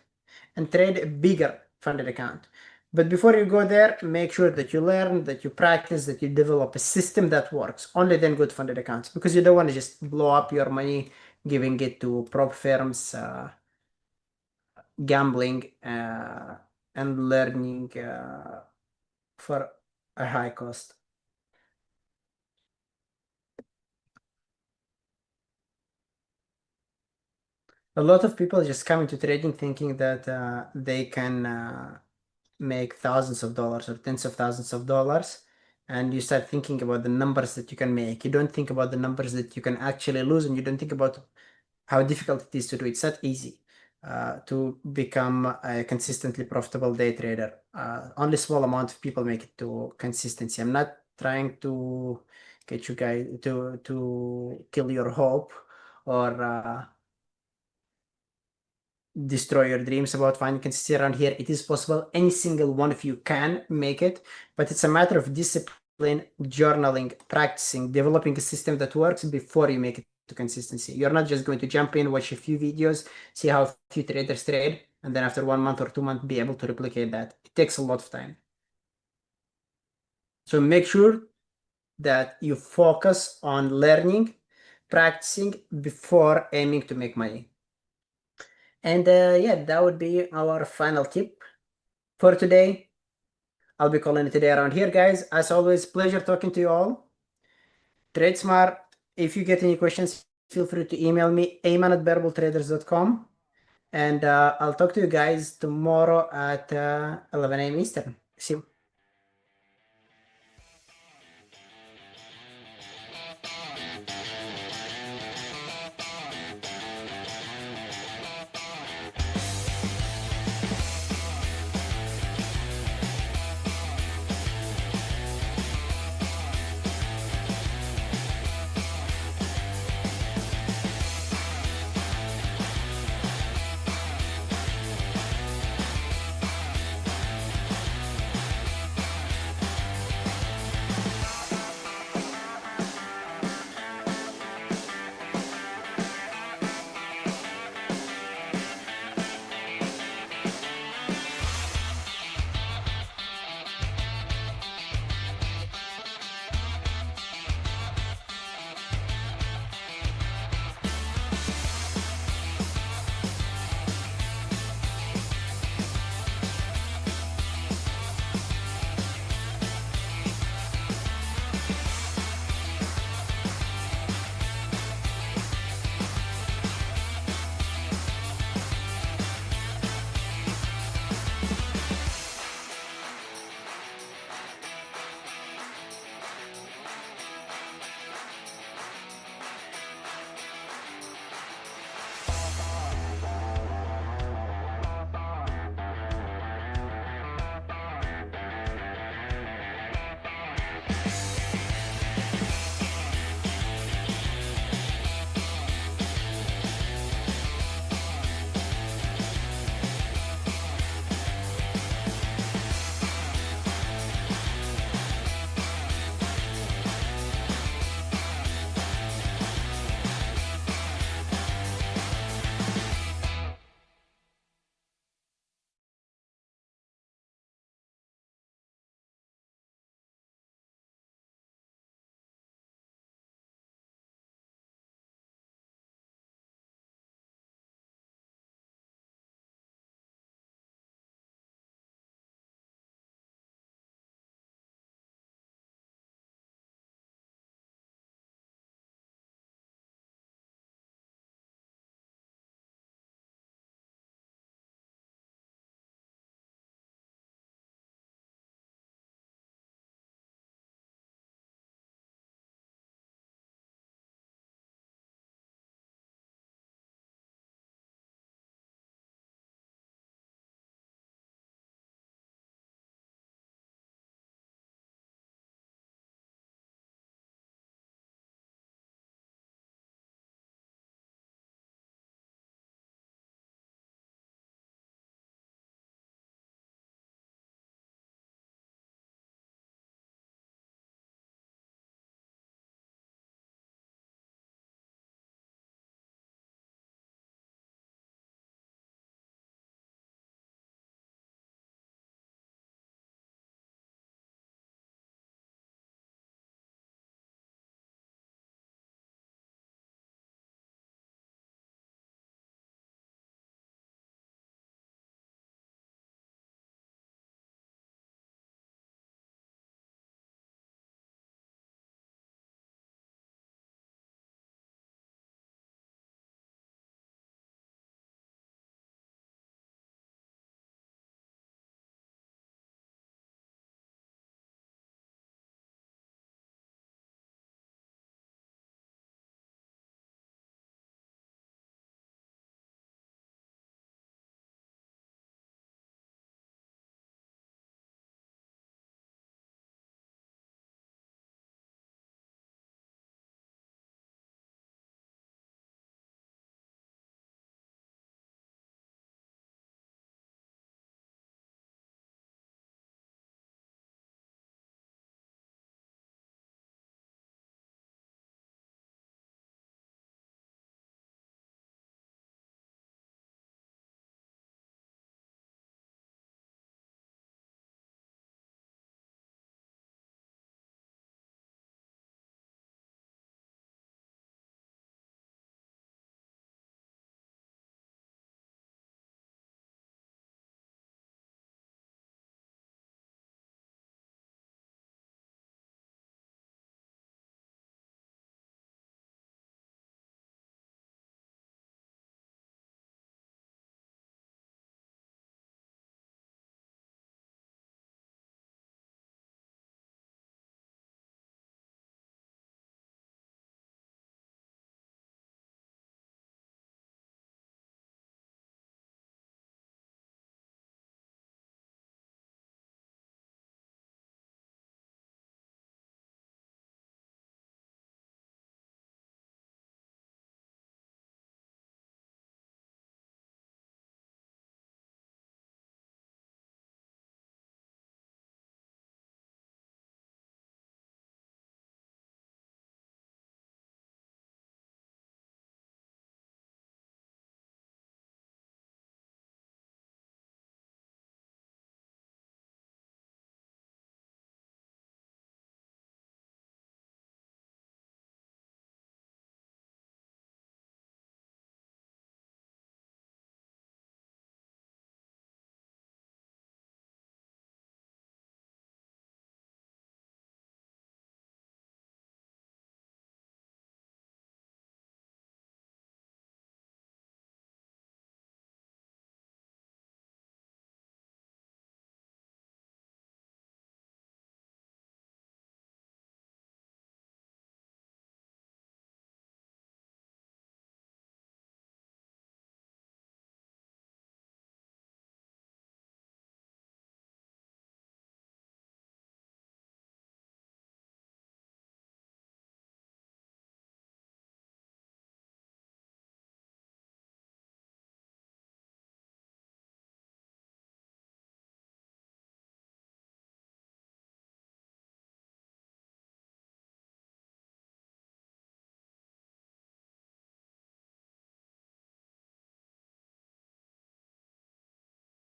and trade a bigger funded account. But before you go there, make sure that you learn, that you practice, that you develop a system that works. Only then good funded accounts, because you don't want to just blow up your money giving it to prop firms, gambling, and learning for a high cost. A lot of people just come into trading thinking that they can make thousands of dollars or tens of thousands of dollars, and you start thinking about the numbers that you can make. You don't think about the numbers that you can actually lose, and you don't think about how difficult it is to do. It's not easy to become a consistently profitable day trader. Only small amount of people make it to consistency. I'm not trying to get you guys to kill your hope or destroy your dreams about finding consistency around here. It is possible. Any single one of you can make it, but it's a matter of discipline, journaling, practicing, developing a system that works before you make it to consistency. You're not just going to jump in, watch a few videos, see how a few traders trade, and then after 1 month or 2 months be able to replicate that. It takes a lot of time. So make sure that you focus on learning, practicing before aiming to make money. And yeah, that would be our final tip for today. I'll be calling it today around here, guys. As always, pleasure talking to you all. Trade smart. If you get any questions, feel free to email me, ayman@bearabletraders.com. And I'll talk to you guys tomorrow at 11 a.m. Eastern. See you.